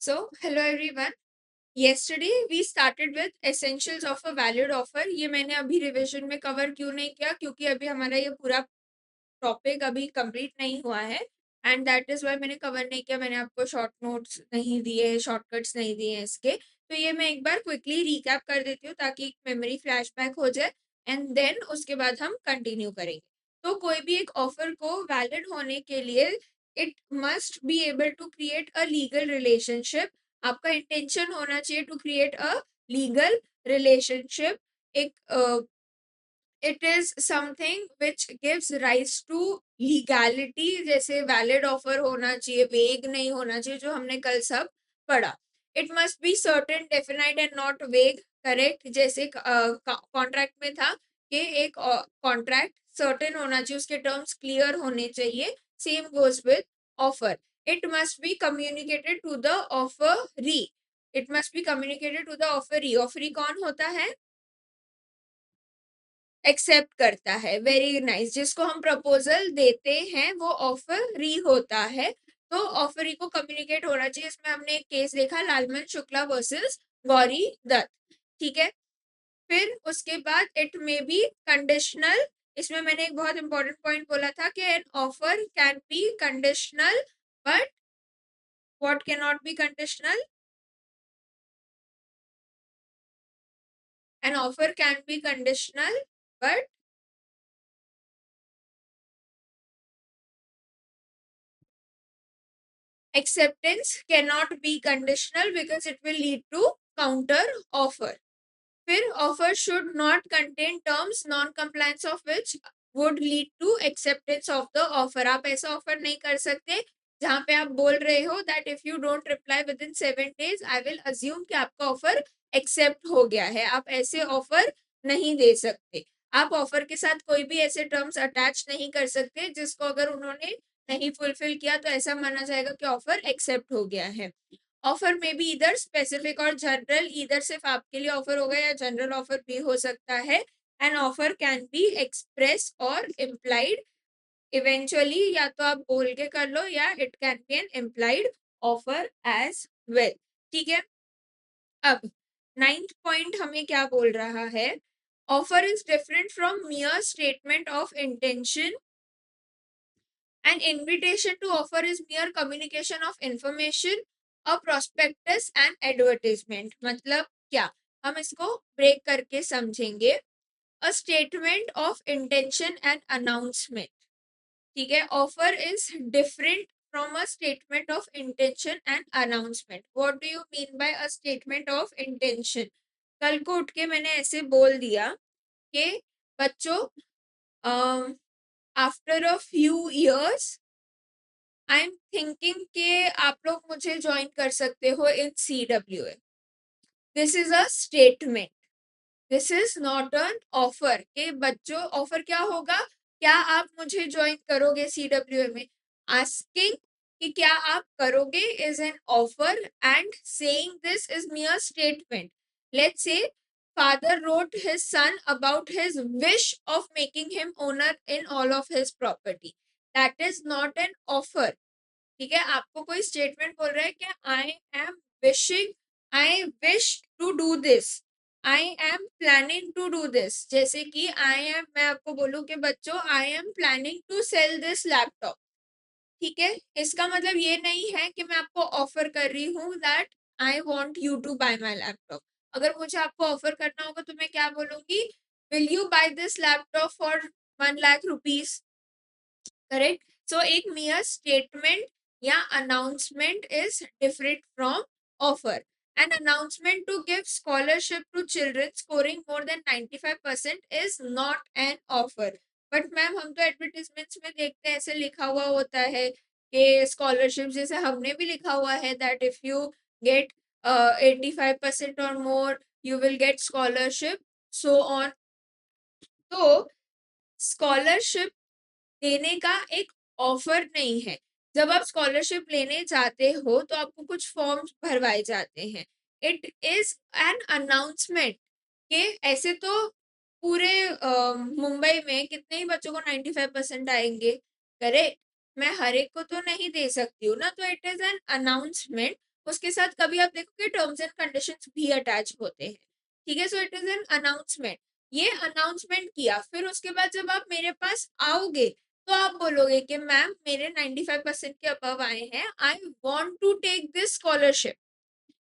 Hello everyone. Yesterday we started with essentials of a valid offer. ये मैंने अभी revision में कवर क्यों नहीं किया, क्योंकि अभी हमारा ये पूरा टॉपिक अभी कंप्लीट नहीं हुआ है एंड दैट इज वाई मैंने कवर नहीं किया. मैंने आपको शॉर्ट नोट्स नहीं दिए, शॉर्टकट्स नहीं दिए इसके. तो ये मैं एक बार क्विकली रिकैप कर देती हूँ ताकि मेमोरी फ्लैशबैक हो जाए एंड देन उसके बाद हम कंटिन्यू करेंगे. तो कोई भी एक ऑफर को वैलिड होने के लिए it must be able to create a legal relationship. आपका इंटेंशन होना चाहिए to create a legal relationship. एक it is something which gives rights to legality. जैसे वैलिड ऑफर होना चाहिए, वेग नहीं होना चाहिए, जो हमने कल सब पढ़ा. It must be certain, definite and not वेग. करेक्ट. जैसे कॉन्ट्रैक्ट में था कि एक कॉन्ट्रैक्ट सर्टेन होना चाहिए, उसके टर्म्स क्लियर होने चाहिए. Same goes with offer. It must be communicated to the offeree. It must be communicated to the offeree. Offeree कौन होता है? एक्सेप्ट करता है. Very nice. जिसको हम प्रपोजल देते हैं वो ऑफरी होता है. तो ऑफरी को कम्युनिकेट होना चाहिए. इसमें हमने एक केस देखा, लालमन शुक्ला वर्सेस गौरी दत्त. ठीक है. फिर उसके बाद इट मे बी कंडीशनल. इसमें मैंने एक बहुत इंपॉर्टेंट पॉइंट बोला था कि N offer can B conditional but what can not B conditional. N offer can B conditional but acceptance cannot be conditional because it will lead to counter offer. फिर offer should not contain terms non-compliance of which would lead to acceptance of the offer. आप ऐसा offer नहीं कर सकते जहाँ पे आप बोल रहे हो that if you don't reply within 7 days I will assume कि आपका offer accept हो गया है. आप ऐसे offer नहीं दे सकते. आप ऑफर के साथ कोई भी ऐसे टर्म्स अटैच नहीं कर सकते जिसको अगर उन्होंने नहीं फुलफिल किया तो ऐसा माना जाएगा कि ऑफर एक्सेप्ट हो गया है. ऑफर में भी इधर स्पेसिफिक और जनरल, इधर सिर्फ आपके लिए ऑफर होगा या जनरल ऑफर भी हो सकता है. An offer can be express और इम्प्लाइड. इवेंचुअली या तो आप बोल के कर लो या it can be an implied offer as well. ठीक है. अब 9th पॉइंट हमें क्या बोल रहा है? Offer is different from मियर statement of intention. An invitation to offer is mere communication of information, a prospectus and advertisement. मतलब क्या? हम इसको ब्रेक करके समझेंगे. A statement of intention and announcement. ठीक है. Offer is different from a statement of intention and announcement. What do you mean by a statement of intention? कल को उठ के मैंने ऐसे बोल दिया कि बच्चों after a few years I am thinking कि आप लोग मुझे ज्वाइन कर सकते हो इन CWA. This is a statement. This is not an offer. के बच्चों ऑफर क्या होगा? क्या आप मुझे ज्वाइन करोगे CWA में? आस्किंग कि क्या आप करोगे is an offer and saying this is मियर statement. Let's say father wrote his son about his wish of making him owner in all of his property. That is not an offer. ठीक है. आपको कोई statement बोल रहा है कि I am wishing, I wish to do this, I am planning to do this. जैसे कि आई एम, मैं आपको बोलूं कि बच्चों I am planning to sell this laptop. ठीक है. इसका मतलब ये नहीं है कि मैं आपको ऑफर कर रही हूँ that I want you to buy my laptop. अगर मुझे आपको ऑफर करना होगा तो मैं क्या बोलूंगी? Will you buy this laptop for 1 lakh rupees? Correct. So एक मियर स्टेटमेंट या announcement is different from offer. An announcement to give scholarship to children scoring more than 95% is not an offer. But ma'am हम तो advertisements में देखते हैं ऐसे लिखा हुआ होता है कि स्कॉलरशिप, जैसे हमने भी लिखा हुआ है दैट इफ यू गेट 85% और more you will get scholarship, so on. तो स्कॉलरशिप देने का एक ऑफर नहीं है. जब आप स्कॉलरशिप लेने जाते हो तो आपको कुछ फॉर्म्स भरवाए जाते हैं. इट इज एन अनाउंसमेंट कि ऐसे तो पूरे मुंबई में कितने ही बच्चों को 95% आएंगे. करेक्ट. मैं हर एक को तो नहीं दे सकती हूँ ना. तो इट इज एन अनाउंसमेंट उसके साथ कभी आप देखोगे टर्म्स एंड कंडीशंस भी अटैच होते हैं, ठीक है। So it is an announcement. ये अनाउंसमेंट किया, फिर उसके बाद जब आप मेरे पास आओगे तो आप बोलोगे कि मैम मेरे 95% के अबव आए हैं, I want to take this scholarship.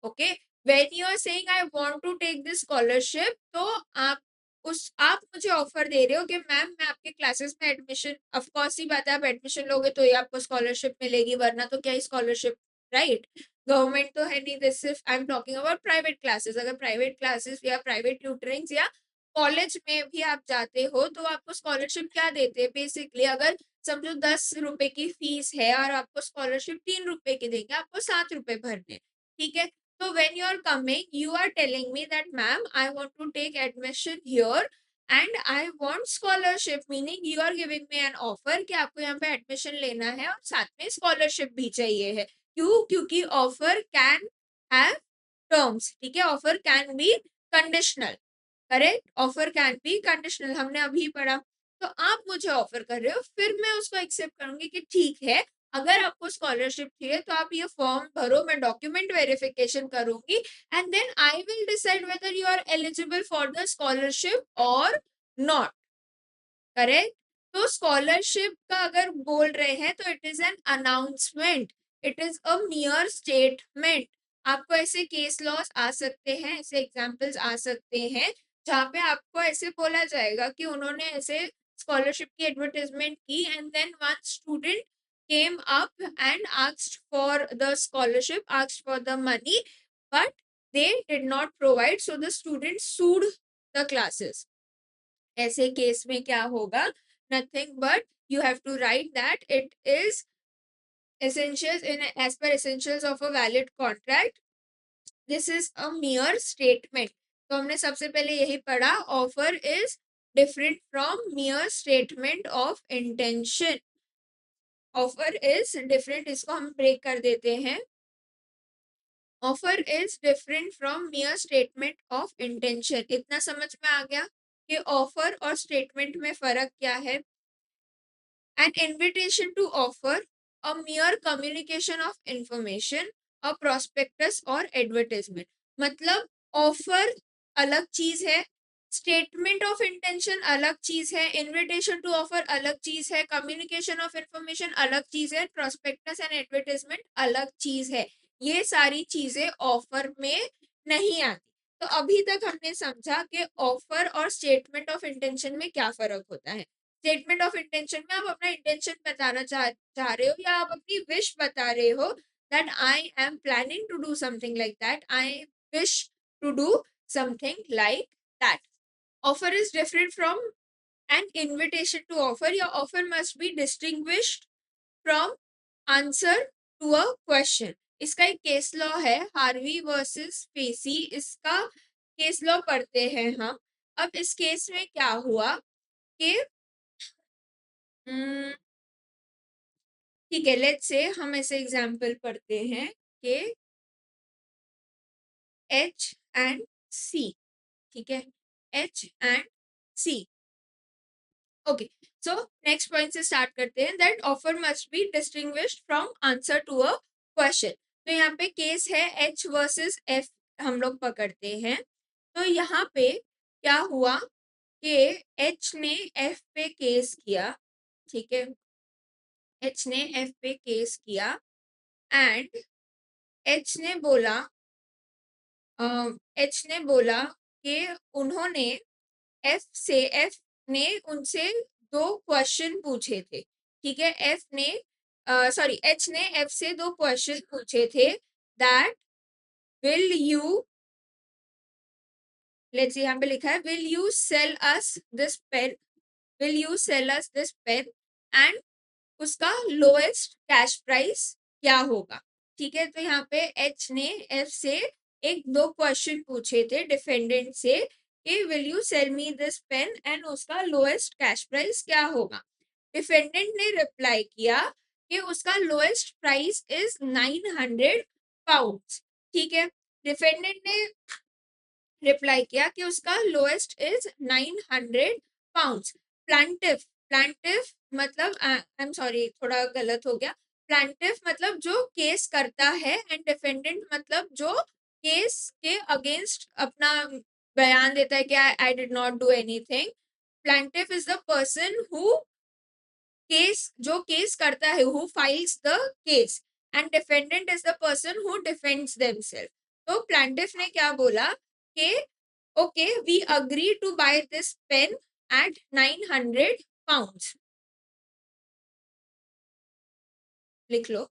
Okay, when you are saying I want to take this scholarship, तो आप मुझे ऑफर दे रहे हो कि मैम मैं आपके क्लासेस में एडमिशन, ऑफ कोर्स ही बात है, आप एडमिशन लोगे तो ही आपको स्कॉलरशिप मिलेगी, वरना तो क्या ही स्कॉलरशिप, राइट। गवर्नमेंट तो है नहीं, दिस सिर्फ I am talking about private classes. अगर प्राइवेट क्लासेस या प्राइवेट ट्यूटरिंग्स या कॉलेज में भी आप जाते हो तो आपको स्कॉलरशिप क्या देते हैं बेसिकली, अगर समझो 10 रुपए की फीस है और आपको स्कॉलरशिप 3 रुपए की देंगे, आपको 7 रुपए भरने, ठीक है। So when you are coming, you are telling me that ma'am, I want to take admission here and I want scholarship, meaning you are giving me an offer कि आपको यहाँ पे एडमिशन लेना है और साथ में स्कॉलरशिप भी चाहिए है। क्यों? क्योंकि ऑफर कैन हैव टर्म्स, ठीक है। Offer can B conditional, correct. Offer can B conditional, हमने अभी पढ़ा। तो आप मुझे ऑफर कर रहे हो, फिर मैं उसको एक्सेप्ट करूंगी कि ठीक है, अगर आपको स्कॉलरशिप चाहिए तो आप ये फॉर्म भरो, मैं डॉक्यूमेंट वेरिफिकेशन करूंगी and then I will decide whether you are eligible for the scholarship और नॉट, करेक्ट। तो स्कॉलरशिप का अगर बोल रहे हैं तो it is an announcement, it is a mere statement. आपको ऐसे केस लॉस आ सकते हैं, ऐसे एग्जाम्पल्स आ सकते हैं जहाँ पे आपको ऐसे बोला जाएगा कि उन्होंने ऐसे स्कॉलरशिप की एडवर्टाइजमेंट की and then one student came up and asked for the scholarship, asked for the money, but they did not provide, so the student sued the classes. ऐसे केस में क्या होगा, nothing but you have to write that it is essentials in as per essentials of a valid contract, this is a mere statement। तो हमने सबसे पहले यही पढ़ा, offer is different from mere statement of intention। Offer is different, इसको हम break कर देते हैं। Offer is different from mere statement of intention. इतना समझ में आ गया कि ऑफर और स्टेटमेंट में फर्क क्या है। An invitation to offer, a mere communication of information, a prospectus और advertisement। मतलब ऑफर अलग चीज है, स्टेटमेंट ऑफ इंटेंशन अलग चीज है, इनविटेशन टू ऑफर अलग चीज है, कम्युनिकेशन ऑफ इंफॉर्मेशन अलग चीज है, प्रोस्पेक्टस एंड एडवर्टाइजमेंट अलग चीज है। ये सारी चीजें ऑफर में नहीं आती। तो अभी तक हमने समझा कि ऑफर और स्टेटमेंट ऑफ इंटेंशन में क्या फर्क होता है। स्टेटमेंट ऑफ इंटेंशन में आप अपना इंटेंशन बताना चाह रहे हो या आप अपनी विश बता रहे हो that I am planning to do something like that, I wish to do something like that। Offer is different from an invitation to offer। Your offer must be distinguished from answer to a question। इसका एक case law है, Harvey versus पेसी, इसका case law पढ़ते हैं हम। अब इस case में क्या हुआ कि ठीक है, लेट्स से हम ऐसे एग्जांपल पढ़ते हैं कि एच एंड सी, ठीक है, H and C. Okay, so next point से स्टार्ट करते हैं, that offer must be distinguished from answer to a question. तो यहाँ पे केस है एच वर्सेस एफ, हम लोग पकड़ते हैं। तो यहाँ पे क्या हुआ कि एच ने एफ पे केस किया, ठीक है, एच ने एफ पे केस किया एंड एच ने बोला एच ने बोला कि उन्होंने एफ ने उनसे 2 क्वेश्चन पूछे थे, ठीक है। एफ ने सॉरी एच ने एफ से 2 क्वेश्चन पूछे थे, दैट विल यू, लेट्स यहाँ पे लिखा है will you sell us this pen, will you sell us this pen and उसका लोएस्ट कैश प्राइस क्या होगा, ठीक है। तो यहाँ पे एच ने एफ से 2 क्वेश्चन पूछे थे डिफेंडेंट से कि will you sell me this pen and उसका लोएस्ट कैश प्राइस क्या होगा। डिफेंडेंट ने रिप्लाई किया कि उसका लोएस्ट प्राइस इज 900 पाउंड्स, ठीक है। डिफेंडेंट ने रिप्लाई किया कि उसका lowest is 900 pounds. Plaintiff, plaintiff मतलब आई एम सॉरी थोड़ा गलत हो गया, प्लांटिफ मतलब जो केस करता है एंड डिफेंडेंट मतलब जो केस के अगेंस्ट अपना बयान देता है कि I did not do anything. Plaintiff is the person who case जो केस करता है, who files the case, and defendant is the person who defends themselves. तो प्लांटिफ ने क्या बोला कि okay we agree to buy this pen at 900 pounds. लिख लो.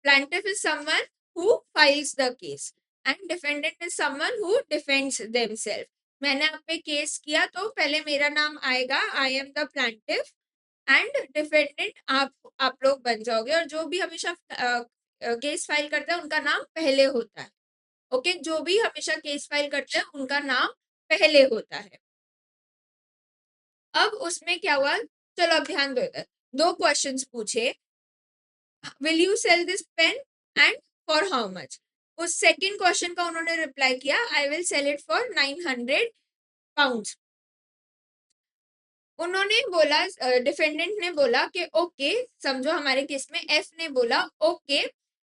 Plaintiff is someone who files the case and defendant is someone who defends themselves. मैंने आप पे case किया तो पहले मेरा नाम आएगा, I am the plaintiff, and defendant आप लोग बन जाओगे. और जो भी हमेशा केस फाइल करता है उनका नाम पहले होता है. ओके जो भी हमेशा केस फाइल करते हैं उनका नाम पहले होता है. अब उसमें क्या हुआ, चलो अब ध्यान दो इधर. दो क्वेश्चंस पूछे, will you sell this pen and for how much. उस सेकंड क्वेश्चन का उन्होंने रिप्लाई किया, I will sell it for 900 pounds. उन्होंने बोला, डिफेंडेंट ने बोला कि ओके, समझो हमारे केस में एफ ने बोला okay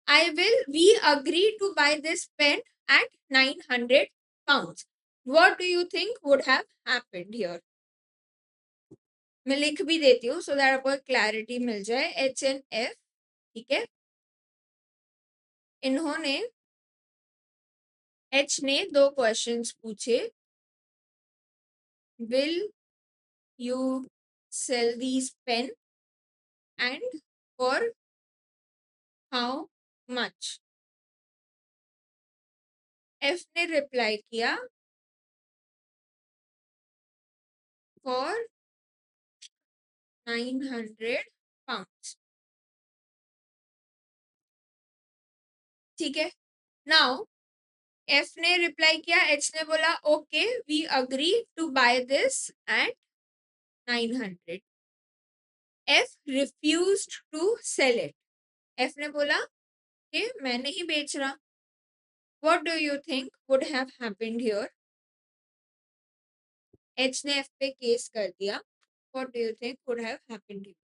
I will we agree to buy this pen at 900 pounds. What do you think would have happened here. मैं लिख भी देती हूँ सो दैट आपको क्लैरिटी मिल जाए. एच एंड एफ, ठीक है. इन्होंने एच ने दो क्वेश्चंस पूछे, will you sell these pen and for how much. F ने रिप्लाई किया for 900 pounds. ठीक है. नाउ एफ ने रिप्लाई किया, एच ने बोला okay we agree to buy this at 900. F refused to sell it. F ने बोला कि मैं नहीं बेच रहा. What do you think would have happened here. H ने एफ पे केस कर दिया. What do you think would have happened here.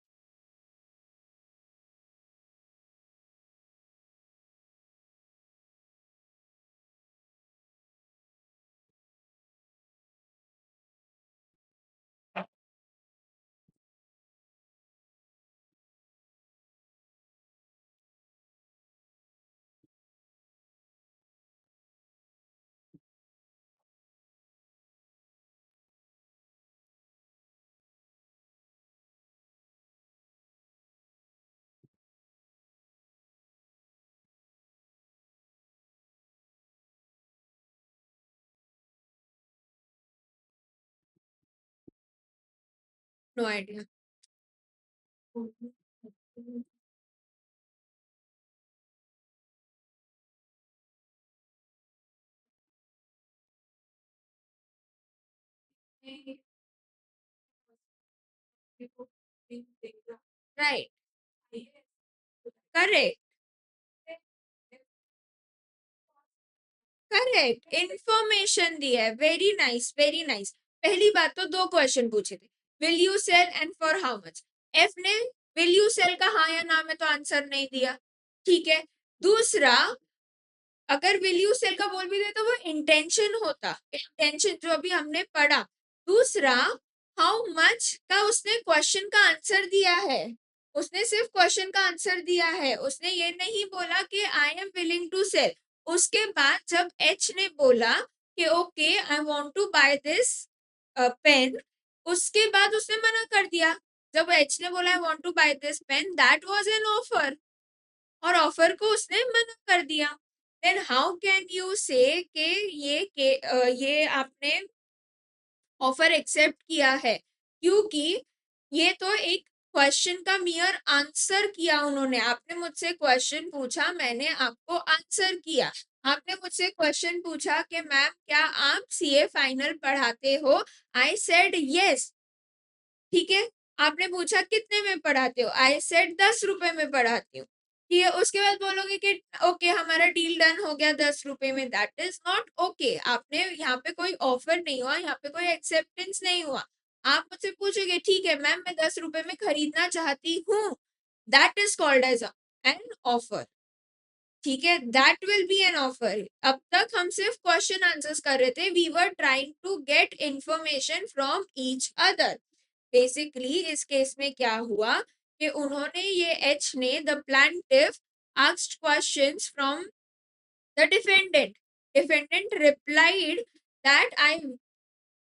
No idea. Right. Correct. Correct information दी है. Very nice very nice. पहली बात तो दो क्वेश्चन पूछे थे, will you sell and for how much. F ने विल यू सेल का हाँ या ना में तो आंसर नहीं दिया. ठीक है. दूसरा, अगर विल यू सेल का बोल भी दे तो वो इंटेंशन होता, इंटेंशन जो अभी हमने पढ़ा. दूसरा, हाउ मच का उसने क्वेश्चन का आंसर दिया है. उसने सिर्फ क्वेश्चन का आंसर दिया है, उसने ये नहीं बोला कि I am willing to sell. उसके बाद जब एच ने बोला कि okay I want to buy this pen, उसके बाद उसने मना कर दिया. जब एच ने बोला I want to buy this pen, that was an offer, और ऑफर को उसने मना कर दिया. देन हाउ कैन यू से कि ये आपने ऑफर एक्सेप्ट किया है, क्योंकि ये तो एक क्वेश्चन का मियर आंसर किया उन्होंने. आपने मुझसे क्वेश्चन पूछा, मैंने आपको आंसर किया. आपने मुझसे क्वेश्चन पूछा कि मैम क्या आप सीए फाइनल पढ़ाते हो, आई सेड यस. ठीक है. आपने पूछा कितने में पढ़ाते हो, आई सेड 10 रुपए में पढ़ाती हूँ. ठीक है. उसके बाद बोलोगे कि ओके हमारा डील डन हो गया 10 रुपए में. That is not okay. आपने यहाँ पे कोई ऑफर नहीं हुआ, यहाँ पे कोई एक्सेप्टेंस नहीं हुआ. आप मुझसे पूछोगे ठीक है मैम मैं 10 रुपए में खरीदना चाहती हूँ, that is called as an offer. ठीक है, that will be an offer. अब तक हम सिर्फ क्वेश्चन आंसर्स कर रहे थे, we were trying to get information from each other. Basically इस केस में क्या हुआ कि उन्होंने, ये एच ने, the plaintiff asked questions from the defendant. Defendant replied that I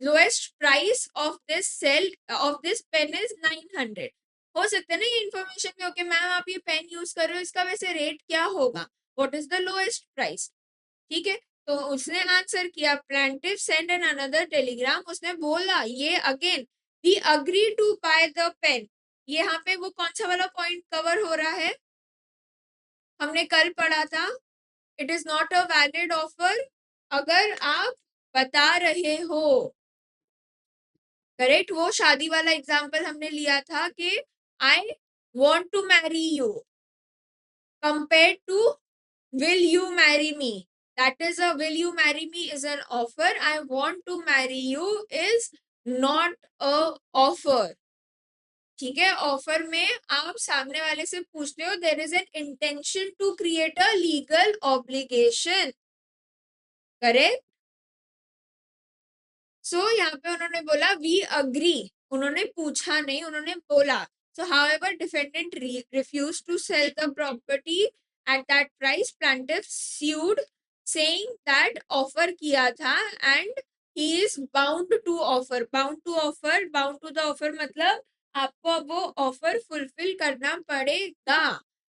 lowest price of this sale of this pen is 900। हो सकता है ना ये इन्फॉर्मेशन में ओके मैम आप ये पेन यूज कर रहे हो, इसका वैसे रेट क्या होगा, what is the lowest price. ठीक है, तो उसने आंसर किया, plaintiff send an another telegram, उसने बोला ये again we agree to buy the pen. ये यहाँ पे वो कौन सा वाला पॉइंट कवर हो रहा है, हमने कल पढ़ा था, it is not a valid offer अगर आप बता रहे हो। करेक्ट, वो शादी वाला एग्जाम्पल हमने लिया था कि I want to marry you compare to will you marry me, that is a will you marry me is an offer, I want to marry you is not a offer। ठीक है, offer में आप सामने वाले से पूछते हो, there is an intention to create a legal obligation. Correct, so यहाँ पे उन्होंने बोला वी अग्री, उन्होंने पूछा नहीं, उन्होंने बोला। So however defendant refuse to sell the property at that price, plaintiff sued saying that offer किया था and he is bound to offer. Bound to offer, bound to the offer मतलब आपको अब वो ऑफर फुलफिल करना पड़ेगा,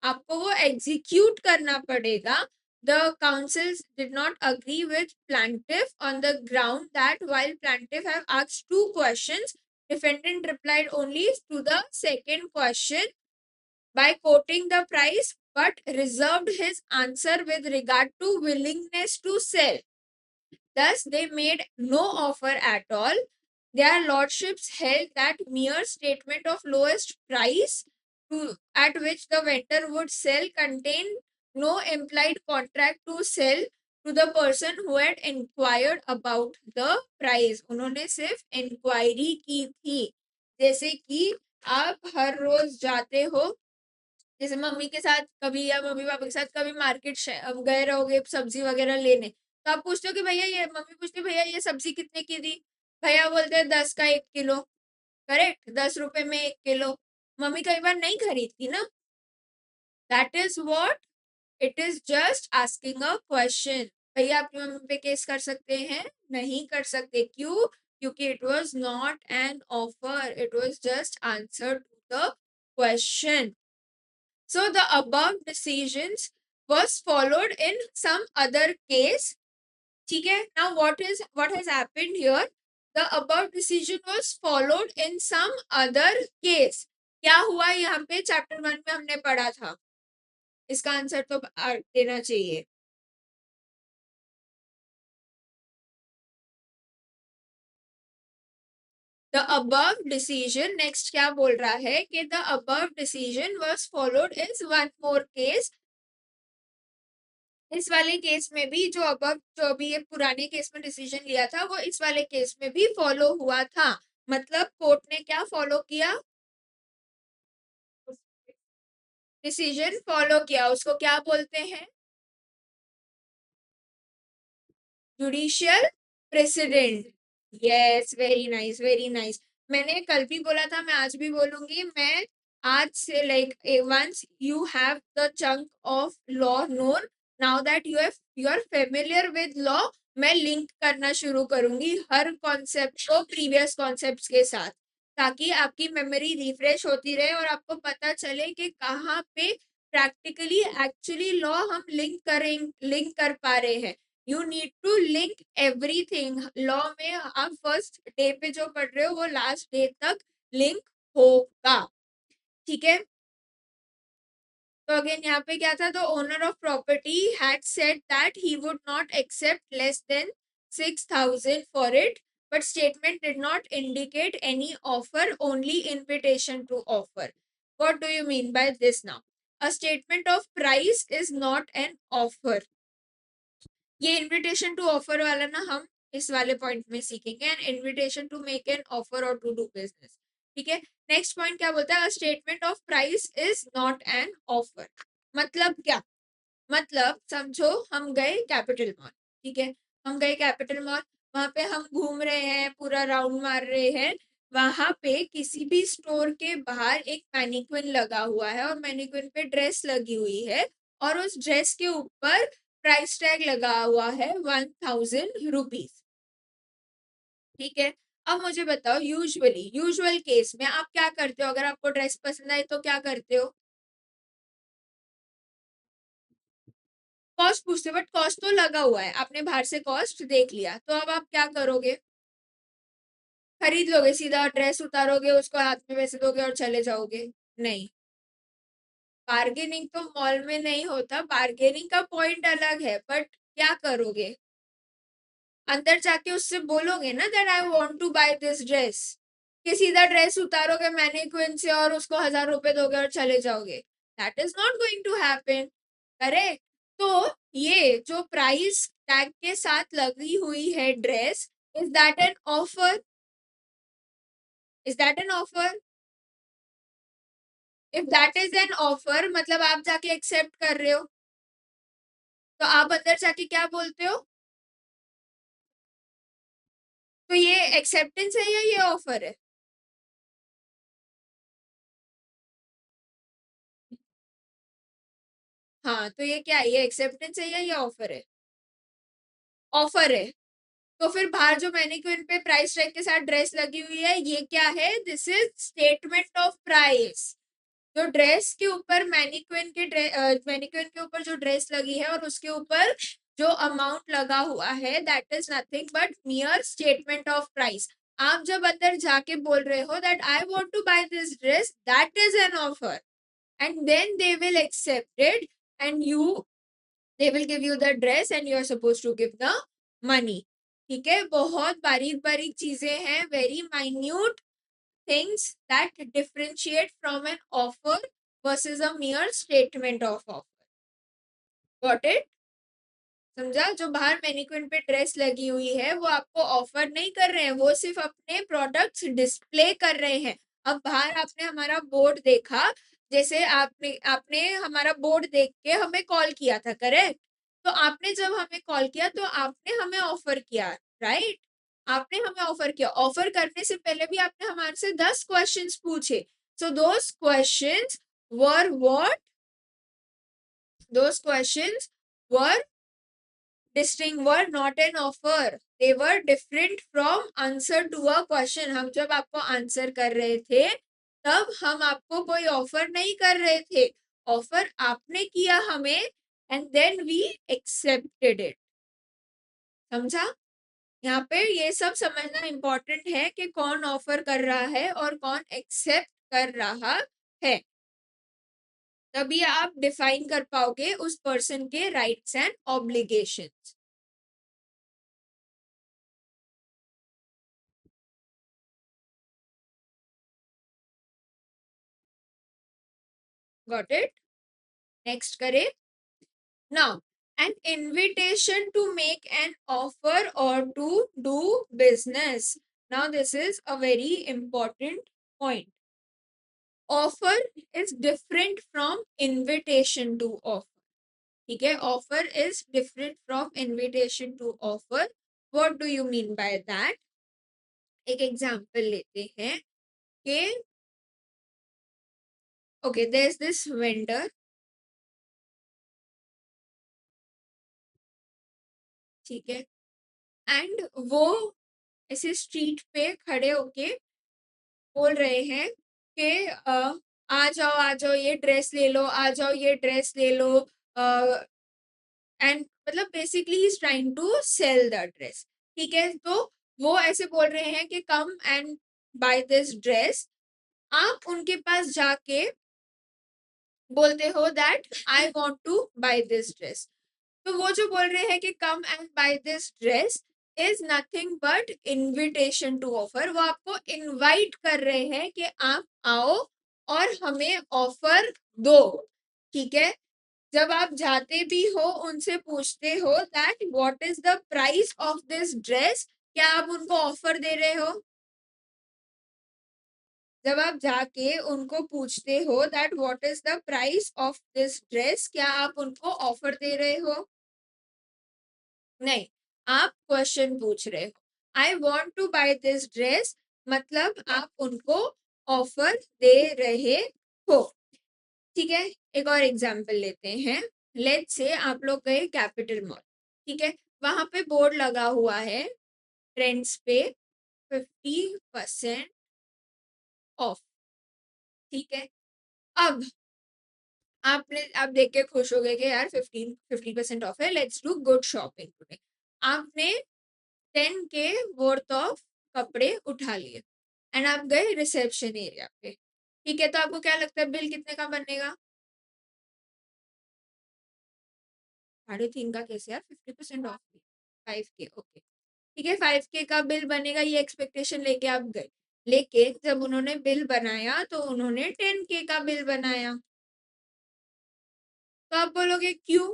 आपको वो एग्जीक्यूट करना पड़ेगा। The councils did not agree with plaintiff on the ground that while plaintiff have asked two questions, defendant replied only to the second question by quoting the price, but reserved his answer with regard to willingness to sell. Thus, they made no offer at all. Their lordships held that mere statement of lowest price at which the vendor would sell contained no implied contract to sell to the person who had inquired about the price। उन्होंने सिर्फ inquiry की थी, जैसे कि आप हर रोज जाते हो, जैसे मम्मी के साथ कभी या मम्मी पापा के साथ कभी मार्केट गए रहोगे सब्जी वगैरह लेने, तो आप पूछते हो कि भैया ये, मम्मी पूछती है भैया ये सब्जी कितने की दी, भैया बोलते हैं 10 का 1 किलो। करेक्ट, 10 रुपए में 1 किलो। मम्मी कई बार नहीं खरीदती ना, that is what it is, just asking a question. भैया आपकी मम्मी पे केस कर सकते हैं, नहीं कर सकते, क्यों, क्योंकि it was not an offer, it was just answer to the question. So the above decisions was followed in some other case. ठीक है, now what has happened here? The above decision was followed in some other case. क्या हुआ यहाँ पे, chapter 1 में हमने पढ़ा था, इसका आंसर तो देना चाहिए। The above decision, next क्या बोल रहा है कि the above decision was followed is one more case। इस वाले केस में भी जो अभी ये पुराने केस में डिसीजन लिया था वो इस वाले केस में भी फॉलो हुआ था। मतलब कोर्ट ने क्या फॉलो किया, डिसीजन फॉलो किया, उसको क्या बोलते हैं, judicial president. Yes, very nice, very nice. मैंने कल भी बोला था, मैं आज भी बोलूंगी, मैं आज से like once you have the chunk of law known, now that you are familiar with law, मैं लिंक करना शुरू करूंगी हर कॉन्सेप्ट को प्रीवियस कॉन्सेप्ट्स के साथ, ताकि आपकी मेमोरी रिफ्रेश होती रहे और आपको पता चले कि कहाँ पे प्रैक्टिकली एक्चुअली लॉ हम लिंक कर पा रहे हैं। You need to link everything. Law में आप फर्स्ट डे पे जो पढ़ रहे हो वो लास्ट डे तक लिंक होगा। ठीक है, तो अगेन यहाँ पे क्या था, the owner of property had said that he would not accept less than 6,000 for it, but statement did not indicate any offer, only invitation to offer। What do you mean by this now? A statement of price is not an offer। ये invitation to offer वाला ना हम इस वाले point में सीखेंगे, an invitation to make an offer और to do business. ठीक है। नेक्स्ट पॉइंट क्या बोलता है, statement of price is not an offer. मतलब क्या, मतलब समझो हम गए कैपिटल मॉल, ठीक है, हम गए कैपिटल मॉल, वहां पे हम घूम रहे हैं, पूरा राउंड मार रहे हैं, वहां पे किसी भी स्टोर के बाहर एक मैनिक्विन लगा हुआ है और मैनिक्विन पे ड्रेस लगी हुई है और उस ड्रेस के ऊपर प्राइस टैग लगा हुआ है 1000 रुपीज, ठीक है। अब मुझे बताओ, यूजुअल केस में आप क्या करते हो, अगर आपको ड्रेस पसंद आई तो क्या करते हो, कॉस्ट पूछते, बट कॉस्ट तो लगा हुआ है, आपने बाहर से कॉस्ट देख लिया, तो अब आप क्या करोगे, खरीद लोगे, सीधा ड्रेस उतारोगे, उसको हाथ में पैसे दोगे और चले जाओगे? नहीं, बार्गेनिंग तो मॉल में नहीं होता, बार्गेनिंग का पॉइंट अलग है, बट क्या करोगे, अंदर जाके उससे बोलोगे ना that I want to buy this dress, कि सीधा ड्रेस उतारोगे मैनिक्विन से और उसको 1000 रुपए दोगे और चले जाओगे? That is not going to happen, correct. तो ये जो प्राइस टैग के साथ लगी हुई है dress, is that N offer, is that an offer? If that is an offer मतलब आप जाके एक्सेप्ट कर रहे हो, तो आप अंदर जाके क्या बोलते हो, तो ये एक्सेप्टेंस है या ये ऑफर है? हाँ, तो ये क्या है, ये एक्सेप्टेंस है या ये ऑफर है? ऑफर है। तो फिर बाहर जो मैनिक्विन पे प्राइस टैग के साथ ड्रेस लगी हुई है, ये क्या है, this is statement of price. जो ड्रेस के ऊपर मैनिक्विन के ऊपर जो ड्रेस लगी है और उसके ऊपर जो अमाउंट लगा हुआ है, that is nothing but mere statement of price. आप जब अंदर जाके बोल रहे हो that I want to buy this dress, that is an offer, and then they will accept it, and you they will give you the dress and you are suppose to give the money. ठीक है, बहुत बारीक बारीक चीजें हैं, very minute things that differentiate from an offer versus a mere statement of offer. Got it? समझा? जो बाहर मैनिक्विन पे ड्रेस लगी हुई है वो आपको ऑफर नहीं कर रहे हैं, वो सिर्फ अपने प्रोडक्ट्स डिस्प्ले कर रहे हैं। अब बाहर आपने हमारा बोर्ड देखा, जैसे आपने आपने हमारा बोर्ड देख के हमें कॉल किया था, करेक्ट? तो आपने जब हमें कॉल किया तो आपने हमें ऑफर किया, राइट? आपने हमें ऑफर किया, ऑफर करने से पहले भी आपने हमारे से 10 क्वेश्चंस पूछे, so those questions were what, those questions were distinct, were not an offer, they were different from answer to a question। हम जब आपको आंसर कर रहे थे तब हम आपको कोई ऑफर नहीं कर रहे थे, ऑफर आपने किया हमें, and then we accepted it. समझा? यहाँ पे ये सब समझना इंपॉर्टेंट है कि कौन ऑफर कर रहा है और कौन एक्सेप्ट कर रहा है, तभी आप डिफाइन कर पाओगे उस पर्सन के rights and obligations. Got it? Next करें। Now, an invitation to make an offer or to do business. Now, this is a very important point. Offer is different from invitation to offer. ठीक है, offer is different from invitation to offer. What do you mean by that? एक example लेते हैं कि okay, there's this vendor, ठीक है, and वो ऐसे स्ट्रीट पे खड़े होके बोल रहे हैं कि आ जाओ ये ड्रेस ले लो, आ जाओ ये ड्रेस ले लो, एंड मतलब basically he is trying to sell the dress. ठीक है, तो वो ऐसे बोल रहे हैं कि come and buy this dress. आप उनके पास जाके बोलते हो that I want to buy this dress, तो वो जो बोल रहे हैं कि come and buy this dress is nothing but invitation to offer. वो आपको इनवाइट कर रहे हैं कि आप आओ और हमें ऑफर दो। ठीक है, जब आप जाते भी हो उनसे पूछते हो that what is the price of this dress, क्या आप उनको ऑफर दे रहे हो? जब आप जाके उनको पूछते हो that what is the price of this dress, क्या आप उनको ऑफर दे रहे हो? नहीं, आप क्वेश्चन पूछ रहे हो। I want to buy this dress, मतलब आप उनको ऑफर दे रहे हो। ठीक है, एक और एग्जाम्पल लेते हैं। लेट्स से आप लोग गए कैपिटल मॉल, ठीक है, वहां पे बोर्ड लगा हुआ है ट्रेंड्स पे 50% ऑफ। ठीक है, अब आपने आप देख के खुश हो गए कि यार 50% ऑफ है, let's do good shopping today. आपने 10K वर्थ ऑफ कपड़े उठा लिए एंड आप गए रिसेप्शन एरिया पे। ठीक है, तो आपको क्या लगता है बिल कितने का बनेगा? 3.5 का कैसे यार, 50% ऑफ। 5K, ओके, ठीक है, 5K का बिल बनेगा, ये एक्सपेक्टेशन लेके आप गए। लेकिन जब उन्होंने बिल बनाया तो उन्होंने 10K का बिल बनाया। तो आप बोलोगे क्यों?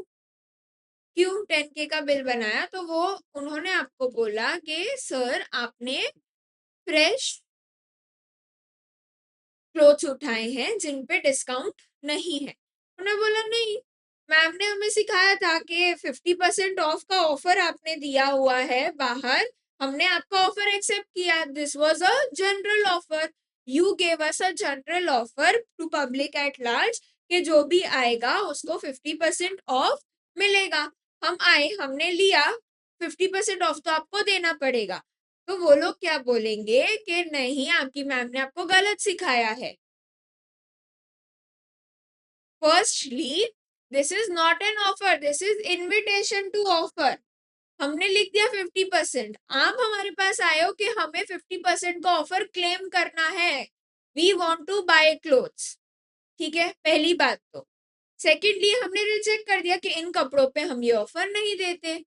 क्यों 10K का बिल बनाया? तो वो उन्होंने आपको बोला कि सर आपने फ्रेश क्लोथ्स उठाए हैं जिन पे डिस्काउंट नहीं है। उन्होंने बोला नहीं, मैम ने हमें सिखाया था कि 50% ऑफ का ऑफर आपने दिया हुआ है बाहर, हमने आपका ऑफर एक्सेप्ट किया, this was a general offer, you gave us a general offer to public at large कि जो भी आएगा उसको 50% ऑफ मिलेगा। हम आए, हमने लिया, 50% ऑफ तो आपको देना पड़ेगा। तो वो लोग क्या बोलेंगे कि नहीं, आपकी मैम ने आपको गलत सिखाया है। Firstly, this is not an offer, this is invitation to offer. हमने लिख दिया 50%, आप हमारे पास आए हो कि हमें 50% का ऑफर क्लेम करना है, we want to buy clothes. ठीक है, पहली बात तो। सेकेंडली, हमने रिजेक्ट कर दिया कि इन कपड़ों पे हम ये ऑफर नहीं देते,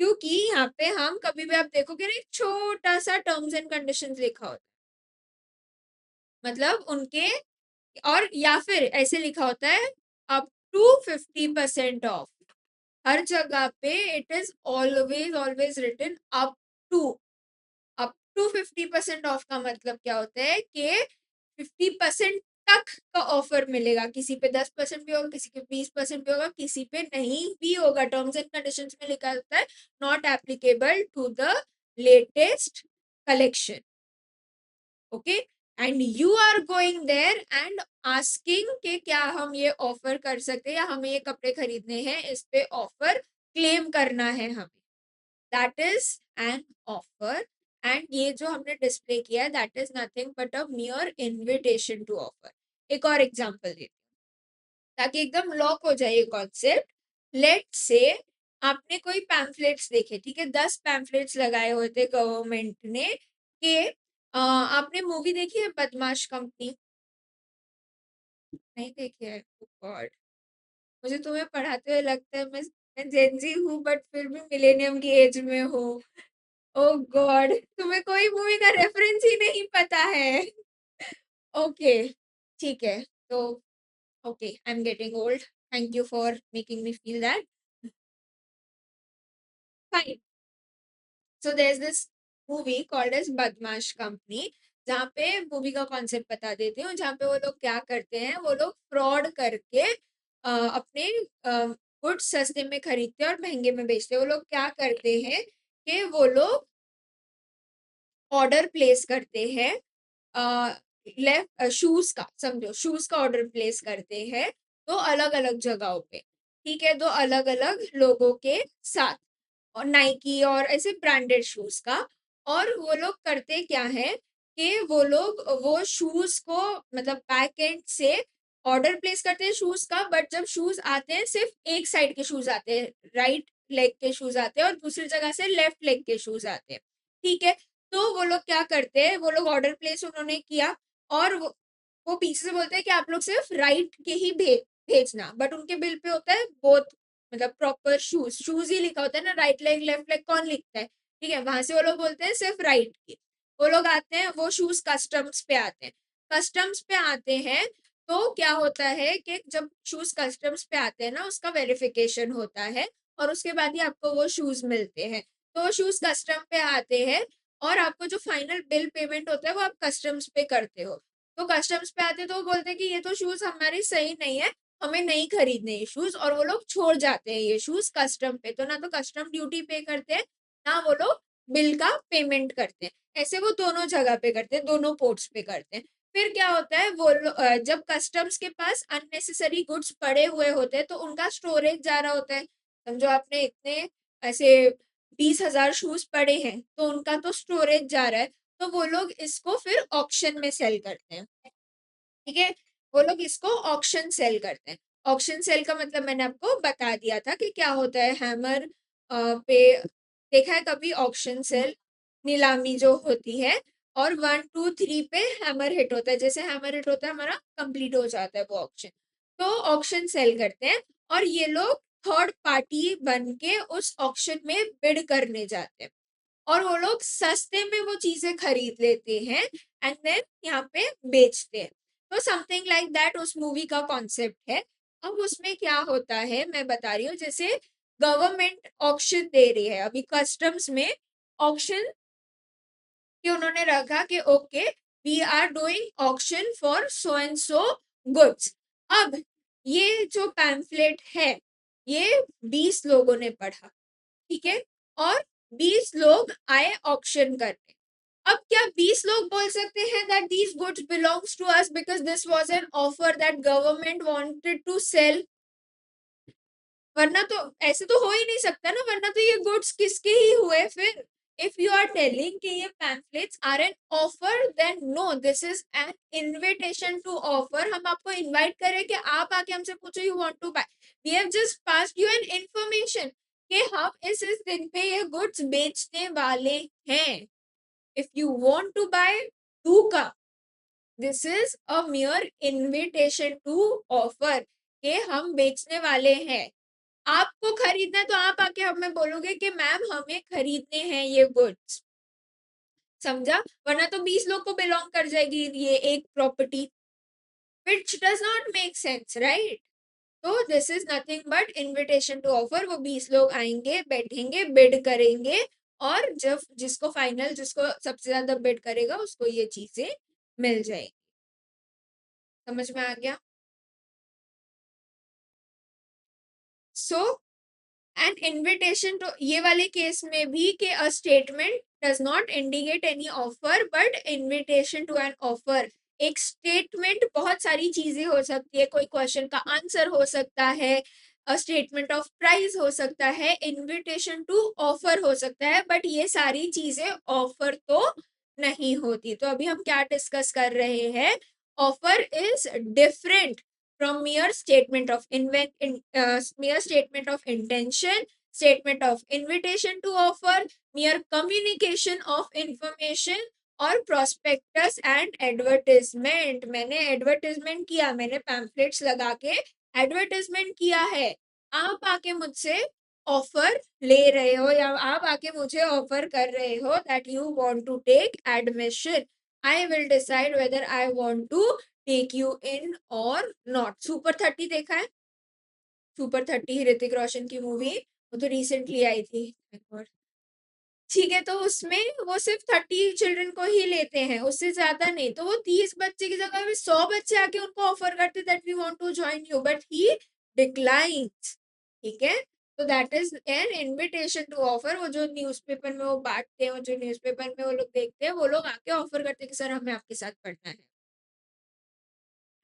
क्योंकि यहाँ पे हम कभी भी आप देखोगे ना, एक छोटा सा टर्म्स एंड कंडीशंस लिखा होता है, मतलब उनके, और या फिर ऐसे लिखा होता है अप टू 50% ऑफ। हर जगह पे it is always always written up to. Up to 50% off का मतलब क्या होता है कि 50% तक का ऑफर मिलेगा, किसी पे 10% भी होगा, किसी पे 20% भी होगा, किसी पे नहीं भी होगा। टर्म्स एंड कंडीशंस में लिखा होता है not applicable to the latest collection. Okay, and you are going there and asking कि क्या हम ये ऑफर कर सकते हैं, या हमें ये कपड़े खरीदने हैं, इस पे ऑफर क्लेम करना है हमें, that is an offer. And ये जो हमने डिस्प्ले किया है that is nothing but a mere invitation to offer. एक और एग्जांपल देते हैं ताकि एकदम लॉक हो जाए ये कॉन्सेप्ट। लेट से आपने कोई पैम्फलेट्स देखे, ठीक है, 10 पैम्फलेट्स लगाए हुए थे गवर्नमेंट ने कि आपने मूवी देखी है बदमाश कंपनी? नहीं देखी है? गॉड, मुझे तुम्हें पढ़ाते हुए लगता है मैं जेनजी हूँ बट फिर भी मिलेनियम की एज में हूँ। ओ गॉड, तुम्हें कोई मूवी का रेफरेंस ही नहीं पता है। ओके, ठीक है, तो okay, I am getting old, thank you for making me feel that. Fine, so there is this movie called as Badmaash Company, जहाँ पे मूवी का कॉन्सेप्ट बता देते हैं, जहाँ पे वो लोग क्या करते हैं, वो लोग फ्रॉड करके अपने गुड्स सस्ते में खरीदते हैं और महंगे में बेचते हैं। वो लोग क्या करते हैं कि वो लोग ऑर्डर प्लेस करते हैं, लेफ्ट शूज का, समझो शूज का ऑर्डर प्लेस करते हैं दो अलग अलग जगहों पे, ठीक है, दो अलग अलग लोगों के साथ, और नाइकी और ऐसे ब्रांडेड शूज का। और वो लोग करते क्या है कि वो लोग वो शूज को, मतलब बैक एंड से ऑर्डर प्लेस करते हैं शूज का, बट जब शूज आते हैं सिर्फ एक साइड के शूज आते हैं, राइट लेग के शूज आते हैं और दूसरी जगह से लेफ्ट लेग के शूज आते हैं। ठीक है, तो वो लोग क्या करते हैं, वो लोग ऑर्डर प्लेस उन्होंने किया और वो पीछे से बोलते हैं कि आप लोग सिर्फ राइट के ही भेजना, बट उनके बिल पे होता है बोथ, मतलब प्रॉपर शूज, शूज ही लिखा होता है ना, राइट लेग लेफ्ट लेग कौन लिखता है? ठीक है, वहां से वो लोग बोलते हैं सिर्फ राइट की। वो लोग आते हैं, वो शूज कस्टम्स पे आते हैं। कस्टम्स पे आते हैं तो क्या होता है कि जब शूज कस्टम्स पे आते हैं ना, उसका वेरिफिकेशन होता है और उसके बाद ही आपको वो शूज मिलते हैं। तो वो शूज कस्टम पे आते हैं और आपको जो फाइनल बिल पेमेंट होता है वो आप कस्टम्स पे करते हो। तो कस्टम्स पे आते तो वो बोलते हैं कि ये तो शूज हमारे सही नहीं है, हमें नहीं खरीदने ये शूज, और वो लोग छोड़ जाते हैं ये शूज कस्टम पे। तो ना तो कस्टम ड्यूटी पे करते हैं, ना वो लोग बिल का पेमेंट करते हैं। ऐसे वो दोनों जगह पे करते हैं, दोनों पोर्ट्स पे करते हैं। फिर क्या होता है, जब कस्टम्स के पास अननेसेसरी गुड्स पड़े हुए होते हैं तो उनका स्टोरेज जा रहा होता है। समझो आपने इतने ऐसे 20,000 शूज पड़े हैं तो उनका तो स्टोरेज जा रहा है, तो वो लोग इसको फिर ऑक्शन में सेल करते हैं। ठीक है, वो लोग इसको ऑक्शन सेल करते हैं। ऑक्शन सेल का मतलब मैंने आपको बता दिया था कि क्या होता है। हैमर पे देखा है कभी ऑक्शन सेल, नीलामी जो होती है, और 1 2 3 पे हैमर हिट होता है। जैसे हैमर हिट होता है हमारा कंप्लीट हो जाता है वो ऑक्शन। तो ऑक्शन सेल करते हैं, और ये लोग थर्ड पार्टी बन के उस ऑक्शन में बिड करने जाते हैं, और वो लोग सस्ते में वो चीजें खरीद लेते हैं एंड देन यहाँ पे बेचते हैं। तो समथिंग लाइक दैट उस मूवी का कॉन्सेप्ट है। अब उसमें क्या होता है मैं बता रही हूँ, जैसे गवर्नमेंट ऑक्शन दे रही है अभी कस्टम्स में ऑक्शन, कि उन्होंने रखा कि okay we are doing auction for so and so goods. अब ये जो पैम्फलेट है ये 20 लोगों ने पढ़ा, ठीक है, और 20 लोग आए ऑक्शन करने। अब क्या 20 लोग बोल सकते हैं that these goods belongs to us because this was an offer that government wanted to sell? वरना तो ऐसे तो हो ही नहीं सकता ना, वरना तो ये गुड्स किसके ही हुए फिर। इफ यू आर टेलिंग कि ये pamphlets are an offer, then no, this is an invitation to offer. हम आपको इनवाइट करें कि आप आके हमसे पूछो you want to buy, we have just passed you an information कि हम इस दिन पे ये गुड्स बेचने वाले हैं। If you want to buy, do come. This is a mere invitation to offer कि हम बेचने वाले हैं। आपको खरीदना है तो आप आके हमें बोलोगे कि मैम हमें खरीदने हैं ये गुड्स, समझा? वरना तो 20 लोग को बिलोंग कर जाएगी ये एक property, which does not make sense, right? तो this is nothing but invitation to offer. वो 20 लोग आएंगे, बैठेंगे, बिड करेंगे, और जब जिसको फाइनल, जिसको सबसे ज्यादा बिड करेगा उसको ये चीजें मिल जाएगी। समझ में आ गया? सो एन इनविटेशन टू, ये वाले केस में भी कि a statement does not indicate any offer but invitation to an offer. एक स्टेटमेंट बहुत सारी चीजें हो सकती है, कोई क्वेश्चन का आंसर हो सकता है, अ स्टेटमेंट ऑफ प्राइस हो सकता है, इनविटेशन टू ऑफर हो सकता है, बट ये सारी चीजें ऑफर तो नहीं होती। तो अभी हम क्या डिस्कस कर रहे हैं, offer is different from mere statement of mere statement of intention, statement of invitation to offer, mere communication of information, और prospectus and advertisement। मैंने advertisement किया, मैंने pamphlets लगा के advertisement किया है। आप आके मुझसे ऑफर ले रहे हो, या आप आके मुझे ऑफर कर रहे हो that you want to take admission, I will decide whether I want to take you in और नॉट। सुपर 30 देखा है? सुपर 30 ऋतिक रोशन की मूवी, वो तो रिसेंटली आई थी। ठीक है, तो उसमें वो सिर्फ 30 चिल्ड्रन को ही लेते हैं, उससे ज्यादा नहीं। तो वो 30 बच्चे की जगह में 100 बच्चे आके उनको ऑफर करते that we want to join you, but he declines. ठीक है, तो that is an invitation to offer. वो जो न्यूज़पेपर में वो बांटते हैं, वो जो न्यूज़पेपर में वो लोग देखते हैं, वो लोग आके ऑफर करते हैं कि सर हमें आपके साथ पढ़ना है।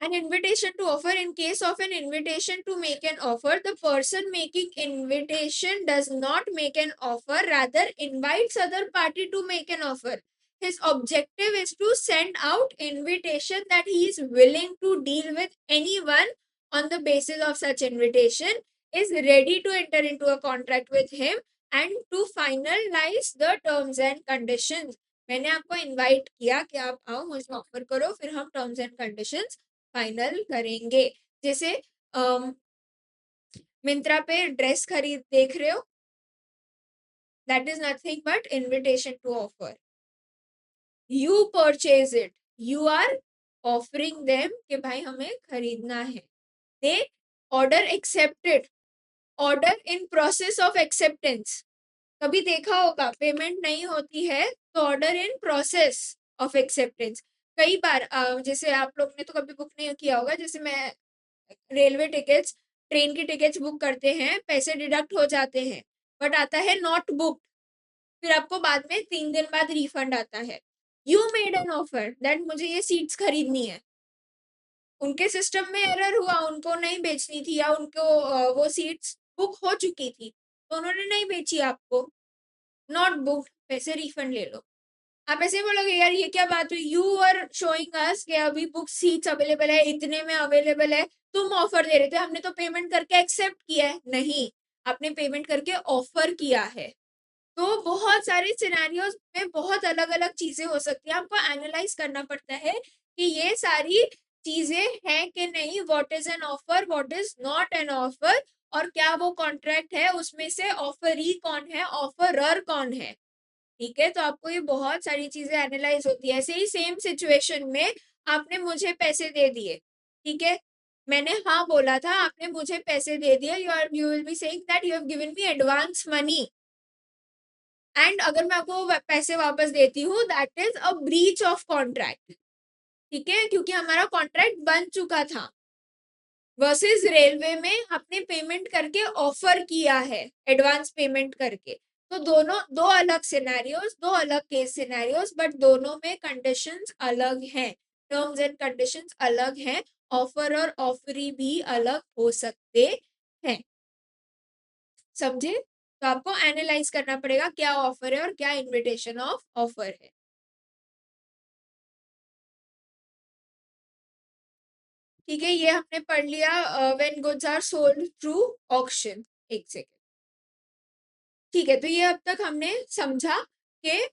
An invitation to offer, in case of an invitation to make an offer, the person making invitation does not make an offer, rather invites other party to make an offer. His objective is to send out invitation that he is willing to deal with anyone on the basis of such invitation, is ready to enter into a contract with him and to finalize the terms and conditions. मैंने आपको invite किया कि आप आओ मुझे offer करो, फिर हम टर्म्स एंड कंडीशंस फाइनल करेंगे। जैसे मिंत्रा पे ड्रेस खरीद देख रहे हो, that is nothing but invitation to offer. You purchase it, you are offering them कि भाई हमें खरीदना है। They order accepted, order in process of acceptance. कभी देखा होगा पेमेंट नहीं होती है तो order in process of acceptance. कई बार जैसे आप लोग ने तो कभी बुक नहीं किया होगा, जैसे मैं रेलवे टिकट्स, ट्रेन की टिकट्स बुक करते हैं, पैसे डिडक्ट हो जाते हैं, बट आता है नॉट बुक, फिर आपको बाद में 3 दिन बाद रिफंड आता है। You made an offer that मुझे ये सीट्स खरीदनी है, उनके सिस्टम में एरर हुआ, उनको नहीं बेचनी थी, या उनको वो सीट्स बुक हो चुकी थी तो उन्होंने नहीं बेची आपको, नॉट बुक, पैसे रिफंड ले लो। आप ऐसे बोलोगे यार ये क्या बात हुई, यू आर शोइंग अस कि अभी बुक सीट्स अवेलेबल है, इतने में अवेलेबल है, तुम ऑफर दे रहे थे, हमने तो पेमेंट करके एक्सेप्ट किया है। नहीं, आपने पेमेंट करके ऑफर किया है। तो बहुत सारे सिनेरियोज में बहुत अलग अलग चीजें हो सकती है, आपको एनालाइज करना पड़ता है कि ये सारी चीजें हैं कि नहीं, what is an offer, what is not an offer, और क्या वो कॉन्ट्रैक्ट है, उसमें से ऑफरी कौन है, ऑफरर कौन है। ठीक है, तो आपको ये बहुत सारी चीजें एनालाइज होती है। ऐसे ही सेम सिचुएशन में आपने मुझे पैसे दे दिए, ठीक है, मैंने हाँ बोला था, आपने मुझे पैसे दे दिए, you will be saying that you have given me advance money, and अगर मैं आपको पैसे वापस देती हूँ that is a breach of contract. ठीक है, क्योंकि हमारा कॉन्ट्रैक्ट बन चुका था। वर्सेस रेलवे में आपने पेमेंट करके ऑफर किया है, एडवांस पेमेंट करके। तो दोनों दो अलग सिनेरियोज, दो अलग केस सिनेरियोज, बट दोनों में कंडीशंस अलग हैं, टर्म्स एंड कंडीशंस अलग हैं, ऑफर और ऑफरी भी अलग हो सकते हैं। समझे? तो आपको एनालाइज करना पड़ेगा क्या ऑफर है और क्या इन्विटेशन ऑफ ऑफर है। ठीक है, ये हमने पढ़ लिया when goods are sold through auction. एक सेकेंड। ठीक है, तो ये अब तक हमने समझा कि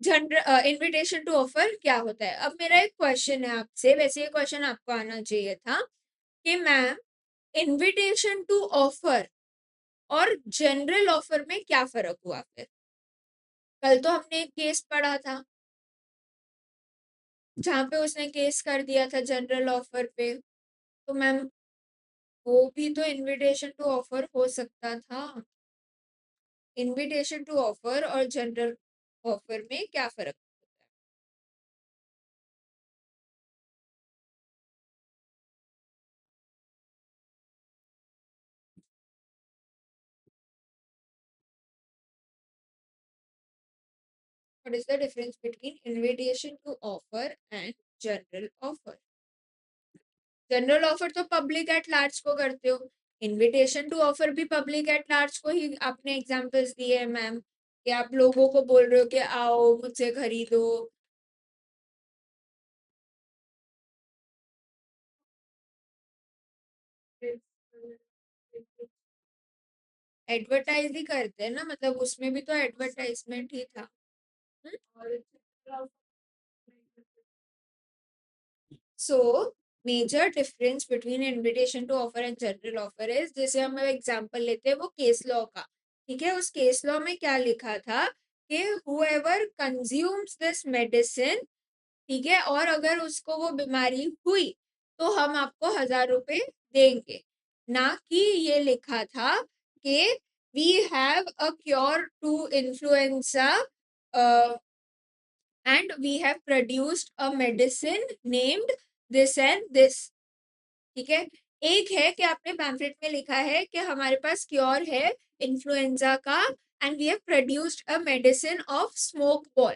जनरल इनविटेशन टू ऑफर क्या होता है। अब मेरा एक क्वेश्चन है आपसे, वैसे ये क्वेश्चन आपको आना चाहिए था कि मैम, इनविटेशन टू ऑफर और जनरल ऑफर में क्या फर्क हुआ फिर? कल तो हमने एक केस पढ़ा था जहाँ पे उसने केस कर दिया था जनरल ऑफर पे, तो मैम वो भी तो इनविटेशन टू ऑफर हो सकता था। इनविटेशन टू ऑफर और जनरल ऑफर में क्या फर्क होता है? What is the difference between invitation to offer and general offer? General offer तो पब्लिक एट लार्ज को करते हो, इनविटेशन टू ऑफर भी पब्लिक एट लार्ज को ही आपने एग्जांपल्स दिए हैं मैम, कि आप लोगों को बोल रहे हो कि आओ मुझसे खरीदो। एडवर्टाइज ही करते हैं ना, मतलब उसमें भी तो एडवर्टाइजमेंट ही था। So major difference between invitation to offer and general offer is, जैसे हम एग्जांपल लेते हैं वो केस लॉ का। ठीक है, उस केस लॉ में क्या लिखा था कि हुएवर कंज्यूम्स दिस मेडिसिन, ठीक है, और अगर उसको वो बीमारी हुई तो हम आपको 1,000 रुपए देंगे, ना कि ये लिखा था कि we have a cure to influenza and we have produced a medicine named this and this. ठीक है, एक है कि आपने पैम्फलेट में लिखा है कि हमारे पास क्योर है इन्फ्लुएंजा का, and we have produced a medicine of smoke ball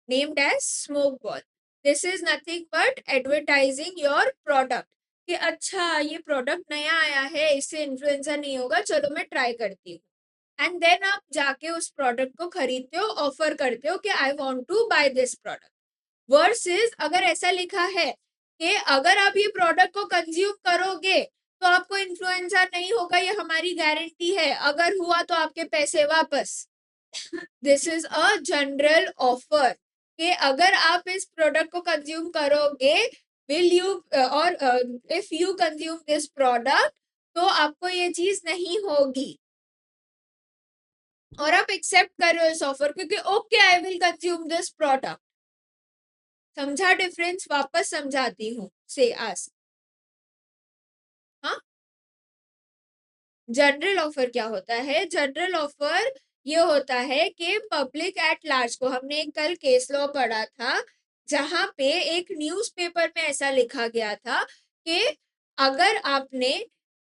named as smoke ball. This is nothing but advertising your product कि अच्छा ये प्रोडक्ट नया आया है, इससे इन्फ्लुएंजा नहीं होगा, चलो मैं ट्राई करती हूँ, एंड देन आप जाके उस प्रोडक्ट को खरीदते हो, ऑफर करते हो कि I want to buy this product. Versus अगर ऐसा लिखा है कि अगर आप ये प्रोडक्ट को कंज्यूम करोगे तो आपको इन्फ्लुएंजा नहीं होगा, ये हमारी गारंटी है, अगर हुआ तो आपके पैसे वापस। This is a general offer कि अगर आप इस प्रोडक्ट को कंज्यूम करोगे, विल यू, और if you consume this product तो आपको ये चीज नहीं होगी, और आप एक्सेप्ट कर रहे हो इस ऑफर क्योंकि okay I will consume this product. समझा डिफरेंस? वापस समझाती हूँ, से आस्क। हाँ, जनरल ऑफर क्या होता है? जनरल ऑफर ये होता है कि पब्लिक एट लार्ज को, हमने एक कल केस लॉ पढ़ा था जहां पे एक न्यूज़पेपर में ऐसा लिखा गया था कि अगर आपने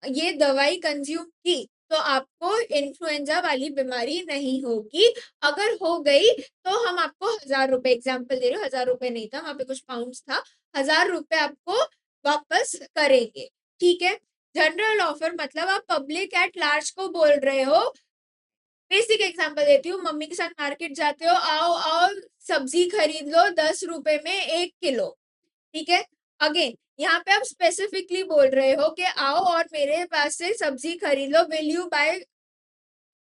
ये दवाई कंज्यूम की तो आपको इन्फ्लुएंजा वाली बीमारी नहीं होगी, अगर हो गई तो हम आपको 1,000 रुपए, एग्जाम्पल दे रही हूँ, 1,000 रुपए नहीं था वहां पे, कुछ पाउंड्स था, 1,000 रुपए आपको वापस करेंगे। ठीक है। जनरल ऑफर मतलब आप पब्लिक एट लार्ज को बोल रहे हो। बेसिक एग्जांपल देती हूँ, मम्मी के साथ मार्केट जाते हो, आओ आओ सब्जी खरीद लो 10 रुपए में 1 किलो। ठीक है। अगेन यहाँ पे आप स्पेसिफिकली बोल रहे हो कि आओ और मेरे पास से सब्जी खरीद लो, विल यू बाय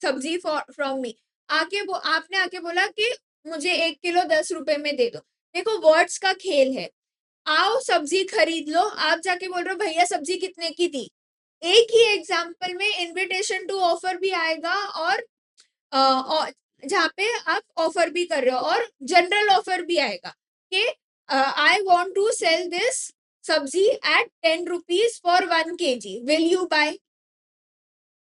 सब्जी फ्रॉम मी। आपने आके बोला कि मुझे 1 किलो 10 रुपए में दे दो। देखो वर्ड्स का खेल है। आओ सब्जी खरीद लो, आप जाके बोल रहे हो भैया सब्जी कितने की दी। एक ही एग्जाम्पल में इनविटेशन टू ऑफर भी आएगा और जहाँ पे आप ऑफर भी कर रहे हो, और जनरल ऑफर भी आएगा कि I want to sell this सब्जी at 10 rupees for 1 kg, will you buy.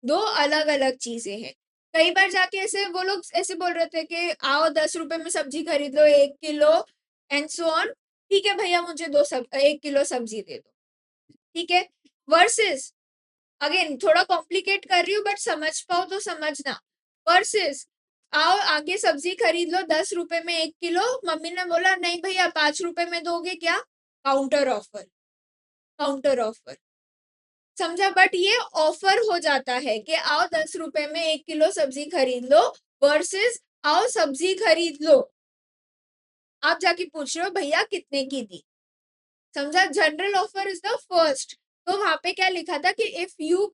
दो अलग अलग चीजें हैं। कई बार जाके ऐसे वो लोग ऐसे बोल रहे थे कि आओ 10 रुपए में सब्जी खरीद लो 1 किलो एंड सो ऑन। ठीक है भैया मुझे 1 किलो सब्जी दे दो। ठीक है। वर्सेस, अगेन थोड़ा कॉम्प्लिकेट कर रही हूँ बट समझ पाओ तो समझना। वर्सेस, आओ आगे सब्जी खरीद लो 10 रुपए में 1 किलो, मम्मी ने बोला नहीं भैया 5 रुपए में दोगे क्या, काउंटर ऑफर। काउंटर ऑफर, समझा। बट ये ऑफर हो जाता है कि आओ 10 रुपए में 1 किलो सब्जी खरीद लो, वर्सेस आओ सब्जी खरीद लो, आप जाके पूछ रहे हो भैया कितने की दी। समझा। General offer is the first. तो वहां पे क्या लिखा था कि if you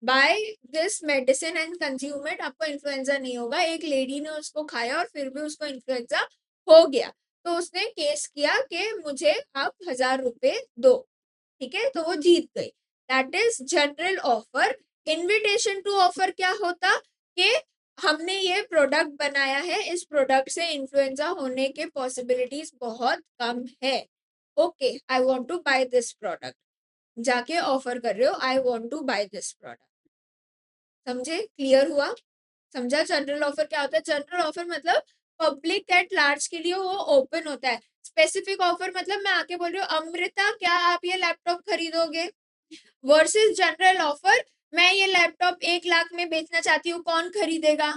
buy this medicine and consume it, आपको इन्फ्लुएंजा नहीं होगा। एक लेडी ने उसको खाया और फिर भी उसको इन्फ्लुएंजा हो गया, तो उसने केस किया कि मुझे आप 1,000 रुपए दो। ठीक है। तो वो जीत गई। That is general offer. Invitation to offer क्या होता कि हमने ये प्रोडक्ट बनाया है, इस प्रोडक्ट से इन्फ्लुएंजा होने के पॉसिबिलिटीज बहुत कम है। Okay, I want to buy this product, जाके ऑफर कर रहे हो I want to buy this product. समझे, क्लियर हुआ। समझा जनरल ऑफर क्या होता है। जनरल ऑफर मतलब पब्लिक एट लार्ज के लिए वो ओपन होता है। स्पेसिफिक ऑफर मतलब मैं आके बोल रही हूँ अमृता क्या आप ये लैपटॉप खरीदोगे, वर्सेस जनरल ऑफर मैं ये लैपटॉप 1 लाख में बेचना चाहती हूँ, कौन खरीदेगा,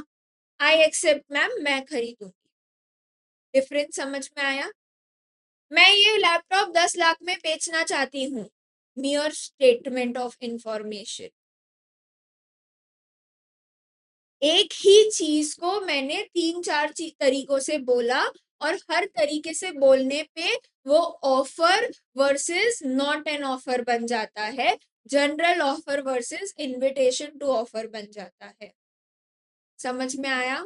आई एक्सेप्ट मैम मैं खरीदूंगी। डिफरेंस समझ में आया। मैं ये लैपटॉप 10 लाख में बेचना चाहती हूँ, मियर स्टेटमेंट ऑफ इंफॉर्मेशन। एक ही चीज को मैंने 3-4 तरीकों से बोला और हर तरीके से बोलने पे वो offer versus not an offer बन जाता है, general offer versus invitation to offer बन जाता है। समझ में आया,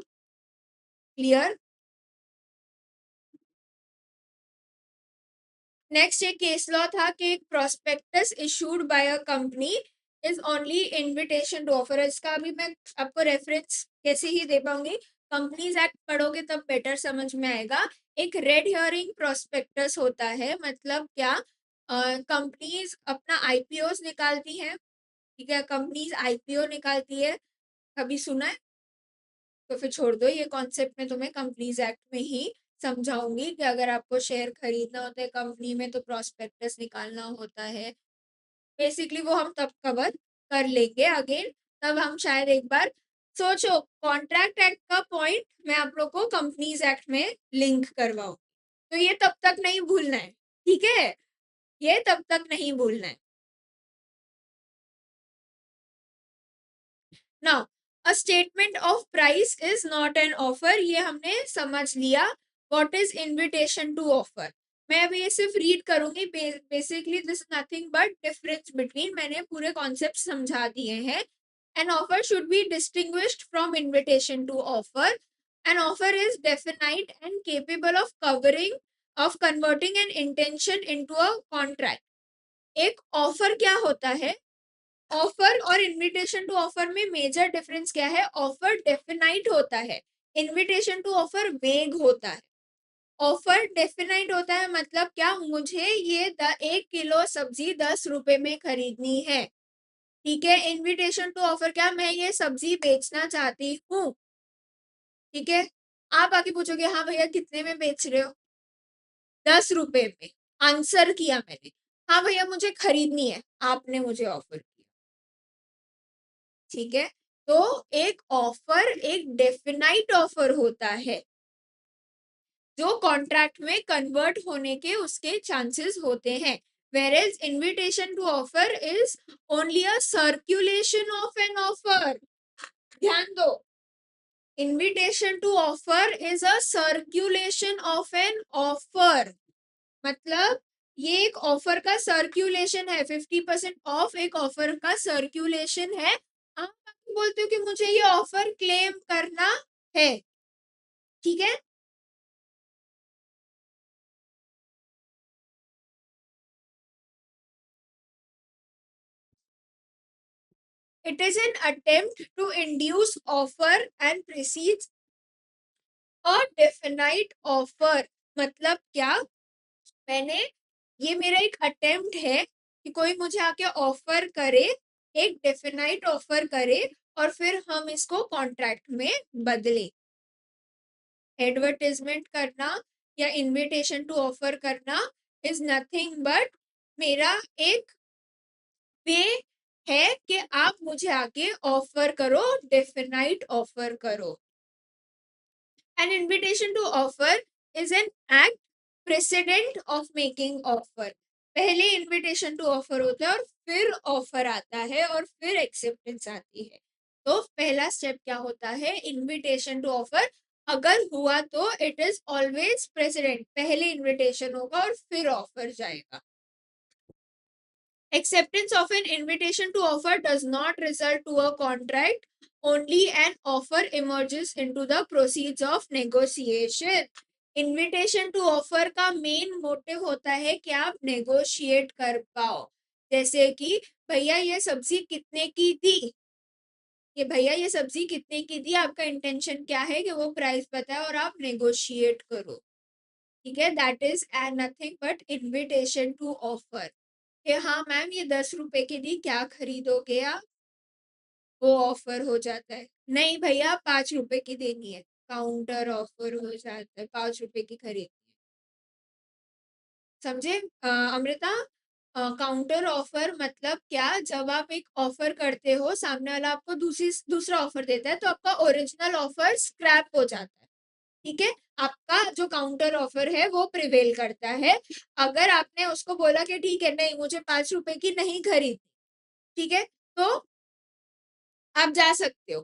क्लियर। नेक्स्ट एक केस लॉ था कि एक prospectus issued by a company is only invitation to offer. इसका अभी मैं आपको रेफरेंस कैसे ही दे पाऊंगी, कंपनीज एक्ट पढ़ोगे तब बेटर समझ में आएगा। एक रेड हियरिंग प्रोस्पेक्टस होता है, मतलब क्या, कंपनीज अपना आईपीओ निकालती हैं। ठीक है, कंपनीज आईपीओ निकालती है, कभी सुना है तो फिर छोड़ दो, ये कॉन्सेप्ट में तुम्हें कंपनीज एक्ट में ही समझाऊंगी कि अगर आपको शेयर खरीदना होता है कंपनी में तो प्रॉस्पेक्टस निकालना होता है। बेसिकली वो हम तब कवर कर लेंगे अगेन, तब हम शायद एक बार सोचो कॉन्ट्रैक्ट एक्ट का पॉइंट मैं आप लोग को कंपनीज एक्ट में लिंक करवाऊं, तो ये तब तक नहीं भूलना है। ठीक है, ये तब तक नहीं भूलना है। Now a statement of price is not an offer, ये हमने समझ लिया। What is invitation to offer, मैं अभी ये सिर्फ रीड करूंगी। Basically this nothing but difference between, मैंने पूरे कॉन्सेप्ट समझा दिए हैं। An offer should be distinguished from invitation to offer. An offer is definite and capable of covering of converting an intention into a contract. एक offer क्या होता है, offer और इनविटेशन टू ऑफर में मेजर डिफरेंस क्या है, offer definite होता है, इनविटेशन टू ऑफर वेग होता है। ऑफर डेफिनाइट होता है मतलब क्या, मुझे ये 1 किलो सब्जी 10 रुपए में खरीदनी है। ठीक है। इनविटेशन टू ऑफर क्या, मैं ये सब्जी बेचना चाहती हूँ। ठीक है। आप आके पूछोगे हाँ भैया कितने में बेच रहे हो, 10 रुपए में आंसर किया मैंने, हाँ भैया मुझे खरीदनी है, आपने मुझे ऑफर किया, ठीक है। तो एक ऑफर एक डेफिनाइट ऑफर होता है जो कॉन्ट्रैक्ट में कन्वर्ट होने के उसके चांसेस होते हैं, whereas invitation to offer is only a circulation of an offer। ध्यान दो, invitation to offer is a circulation of an offer, मतलब ये एक ऑफर का सर्क्यूलेशन है, 50% ऑफ एक ऑफर का सर्क्यूलेशन है। आप बोलते हो कि मुझे ये ऑफर क्लेम करना है, ठीक है। It is an attempt to induce offer and precedes a definite offer। मतलब क्या, मैंने, ये मेरा एक अटेम्प्ट है कि कोई मुझे आके ऑफर करे, एक डेफिनाइट ऑफर करे और फिर हम इसको कॉन्ट्रैक्ट में बदले। एडवर्टाइजमेंट करना या इनविटेशन टू ऑफर करना इज नथिंग बट मेरा एक वे है कि आप मुझे आके ऑफर करो, डेफिनाइट ऑफर करो। An invitation to offer is an act precedent of making offer। पहले invitation to offer होता है और फिर ऑफर आता है और फिर एक्सेप्टेंस आती है। तो पहला स्टेप क्या होता है, इनविटेशन टू ऑफर अगर हुआ तो इट इज ऑलवेज प्रेसिडेंट, पहले इनविटेशन होगा और फिर ऑफर जाएगा। Acceptance of an invitation to offer does not result to a contract, only an offer emerges into the proceeds of negotiation। Invitation to offer का main motive होता है कि आप नेगोशिएट कर पाओ, जैसे कि भैया ये सब्जी कितने की थी, ये भैया ये सब्जी कितने की थी, आपका इंटेंशन क्या है कि वो प्राइस बताए और आप नेगोशिएट करो, ठीक है। That is nothing but invitation to offer कि हाँ मैम ये 10 रुपए की दी, क्या खरीदोगे आप, वो ऑफर हो जाता है। नहीं भैया 5 रुपए की देनी है, काउंटर ऑफर हो जाता है, 5 रुपए की खरीदनी है। समझे अमृता, काउंटर ऑफर मतलब क्या, जब आप एक ऑफर करते हो सामने वाला आपको दूसरा ऑफर देता है तो आपका ओरिजिनल ऑफर स्क्रैप हो जाता है, ठीक है। आपका जो काउंटर ऑफर है वो प्रिवेल करता है। अगर आपने उसको बोला कि ठीक है नहीं मुझे 5 रुपए की नहीं खरीद, ठीक है, तो आप जा सकते हो,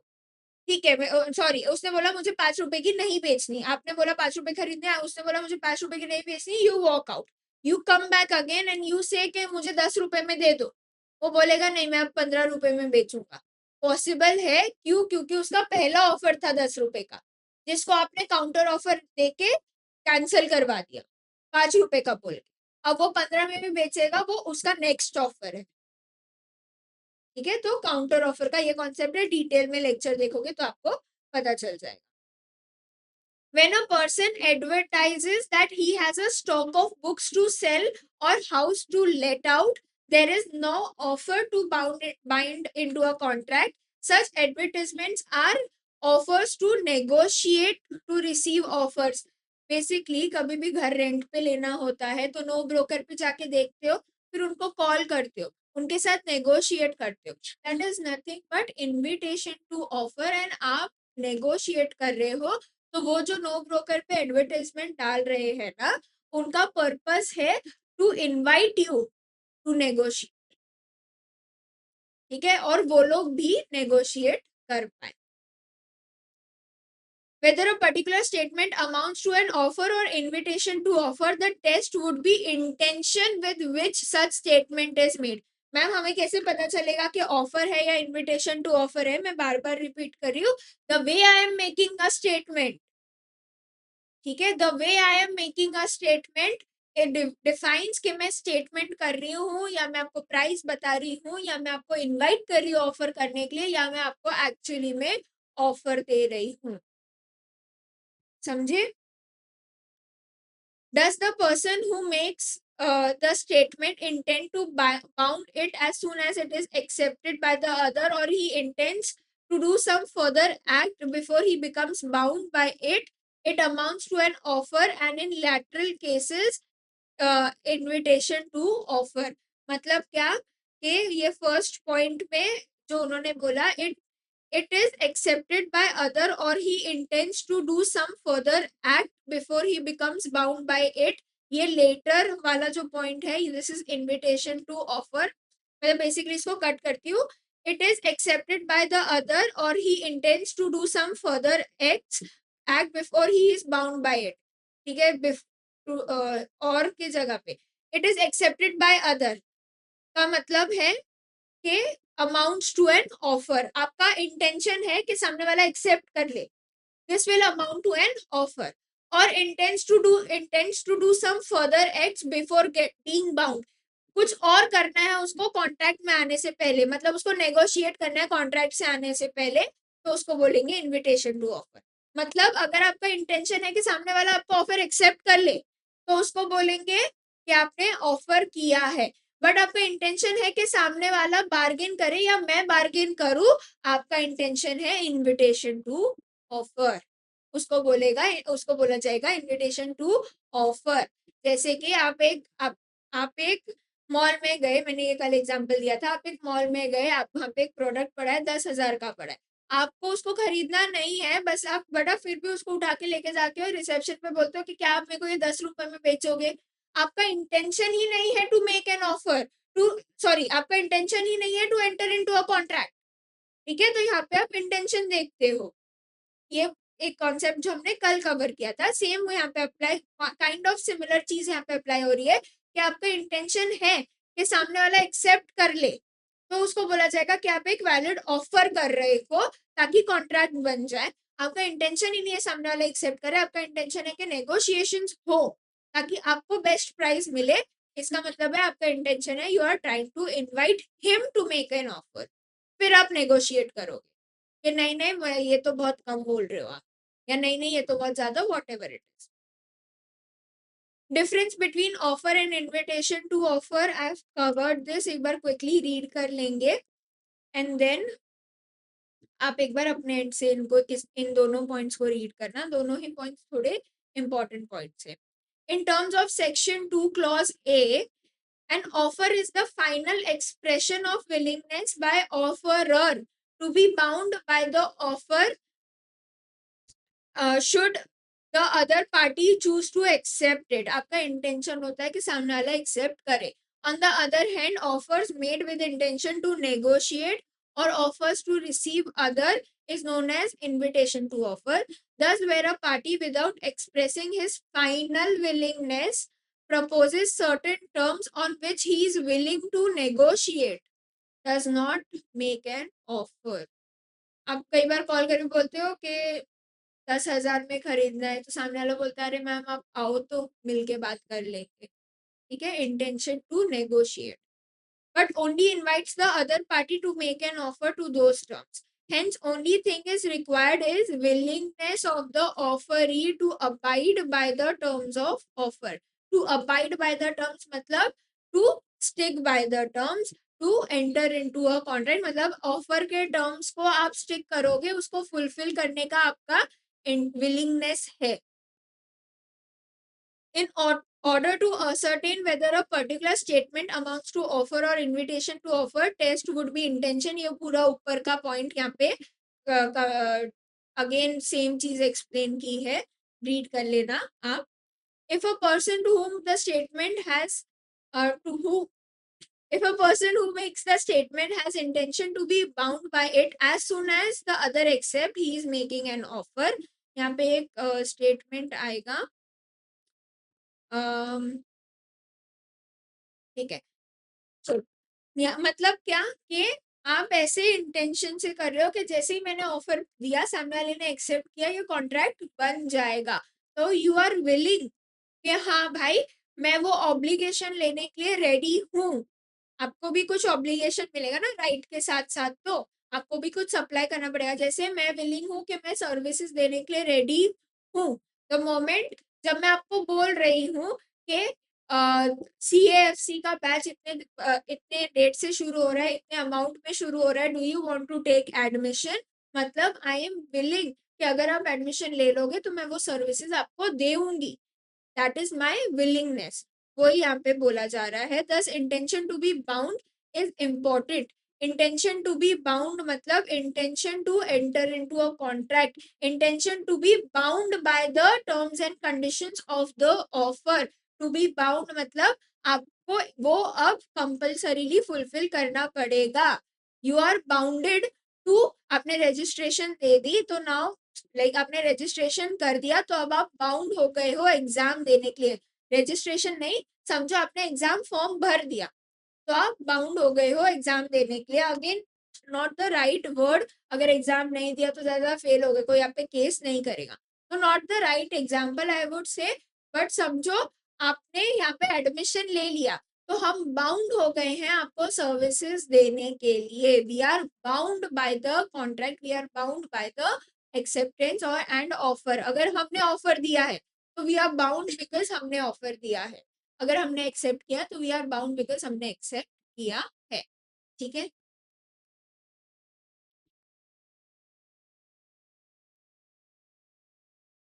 ठीक है। सॉरी, उसने बोला मुझे 5 रुपए की नहीं बेचनी, आपने बोला 5 रुपए खरीदने, उसने बोला मुझे 5 रुपए की नहीं बेचनी, you walk out, you come back again and you से कि मुझे 10 रुपए में दे दो, वो बोलेगा नहीं मैं अब 15 रुपए में बेचूंगा। पॉसिबल है, क्यों, क्योंकि उसका पहला ऑफर था 10 रुपए का जिसको आपने काउंटर ऑफर देके कैंसिल करवा दिया 5 रुपए का बोल के, अब वो 15 में भी बेचेगा, वो उसका नेक्स्ट ऑफर है, ठीक है। तो काउंटर ऑफर का ये कॉन्सेप्ट है, डिटेल में लेक्चर देखोगे तो आपको पता चल जाएगा। When a person advertises that he has a stock of books to sell or house to let out, there is no offer to bind into a contract। Such advertisements are offers to negotiate to receive offers। Basically कभी भी घर rent पे लेना होता है तो no broker पे जाके देखते हो, फिर उनको कॉल करते हो, उनके साथ नेगोशिएट करते हो, that is nothing but invitation to offer. And आप नेगोशिएट कर रहे हो, तो वो जो नो ब्रोकर पे एडवर्टाइजमेंट डाल रहे हैं ना, उनका पर्पस है to invite you to negotiate, ठीक है, और वो लोग भी नेगोशिएट कर पाए। Whether a particular statement amounts to an offer or invitation to offer, the test would be intention with which such statement is made। Ma'am हमें कैसे पता चलेगा कि ऑफर है या इनविटेशन टू ऑफर है, मैं बार बार रिपीट कर रही हूँ, the way I am making a statement, ठीक है, the way I am making a statement defines कि मैं स्टेटमेंट कर रही हूँ या मैं आपको प्राइस बता रही हूँ या मैं आपको इनवाइट कर रही हूँ ऑफर करने के लिए या मैं आपको एक्चुअली में ऑफर दे रही हूँ। समझे? Does the person who makes the statement intend to bound it as soon as it is accepted by the other, or he intends to do some further act before he becomes bound by it? It amounts to an offer, and in lateral cases invitation to offer. मतलब क्या कि ये first point में जो उन्होंने बोला, it is accepted by other or he intends to do some further act before he becomes bound by it। ये later वाला जो point है, this is invitation to offer। मैं basically इसको कट करती हूँ। it is accepted by the other or he intends to do some further act before he is bound by it। ठीक है, और की जगह पे it is accepted by other का मतलब है कि अमाउंट्स टू एन ऑफर। आपका इंटेंशन है कि सामने वाला एक्सेप्ट कर ले, this will amount to an offer. और intents to do some further acts before being bound. कुछ और करना है उसको कॉन्ट्रैक्ट में आने से पहले, मतलब उसको नेगोशिएट करना है कॉन्ट्रैक्ट से आने से पहले, तो उसको बोलेंगे इनविटेशन टू ऑफर। मतलब अगर आपका इंटेंशन है कि सामने वाला आपका ऑफर एक्सेप्ट कर ले, तो उसको बोलेंगे कि आपने ऑफर किया है। बट आपका इंटेंशन है कि सामने वाला बार्गेन करे या मैं बार्गेन करूं, आपका इंटेंशन है इनविटेशन टू ऑफर, उसको बोला जाएगा इनविटेशन टू ऑफर। जैसे कि आप एक मॉल में गए, मैंने ये कल एग्जांपल दिया था, आप एक मॉल में गए, आप वहां पे एक प्रोडक्ट पड़ा है 10,000 का पड़ा है, आपको उसको खरीदना नहीं है, बस आप बड़ा फिर भी उसको उठा के लेके जाके और रिसेप्शन पे बोलते हो कि क्या आप मेरे को ये 10 रुपए में बेचोगे। आपका इंटेंशन ही नहीं है टू मेक एन ऑफर, आपका इंटेंशन ही नहीं है to enter into a contract. ठीक है, तो यहाँ पे आप इंटेंशन देखते हो। ये एक कॉन्सेप्ट जो हमने कल कवर किया था, सेम यहाँ पे अप्लाई, काइंड ऑफ सिमिलर चीज यहाँ पे अप्लाई हो रही है कि आपका इंटेंशन है कि सामने वाला एक्सेप्ट कर ले, तो उसको बोला जाएगा कि आप एक वैलिड ऑफर कर रहे हो ताकि कॉन्ट्रैक्ट बन जाए। आपका इंटेंशन ही नहीं है सामने वाला एक्सेप्ट करे, आपका इंटेंशन है कि नेगोशिएशंस हो ताकि आपको बेस्ट प्राइस मिले। इसका मतलब है आपका इंटेंशन है you are trying to invite him to make an offer. फिर आप नेगोशिएट करोगे कि नहीं नहीं ये तो बहुत कम बोल रहे हो आप, या नहीं नहीं ये तो बहुत ज्यादा, whatever it is. Difference between offer and invitation to offer, I have covered this, एक बार क्विकली रीड कर लेंगे एंड देन आप एक बार अपने एंड से इन दोनों पॉइंट्स को रीड करना, दोनों ही पॉइंट्स थोड़े इंपॉर्टेंट पॉइंट्स है। In terms of section 2 clause A, an offer is the final expression of willingness by offerer to be bound by the offer should the other party choose to accept it। आपका intention होता है कि सामने वाला accept करे। On the other hand, offers made with intention to negotiate or offers to receive other is known as invitation to offer। Thus, where a party without expressing his final willingness proposes certain terms on which he is willing to negotiate does not make an offer। आप कई बार call करके बोलते हो कि 10,000 में खरीदना है, तो सामने वाला बोलता है अरे मैम आप आओ तो मिलके बात कर लेंगे। ठीक है, intention to negotiate, but only invites the other party to make an offer to those terms। Hence, only thing is required is willingness of the offeree to abide by the terms of offer। To abide by the terms मतलब to stick by the terms, to enter into a contract मतलब offer के terms को आप stick करोगे, उसको fulfil करने का आपका willingness है। In order to ascertain whether a particular statement amounts to offer or invitation to offer, test would be intention। ये पूरा ऊपर का पॉइंट यहाँ पे अगेन सेम चीज एक्सप्लेन की है, रीड कर लेना आप। If a person to whom the statement has to who if a person who makes the statement has intention to be bound by it as soon as the other accept, he is making an offer। यहाँ पे एक statement आएगा, ठीक है। So, मतलब क्या कि आप ऐसे इंटेंशन से कर रहे हो कि जैसे ही मैंने ऑफर दिया सामने वाले ने एक्सेप्ट किया, ये कॉन्ट्रैक्ट बन जाएगा। तो यू आर विलिंग कि हाँ भाई मैं वो ऑब्लिगेशन लेने के लिए रेडी हूँ। आपको भी कुछ ऑब्लिगेशन मिलेगा ना राइट के साथ साथ, तो आपको भी कुछ सप्लाई करना पड़ेगा। जैसे मैं विलिंग हूँ कि मैं सर्विसेज देने के लिए रेडी हूँ, द मोमेंट जब मैं आपको बोल रही हूँ कि CAFC का बैच इतने डेट से शुरू हो रहा है, इतने अमाउंट में शुरू हो रहा है, do you want to take admission, मतलब आई एम विलिंग कि अगर आप एडमिशन ले लोगे तो मैं वो सर्विसेज आपको देऊंगी। That is my willingness. वही यहाँ पे बोला जा रहा है। Thus intention to be bound is important. Intention to be bound मतलब intention to enter into a contract, intention to be bound by the terms and conditions of the offer. To be bound मतलब आपको वो अब compulsorily fulfil करना पड़ेगा। You are bounded to, आपने registration दे दी तो नाउ लाइक आपने रजिस्ट्रेशन कर दिया तो अब आप बाउंड हो गए हो एग्जाम देने के लिए। रजिस्ट्रेशन नहीं, समझो आपने एग्जाम फॉर्म भर दिया तो आप बाउंड हो गए हो एग्जाम देने के लिए। Again not the right word, अगर एग्जाम नहीं दिया तो ज्यादा फेल हो गए, कोई आप पे केस नहीं करेगा, तो not the right example I would say. But समझो आपने यहाँ पे एडमिशन ले लिया तो हम बाउंड हो गए हैं आपको सर्विसेज देने के लिए। We are bound by the contract, we are bound by the acceptance और एंड ऑफर। अगर हमने ऑफर दिया है तो वी आर बाउंड बिकॉज हमने ऑफर दिया है। अगर हमने एक्सेप्ट किया तो वी आर बाउंड बिकॉज हमने एक्सेप्ट किया है। ठीक है।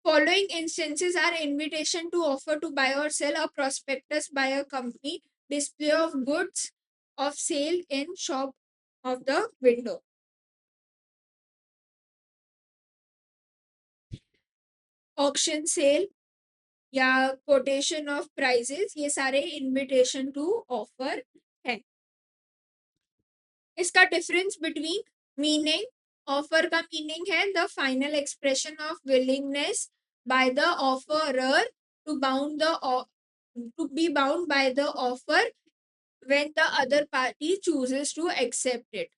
Following instances are invitation to offer to buy or sell, a prospectus by a company, display of goods of sale in shop of the window. Auction sale या quotation of prices, ये सारे invitation to offer है। इसका difference between meaning, offer का meaning है the final expression of willingness by the offerer to bound the to be bound by the offer when the other party chooses to accept it।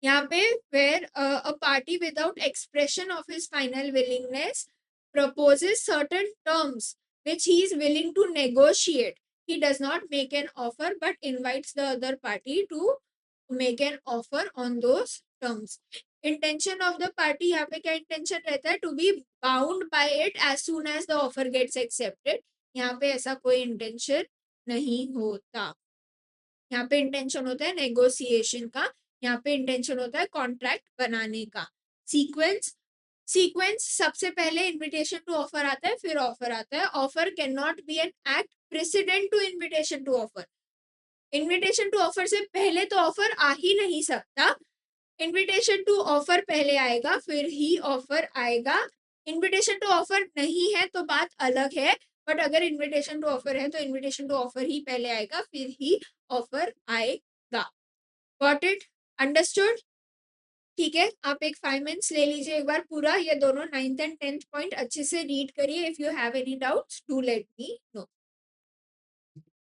यहाँ पे where a party without expression of his final willingness proposes certain terms which he is willing to negotiate, he does not make an offer but invites the other party to make an offer on those terms। intention of the party, यहाँ पे क्या intention रहता है? to be bound by it as soon as the offer gets accepted। यहाँ पे ऐसा कोई intention नहीं होता। यहाँ पे इंटेंशन होता है नेगोशिएशन का, यहाँ पे इंटेंशन होता है कॉन्ट्रैक्ट बनाने का। सीक्वेंस, सीक्वेंस सबसे पहले इनविटेशन टू ऑफर आता है, फिर ऑफर आता है। Offer can not be an act precedent to invitation to offer. Invitation to offer से पहले तो ऑफर आ ही नहीं सकता। इनविटेशन टू ऑफर पहले आएगा फिर ही ऑफर आएगा। इनविटेशन टू ऑफर नहीं है तो बात अलग है, बट अगर इनविटेशन टू ऑफर है तो इनविटेशन टू ऑफर ही पहले आएगा फिर ही ऑफर आएगा। Got it? अंडरस्टूड? ठीक है, आप एक 5 मिनट्स ले लीजिए एक बार पूरा, ये दोनों 9th एंड 10th पॉइंट अच्छे से रीड करिए। If you have any doubts do let me know.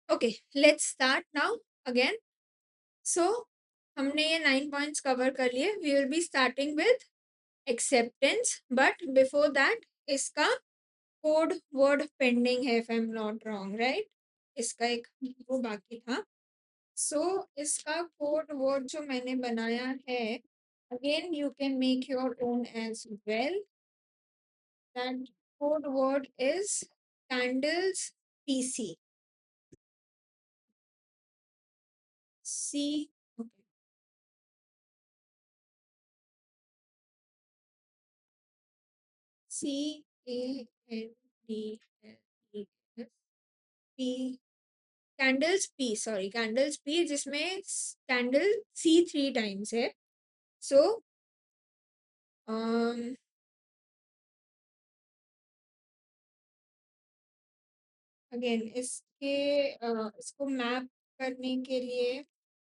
Okay, let's start now again. So हमने ये 9 पॉइंट्स कवर कर लिए। We will be starting with acceptance, but before that इसका code word pending है if I am not wrong, right? इसका एक वो बाकी था। सो इसका कोड वर्ड जो मैंने बनाया है, again you can make your own as well. That code word is candles PC. C, C A N D L E S P, candles P, sorry candles P, जिसमें कैंडल सी 3 टाइम्स है। So again इसके इसको map करने के लिए,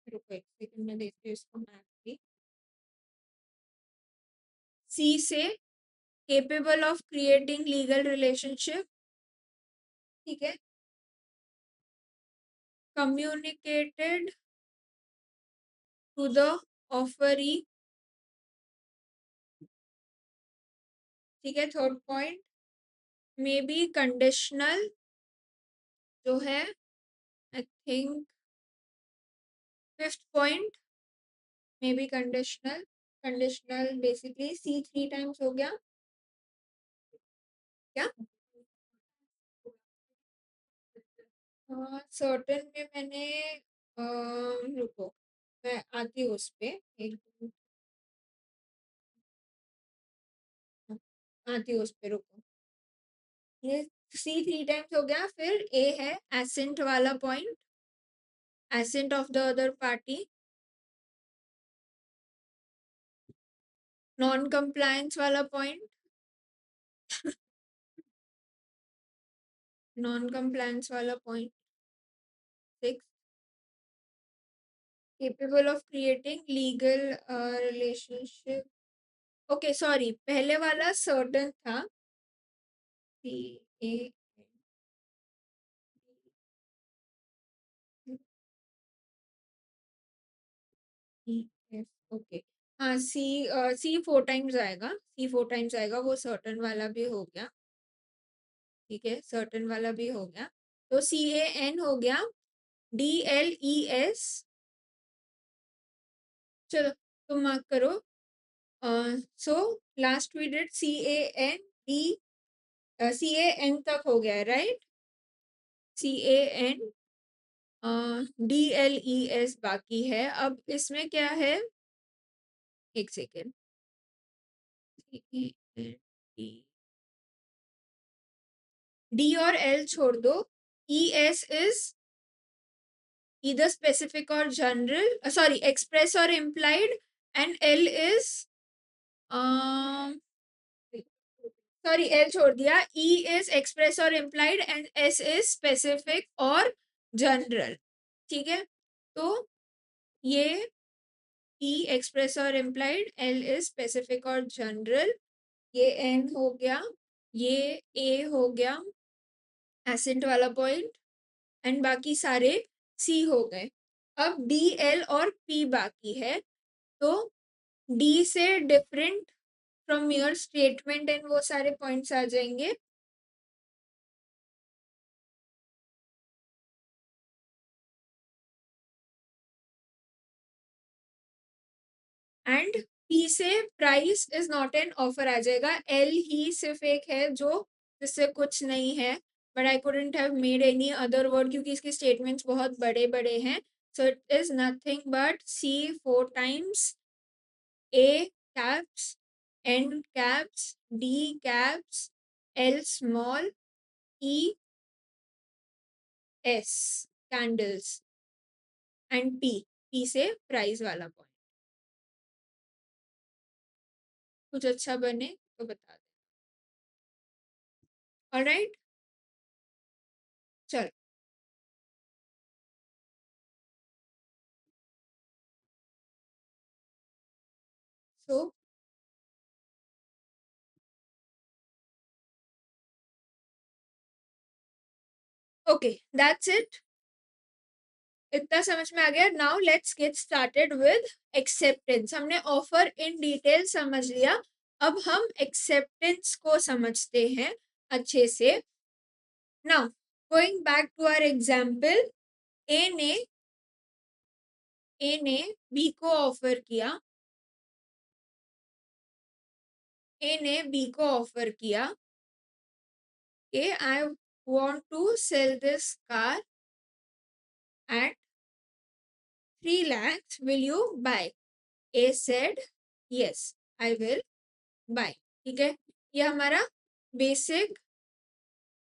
रुको एक second में देखती हूँ इसको मैप भी। सी से capable of creating legal relationship, ठीक है। कम्युनिकेटेड टू द ऑफरी, ठीक है। Third point may be conditional, जो है I think. Fifth point may be conditional, conditional basically C 3 times हो गया क्या? सर्टेन में मैंने रुको मैं आती हूँ उस पे, एक आती हूँ उस पे, रुको। ये C 3 टाइम्स हो गया, फिर A है एसेंट वाला point, ascent of the other party, non compliance वाला पॉइंट, नॉन कंप्लायंस वाला point 6, capable of creating legal relationship. Okay sorry, पहले वाला सर्टन था, C A E F, okay हाँ, C 4 टाइम्स आएगा, C 4 टाइम्स आएगा, वो सर्टन वाला भी हो गया, ठीक है, सर्टन वाला भी हो गया, तो CAN हो गया, DLES, चलो तुम मार्क करो, so last we did CAN तक हो गया, राइट, CAN, DLES बाकी है, अब इसमें क्या है, एक सेकेंड, डी और एल छोड़ दो, ES is either specific or general, sorry, express or implied, and L is sorry, L छोड़ दिया, E is express or implied and S is specific और general, ठीक है, तो ये E express और implied, L is specific और general, ये N हो गया, ये A हो गया एसेंट वाला पॉइंट, एंड बाकी सारे C हो गए, अब D L और P बाकी है, तो D से different from your statement and वो सारे पॉइंट्स आ जाएंगे, एंड P से price is not an offer आ जाएगा, L ही सिर्फ एक है जो जिससे कुछ नहीं है, but I couldn't have made any other word क्योंकि इसके स्टेटमेंट्स बहुत बड़े बड़े हैं, so it is nothing but C 4 times, A caps, N caps, D caps, L small, E S candles, and P से प्राइस वाला पॉइंट, कुछ अच्छा बने तो बता दे, ऑलराइट, चलो, सो ओके दैट्स इट, इतना समझ में आ गया, now let's get started with acceptance, हमने ऑफर इन डिटेल समझ लिया, अब हम एक्सेप्टेंस को समझते हैं अच्छे से, now going back to our example, A ने बी को ऑफर किया, ए ने बी को ऑफर किया कि I want to sell this car at 3 lakhs, will you buy? A said yes, I will buy, ठीक है, ये हमारा बेसिक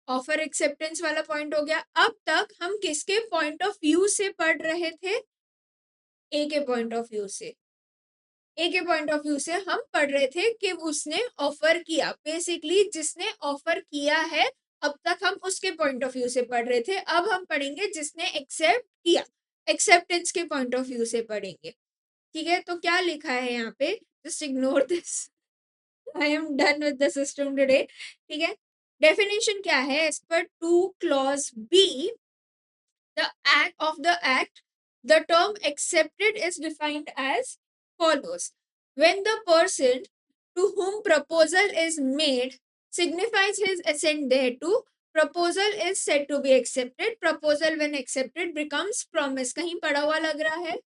ऑफर एक्सेप्टेंस वाला पॉइंट हो गया, अब तक हम किसके पॉइंट ऑफ व्यू से पढ़ रहे थे, ए के पॉइंट ऑफ व्यू से, ए के पॉइंट ऑफ व्यू से हम पढ़ रहे थे कि उसने ऑफर किया, बेसिकली जिसने ऑफर किया है, अब तक हम उसके पॉइंट ऑफ व्यू से पढ़ रहे थे, अब हम पढ़ेंगे जिसने एक्सेप्ट किया, एक्सेप्टेंस के पॉइंट ऑफ व्यू से पढ़ेंगे, ठीक है, तो क्या लिखा है यहाँ पे, just ignore this, I am done with the system today, ठीक है, डेफिनेशन क्या है, एज पर 2 clause B, the act of the act, the term accepted is defined as follows, when the person to whom proposal is made signifies his assent thereto, proposal is said to be accepted, proposal when accepted becomes promise, कहीं पढ़ा हुआ लग रहा है,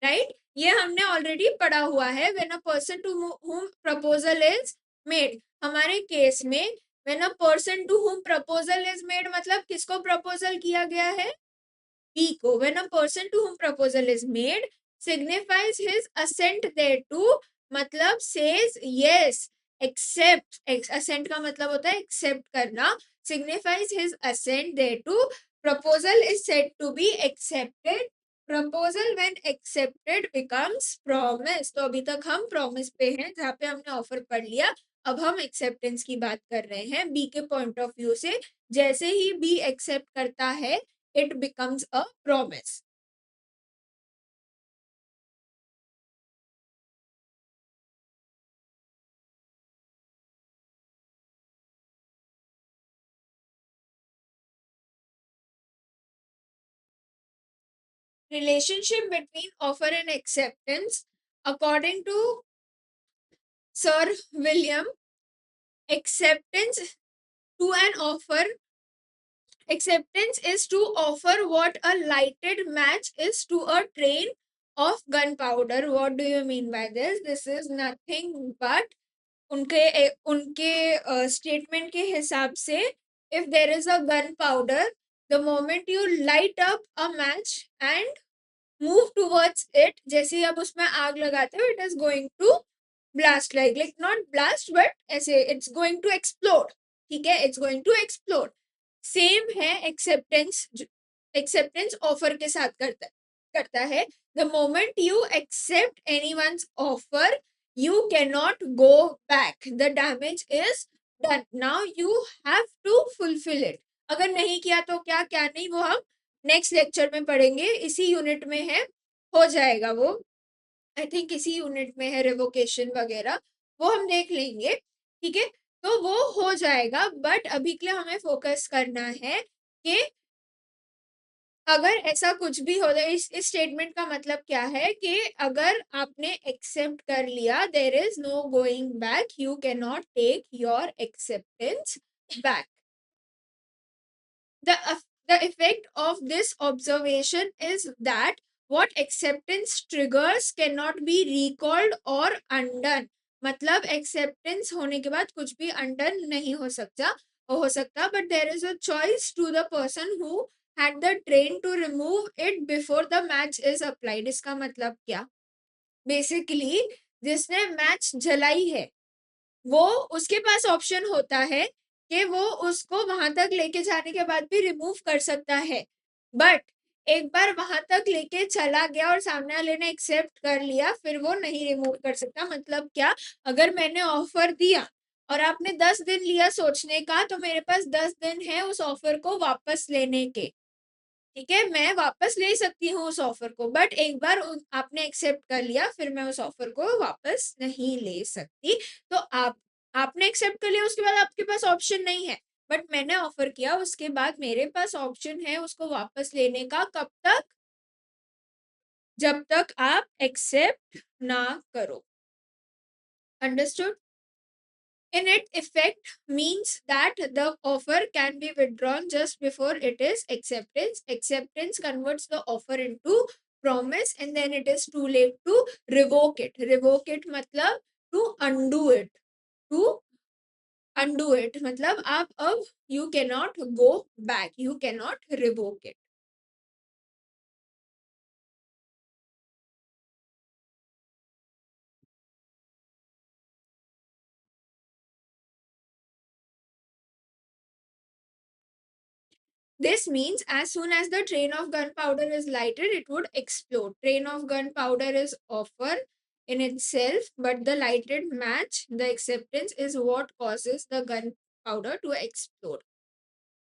right, ये हमने already पढ़ा हुआ है, when a person to whom proposal is made, हमारे केस में when a person to whom proposal is made मतलब किसको प्रपोजल किया गया है, B को, when a person to whom proposal is made signifies his assent thereto मतलब says yes, accept, ascent का मतलब होता है एक्सेप्ट करना, signifies his assent thereto. Proposal is said to be accepted. Proposal when accepted becomes promise. तो अभी तक हम promise पे हैं जहाँ पे हमने ऑफर पढ़ लिया. अब हम acceptance की बात कर रहे हैं बी के पॉइंट ऑफ व्यू से. जैसे ही बी एक्सेप्ट करता है it becomes a promise. Relationship between offer and acceptance, according to Sir William, acceptance to an offer, acceptance is to offer what a lighted match is to a train of gunpowder. What do you mean by this? This is nothing but उनके statement के हिसाब से, if there is a gunpowder, the moment you light up a match and move towards it, जैसे ही आप उसमें आग लगाते हो, it is going to blast, like not blast but ऐसे it's going to explode. ठीक है, it's going to explode. Same है एक्सेप्टेंस. एक्सेप्टेंस ऑफर के साथ करता है. The moment you accept anyone's offer you cannot go back. The damage is done. Now you have to fulfill it. अगर नहीं किया तो क्या क्या नहीं, वो हम नेक्स्ट लेक्चर में पढ़ेंगे. इसी यूनिट में है, हो जाएगा वो. आई थिंक इसी यूनिट में है रिवोकेशन वगैरह, वो हम देख लेंगे. ठीक है, तो वो हो जाएगा. बट अभी के लिए हमें फोकस करना है कि अगर ऐसा कुछ भी हो जाए, इस स्टेटमेंट का मतलब क्या है कि अगर आपने एक्सेप्ट कर लिया, there is no going back, you can not take your acceptance back. The effect of this observation is that what acceptance triggers cannot be recalled or undone. मतलब एक्सेप्टेंस होने के बाद कुछ भी अनडन नहीं हो सकता. But there is a choice to the person who had the train to remove it before the match is applied. इसका मतलब क्या? बेसिकली जिसने मैच जलाई है वो, उसके पास ऑप्शन होता है कि वो उसको वहां तक लेके जाने के बाद भी रिमूव कर सकता है. बट एक बार वहां तक लेके चला गया और सामने वाले ने एक्सेप्ट कर लिया, फिर वो नहीं रिमूव कर सकता. मतलब क्या? अगर मैंने ऑफर दिया और आपने 10 दिन लिया सोचने का, तो मेरे पास 10 दिन है उस ऑफर को वापस लेने के. ठीक है, मैं वापस ले सकती हूँ उस ऑफर को. बट एक बार आपने एक्सेप्ट कर लिया, फिर मैं उस ऑफर को वापस नहीं ले सकती. तो आपने एक्सेप्ट कर लिया, उसके बाद आपके पास ऑप्शन नहीं है. बट मैंने ऑफर किया, उसके बाद मेरे पास ऑप्शन है उसको वापस लेने का. कब तक? जब तक आप एक्सेप्ट ना करो. Understood? In its effect means that the offer can be withdrawn just before it is acceptance. Acceptance converts the offer into promise and then it is too late to revoke it. Revoke it मतलब to undo it. To undo it मतलब आप अब you cannot go back. You cannot revoke it. This means as soon as the train of gunpowder is lighted, it would explode. Train of gunpowder is offer in itself, but the lighted match, the acceptance, is what causes the gunpowder to explode.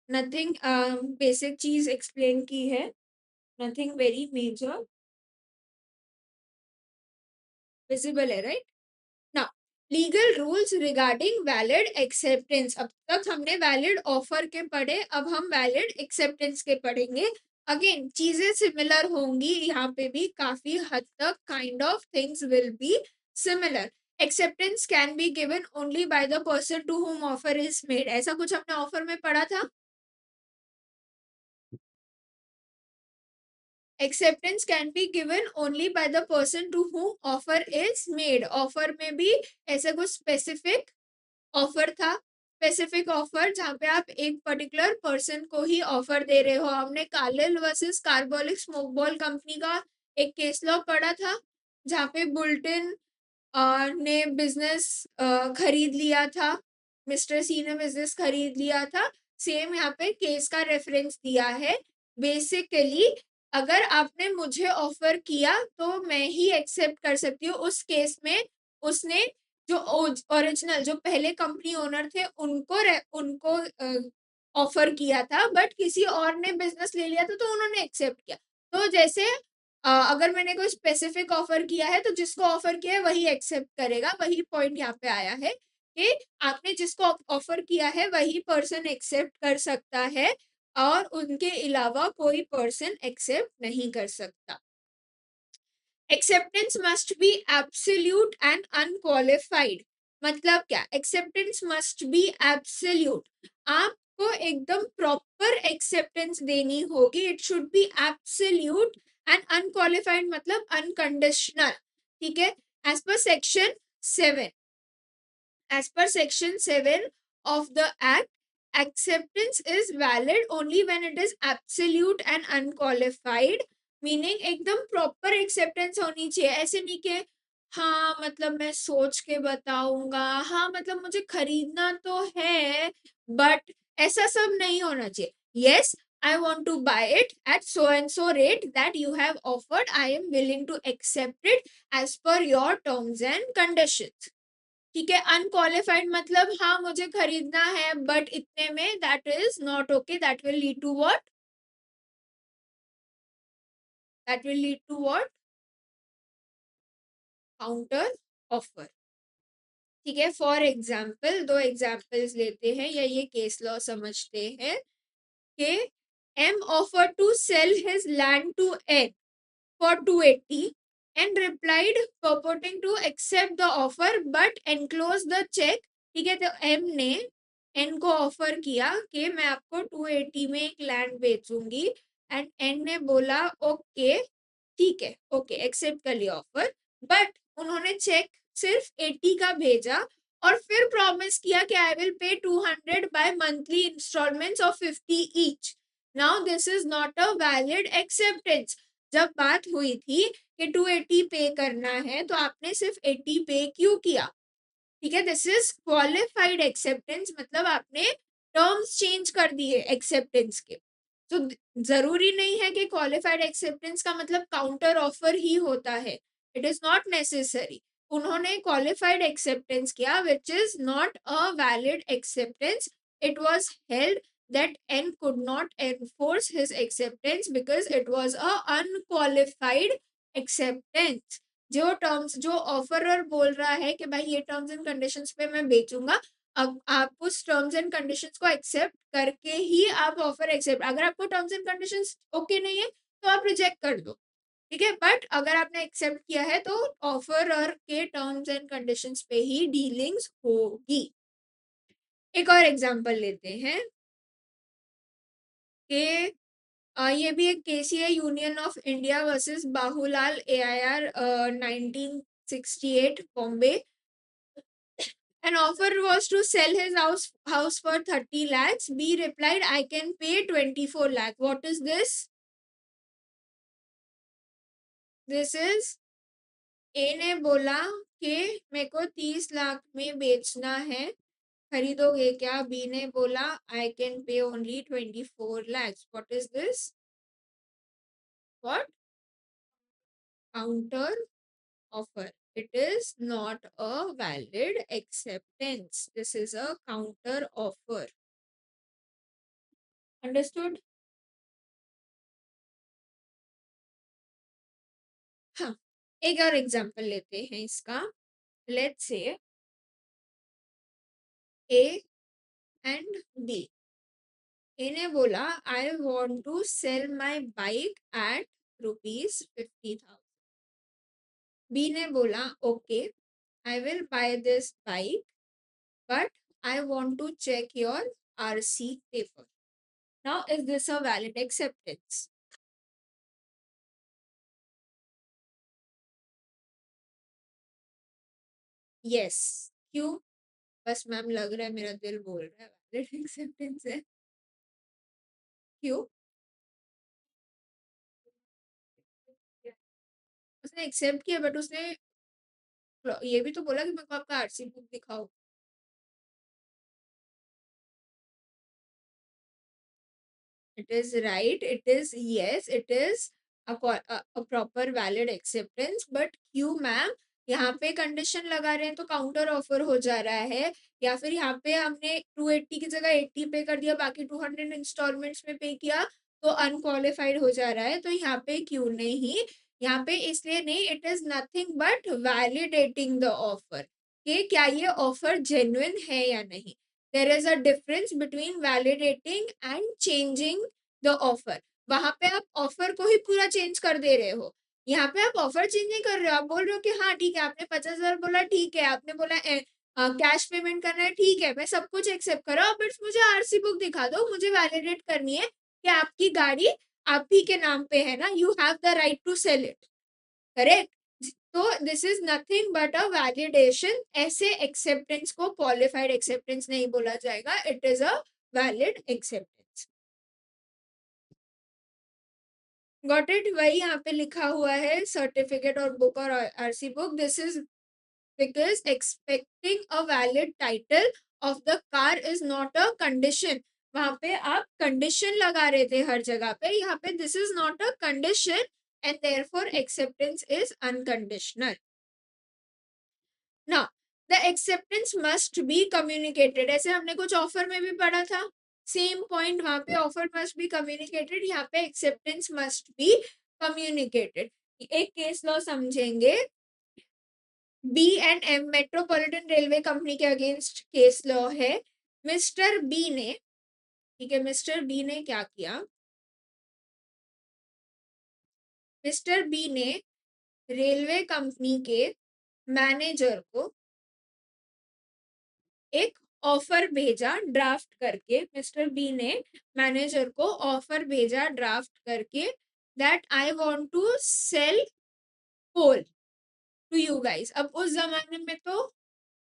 Nothing basic चीज explain की है. Nothing very major. Visible है, right? Now, legal rules regarding valid acceptance. अब तक हमने valid offer के पढ़े, अब हम वैलिड एक्सेप्टेंस के पढ़ेंगे. अगेन चीजें सिमिलर होंगी यहाँ पे भी काफी हद तक. Kind of things will be similar. Acceptance can be given only by the person to whom offer is made. ऐसा कुछ हमने ऑफर में पढ़ा था. Acceptance can be given only by the person to whom offer is made. Offer में भी ऐसा कुछ स्पेसिफिक ऑफर था. स्पेसिफिक ऑफर जहाँ पे आप एक पर्टिकुलर पर्सन को ही ऑफर दे रहे हो. हमने Carlill versus carbolic smoke ball company का एक केस लॉ पढ़ा था जहाँ पे बुलेटिन ने बिजनेस खरीद लिया था, मिस्टर सी ने बिजनेस खरीद लिया था। सेम यहाँ पे केस का रेफरेंस दिया है। बेसिकली अगर आपने मुझे ऑफर किया तो मैं ही एक्सेप्ट कर सकती हूँ। उस केस में उसने जो ओरिजिनल जो पहले कंपनी ओनर थे उनको ऑफर किया था, बट किसी और ने बिजनेस ले लिया था तो उन्होंने एक्सेप्ट किया। तो जैसे अगर मैंने कोई स्पेसिफिक ऑफर किया है तो जिसको ऑफर किया है वही एक्सेप्ट करेगा। वही पॉइंट यहाँ पे आया है कि आपने जिसको ऑफर किया है वही पर्सन एक्सेप्ट कर सकता है और उनके अलावा कोई पर्सन एक्सेप्ट नहीं कर सकता। Acceptance must be absolute and unqualified. मतलब क्या? Acceptance must be absolute. आपको एकदम प्रॉपर एक्सेप्टेंस देनी होगी। It should be absolute and unqualified मतलब अनकंडीशनल। ठीक है? As per section 7, as per section 7 of the act, acceptance is valid only when it is absolute and unqualified। Meaning एकदम proper acceptance होनी चाहिए। ऐसे नहीं कि हाँ मतलब मैं सोच के बताऊंगा, हाँ मतलब मुझे खरीदना तो है, बट ऐसा सब नहीं होना चाहिए। Yes, I want to buy it at so and so rate that you have offered. I am willing to accept it as per your terms and conditions। ठीक है? अनक्वालिफाइड मतलब हाँ मुझे खरीदना है बट इतने में, that is not okay. That will lead to what? That will lead to what? Counter offer. ठीक है? फॉर एग्जाम्पल, दो एग्जाम्पल्स लेते हैं या ये केस लॉ समझते हैं कि M offer to sell his land to an for 280 and replied purporting to accept the offer but enclose the check। ठीक है? तो एम ने एन को ऑफर किया कि मैं आपको 280 में एक लैंड बेचूंगी, एंड एन ने बोला ओके ठीक है, ओके एक्सेप्ट कर लिया ऑफर। बट उन्होंने चेक सिर्फ 80 का भेजा और फिर प्रॉमिस किया कि आई will pay 200 by monthly installments of 50 each. Now this is not a valid acceptance. जब बात हुई थी कि 280 पे करना है तो आपने सिर्फ 80 पे क्यों किया? ठीक है? This is qualified acceptance. मतलब आपने टर्म्स चेंज कर दिए एक्सेप्टेंस के। तो जरूरी नहीं है कि क्वालिफाइड एक्सेप्टेंस का मतलब काउंटर ऑफर ही होता है। It is not necessary. उन्होंने क्वालिफाइड एक्सेप्टेंस किया which is not a valid acceptance. It was held that N could not enforce his acceptance because it was a unqualified acceptance। जो terms जो offeror बोल रहा है कि भाई ये टर्म्स एंड कंडीशंस पे मैं बेचूंगा, अब आप उस टर्म्स एंड कंडीशंस को एक्सेप्ट करके ही आप ऑफर एक्सेप्ट। अगर आपको टर्म्स एंड कंडीशंस ओके नहीं है तो आप रिजेक्ट कर दो। ठीक है? बट अगर आपने एक्सेप्ट किया है तो ऑफरर के टर्म्स एंड कंडीशंस पे ही डीलिंग्स होगी। एक और एग्जांपल लेते हैं कि ये भी एक केस ही है, Union of India versus Bahulal AIR 1968 Bombay. An offer was to sell his house for 30 lakhs. B replied, I can pay 24 lakh। What is this? This is A ने बोला कि मेरे को 30 लाख में बेचना है, खरीदोगे क्या? बी ने बोला I can pay only 24 lakhs। What is this? What? Counter offer। It is not a valid acceptance। This is a counter offer। Understood? हाँ, एक और एग्जांपल लेते हैं इसका। Let's say A and B. A ने बोला I want to sell my bike at ₹50,000। B ने बोला okay I will buy this bike but I want to check your RC paper. Now is this a valid acceptance? Yes. क्यों? बस ma'am लग रहा है, मेरा दिल बोल रहा है वैलिड एक्सेप्टेंस है। क्यों? उसने एक्सेप्ट किया बट उसने ये भी तो बोला कि मेरे को आपका आरसी बुक दिखाओ। It is right. It is, yes, it is a proper valid acceptance. But क्यों मैम यहाँ पे कंडीशन लगा रहे हैं तो काउंटर ऑफर हो जा रहा है, या फिर यहाँ पे हमने 280 की जगह 80 पे कर दिया, बाकी 200 इंस्टॉलमेंट्स में पे किया तो अनक्वालिफाइड हो जा रहा है, तो यहाँ पे क्यों नहीं? यहाँ पे इसलिए नहीं, it is nothing but validating the offer, कि क्या ये ऑफर जेन्युइन है या नहीं। There is a difference between validating and changing the offer. वहां पे आप ऑफर को ही पूरा चेंज कर दे रहे हो, यहाँ पे आप ऑफर चेंज नहीं कर रहे हो। आप बोल रहे हो कि हाँ ठीक है, आपने 50,000 बोला, ठीक है, आपने बोला कैश पेमेंट करना है, ठीक है, मैं सब कुछ एक्सेप्ट कर रहा हूँ, बट मुझे आरसी बुक दिखा दो, मुझे वैलिडेट करनी है कि आपकी गाड़ी आप ही के नाम पे है ना, you have the right to sell it, correct? तो this is nothing but a validation. ऐसे एक्सेप्टेंस को क्वालिफाइड एक्सेप्टेंस नहीं बोला जाएगा, it is a valid acceptance. Got it? वही यहाँ पे लिखा हुआ है सर्टिफिकेट और बुक और RC book, this is because expecting a valid title of the car is not a condition। वहां पे आप कंडीशन लगा रहे थे हर जगह पे, यहाँ पे this is not a condition and therefore acceptance is unconditional। ना, the acceptance must be communicated, ऐसे हमने कुछ ऑफर में भी पढ़ा था, सेम पॉइंट वहां पे, ऑफर मस्ट बी कम्युनिकेटेड, यहाँ पे एक्सेप्टेंस मस्ट बी कम्युनिकेटेड। एक केस लॉ समझेंगे, B&M मेट्रोपॉलिटन रेलवे कंपनी के अगेंस्ट केस लॉ है। मिस्टर बी ने, ठीक है, मिस्टर बी ने क्या किया, मिस्टर बी ने रेलवे कंपनी के मैनेजर को एक ऑफर भेजा ड्राफ्ट करके, मिस्टर बी ने मैनेजर को ऑफर भेजा ड्राफ्ट करके, that I want to sell coal to you guys. अब उस जमाने में तो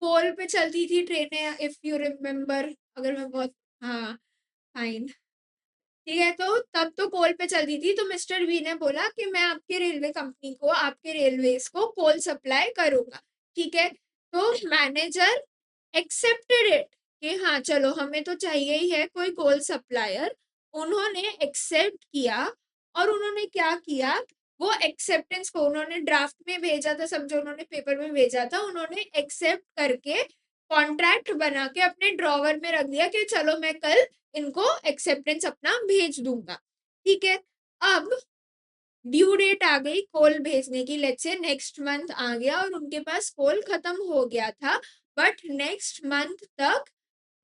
कोल पे चलती थी ट्रेनें, इफ यू रिमेम्बर, अगर मैं बहुत, हाँ फाइन, ठीक है, तो तब तो कोल पे चलती थी, तो मिस्टर वी ने बोला कि मैं आपके रेलवे कंपनी को, आपके रेलवेज को कोल सप्लाई करूंगा, ठीक है। तो मैनेजर एक्सेप्टेड इट कि हाँ चलो हमें तो चाहिए ही है कोई कोल सप्लायर, उन्होंने एक्सेप्ट किया। और उन्होंने क्या किया, वो एक्सेप्टेंस को उन्होंने ड्राफ्ट में भेजा था, समझो उन्होंने पेपर में भेजा था, उन्होंने एक्सेप्ट करके कॉन्ट्रैक्ट बना के अपने ड्रॉवर में रख दिया कि चलो मैं कल इनको एक्सेप्टेंस अपना भेज दूंगा, ठीक है। अब ड्यू डेट आ गई कोल भेजने की, लेट्स से नेक्स्ट मंथ आ गया और उनके पास कोल खत्म हो गया था, बट नेक्स्ट मंथ तक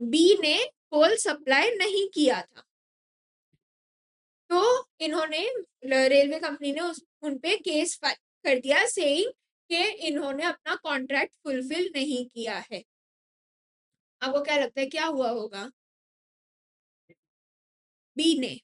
बी ने कोल सप्लाई नहीं किया था, तो इन्होंने, रेलवे कंपनी ने उन पे केस फाइल कर दिया सेइंग कि इन्होंने अपना कॉन्ट्रैक्ट फुलफिल नहीं किया है। आपको क्या लगता है क्या हुआ होगा? बी ने,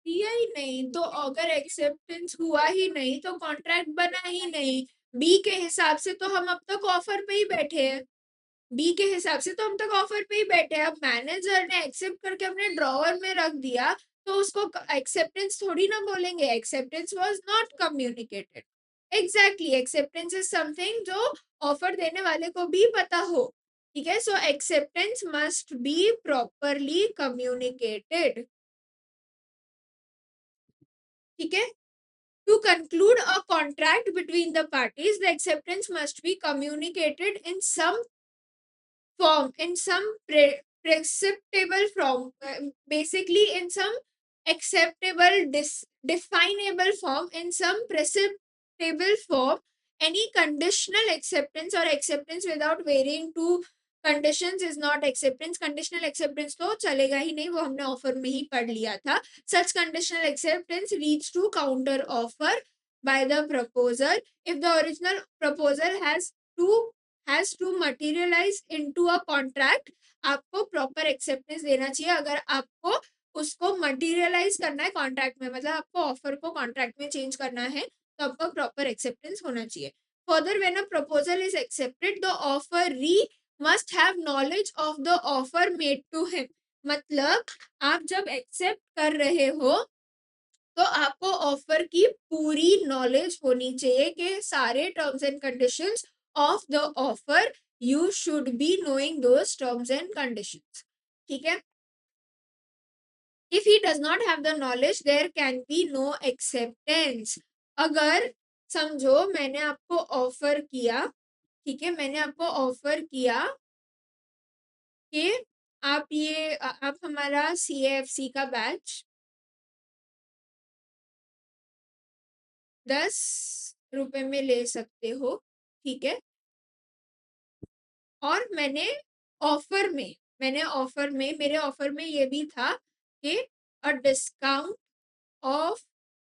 दिया ही नहीं, तो अगर एक्सेप्टेंस हुआ ही नहीं तो कॉन्ट्रैक्ट बना ही नहीं। बी के हिसाब से तो हम अब तक ऑफर पे ही बैठे हैं, बी के हिसाब से तो हम तक ऑफर पे ही बैठे हैं। अब मैनेजर ने एक्सेप्ट करके अपने ड्रॉवर में रख दिया, तो उसको एक्सेप्टेंस थोड़ी ना बोलेंगे, acceptance was not communicated. Exactly, acceptance is something जो ऑफर देने वाले को भी पता हो, ठीक है। So acceptance must be properly communicated, ठीक है। To conclude a contract between the parties, the acceptance must be communicated in some form, in some perceptible form, basically in some acceptable, definable form, in some perceptible form. Any conditional acceptance or acceptance without varying to conditions is not acceptance। conditional acceptance तो चलेगा ही नहीं, वो हमने offer में ही पढ़ लिया था। such conditional acceptance leads to counter offer by the proposer if the original proposal has to materialize into a contract। आपको प्रॉपर एक्सेप्टेंस देना चाहिए अगर आपको उसको मटेरियलाइज करना है कॉन्ट्रैक्ट में, मतलब आपको ऑफर को कॉन्ट्रैक्ट में चेंज करना है, तो आपका प्रॉपर एक्सेप्टेंस होना चाहिए। Further when a proposal is accepted the offeree must have knowledge of the offer made to him. मतलब आप जब एक्सेप्ट कर रहे हो तो आपको ऑफर की पूरी नॉलेज होनी चाहिए कि सारे terms and conditions of the offer, you should be knowing those terms and conditions. ठीक है। If he does not have the knowledge there can be no acceptance. अगर समझो मैंने आपको ऑफर किया, ठीक है, मैंने आपको ऑफर किया कि आप हमारा CAFC का बैच 10 रुपए में ले सकते हो, ठीक है, और मेरे ऑफर में ये भी था कि अ discount of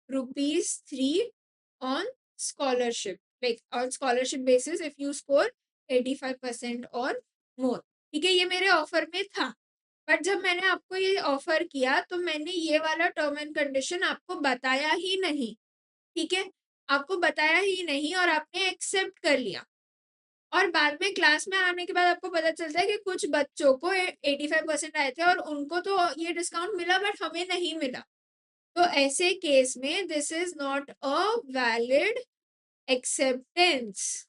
₹3 on scholarship, like on scholarship basis if you score 85% और मोर। ठीक है, ये मेरे ऑफर में था। बट जब मैंने आपको ये ऑफर किया तो मैंने ये वाला टर्म एंड कंडीशन आपको बताया ही नहीं। ठीक है, आपको बताया ही नहीं और आपने एक्सेप्ट कर लिया, और बाद में क्लास में आने के बाद आपको पता चलता है कि कुछ बच्चों को 85% आए थे और उनको तो ये डिस्काउंट मिला बट हमें नहीं मिला। तो ऐसे केस में this is not a valid acceptance,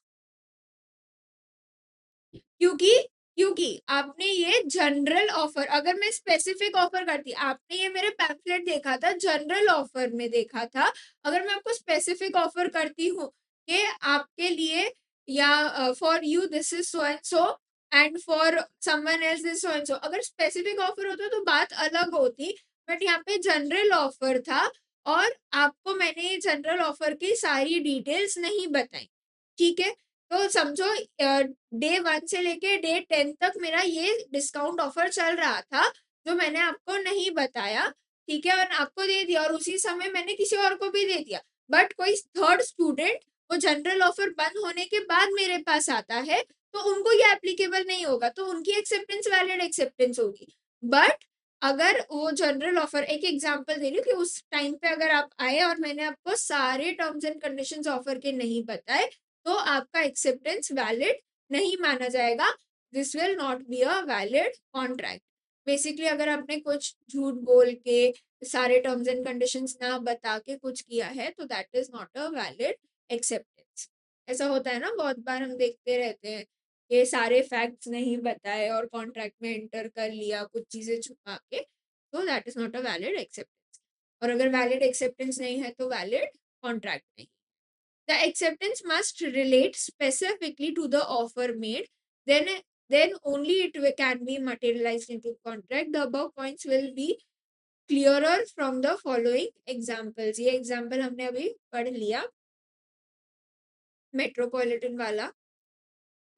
क्योंकि क्योंकि आपने ये जनरल ऑफर, अगर मैं स्पेसिफिक ऑफर करती, आपने ये मेरे पैम्फलेट देखा था, जनरल ऑफर में देखा था। अगर मैं आपको स्पेसिफिक ऑफर करती हूँ कि आपके लिए या for you this is so and so and for someone else this so and सो, अगर स्पेसिफिक ऑफर होता तो बात अलग होती। बट यहाँ पे जनरल ऑफर था और आपको मैंने ये जनरल ऑफर की सारी डिटेल्स नहीं बताई। ठीक है, तो समझो डे 1 से लेके डे 10 तक मेरा ये डिस्काउंट ऑफर चल रहा था, जो मैंने आपको नहीं बताया। ठीक है, और आपको दे दिया और उसी समय मैंने किसी और को भी दे दिया। बट कोई थर्ड स्टूडेंट वो जनरल ऑफर बंद होने के बाद मेरे पास आता है, तो उनको ये एप्लीकेबल नहीं होगा, तो उनकी एक्सेप्टेंस वैलिड एक्सेप्टेंस होगी। बट अगर वो जनरल ऑफर, एक एग्जांपल दे रही हूँ कि उस टाइम पे अगर आप आए और मैंने आपको सारे टर्म्स एंड कंडीशंस ऑफर के नहीं बताए, तो आपका एक्सेप्टेंस वैलिड नहीं माना जाएगा। This will not be a valid contract. Basically अगर आपने कुछ झूठ बोल के सारे टर्म्स एंड कंडीशंस ना बता के कुछ किया है, तो that is not a valid acceptance. ऐसा होता है ना, बहुत बार हम देखते रहते हैं, ये सारे फैक्ट्स नहीं बताए और कॉन्ट्रैक्ट में एंटर कर लिया कुछ चीजें छुपा के, तो that is not a valid acceptance. और अगर वैलिड एक्सेप्टेंस नहीं है तो वैलिड कॉन्ट्रैक्ट नहीं। The acceptance must relate specifically to the offer made. Then, then only can be materialized into contract. The above points will be clearer from the following examples. ये example हमने अभी पढ़ लिया metropolitan वाला।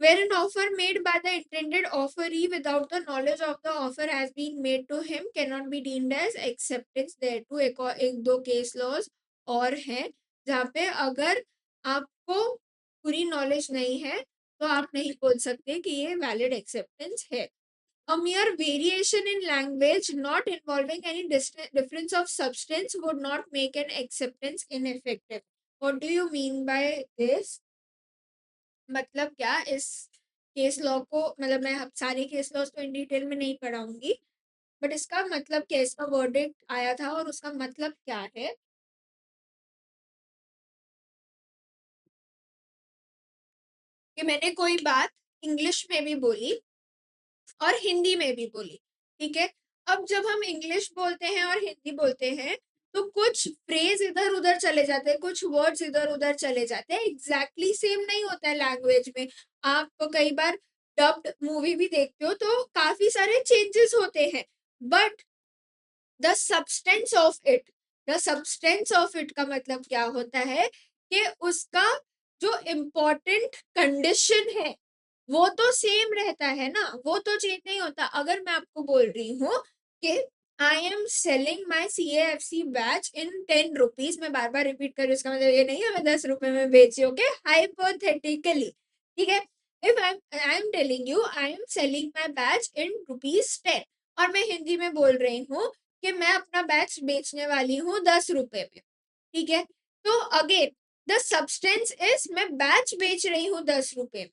Where an offer made by the intended offeree without the knowledge of the offer has been made to him cannot be deemed as acceptance thereto। एक दो case laws और हैं जहाँ पे अगर आपको पूरी नॉलेज नहीं है तो आप नहीं बोल सकते कि ये वैलिड एक्सेप्टेंस है। A mere variation in language not involving any difference of substance would not make an acceptance ineffective। What do you mean by this? मतलब क्या इस केस लॉ को, मतलब मैं अब सारे केस लॉज तो इन डिटेल में नहीं पढ़ाऊंगी, बट इसका मतलब क्या, इसका वर्डिक्ट आया था और उसका मतलब क्या है। कि मैंने कोई बात इंग्लिश में भी बोली और हिंदी में भी बोली, ठीक है। अब जब हम इंग्लिश बोलते हैं और हिंदी बोलते हैं तो कुछ फ्रेज इधर उधर चले जाते हैं, कुछ वर्ड्स इधर उधर चले जाते हैं, एग्जैक्टली सेम नहीं होता है लैंग्वेज में। आप तो कई बार डब्ड मूवी भी देखते हो तो काफी सारे चेंजेस होते हैं, but the substance of it, the substance of it का मतलब क्या होता है कि उसका जो इम्पोर्टेंट कंडीशन है वो तो सेम रहता है ना, वो तो चेंज नहीं होता। अगर मैं आपको बोल रही हूँ कि I am selling my CAFC batch in 10 rupees, मैं बार बार रिपीट कर रही हूँ, उसका मतलब ये नहीं है मैं 10 रुपए में बेची, ओके, हाइपोथेटिकली। ठीक है, if I am telling you I am selling my batch in ₹10 और मैं हिंदी में बोल रही हूँ कि मैं अपना बैच बेचने वाली हूँ 10 रुपए में, ठीक है। तो अगेन द सब्सटेंस इज मैं बैच बेच रही हूँ 10 रुपए में,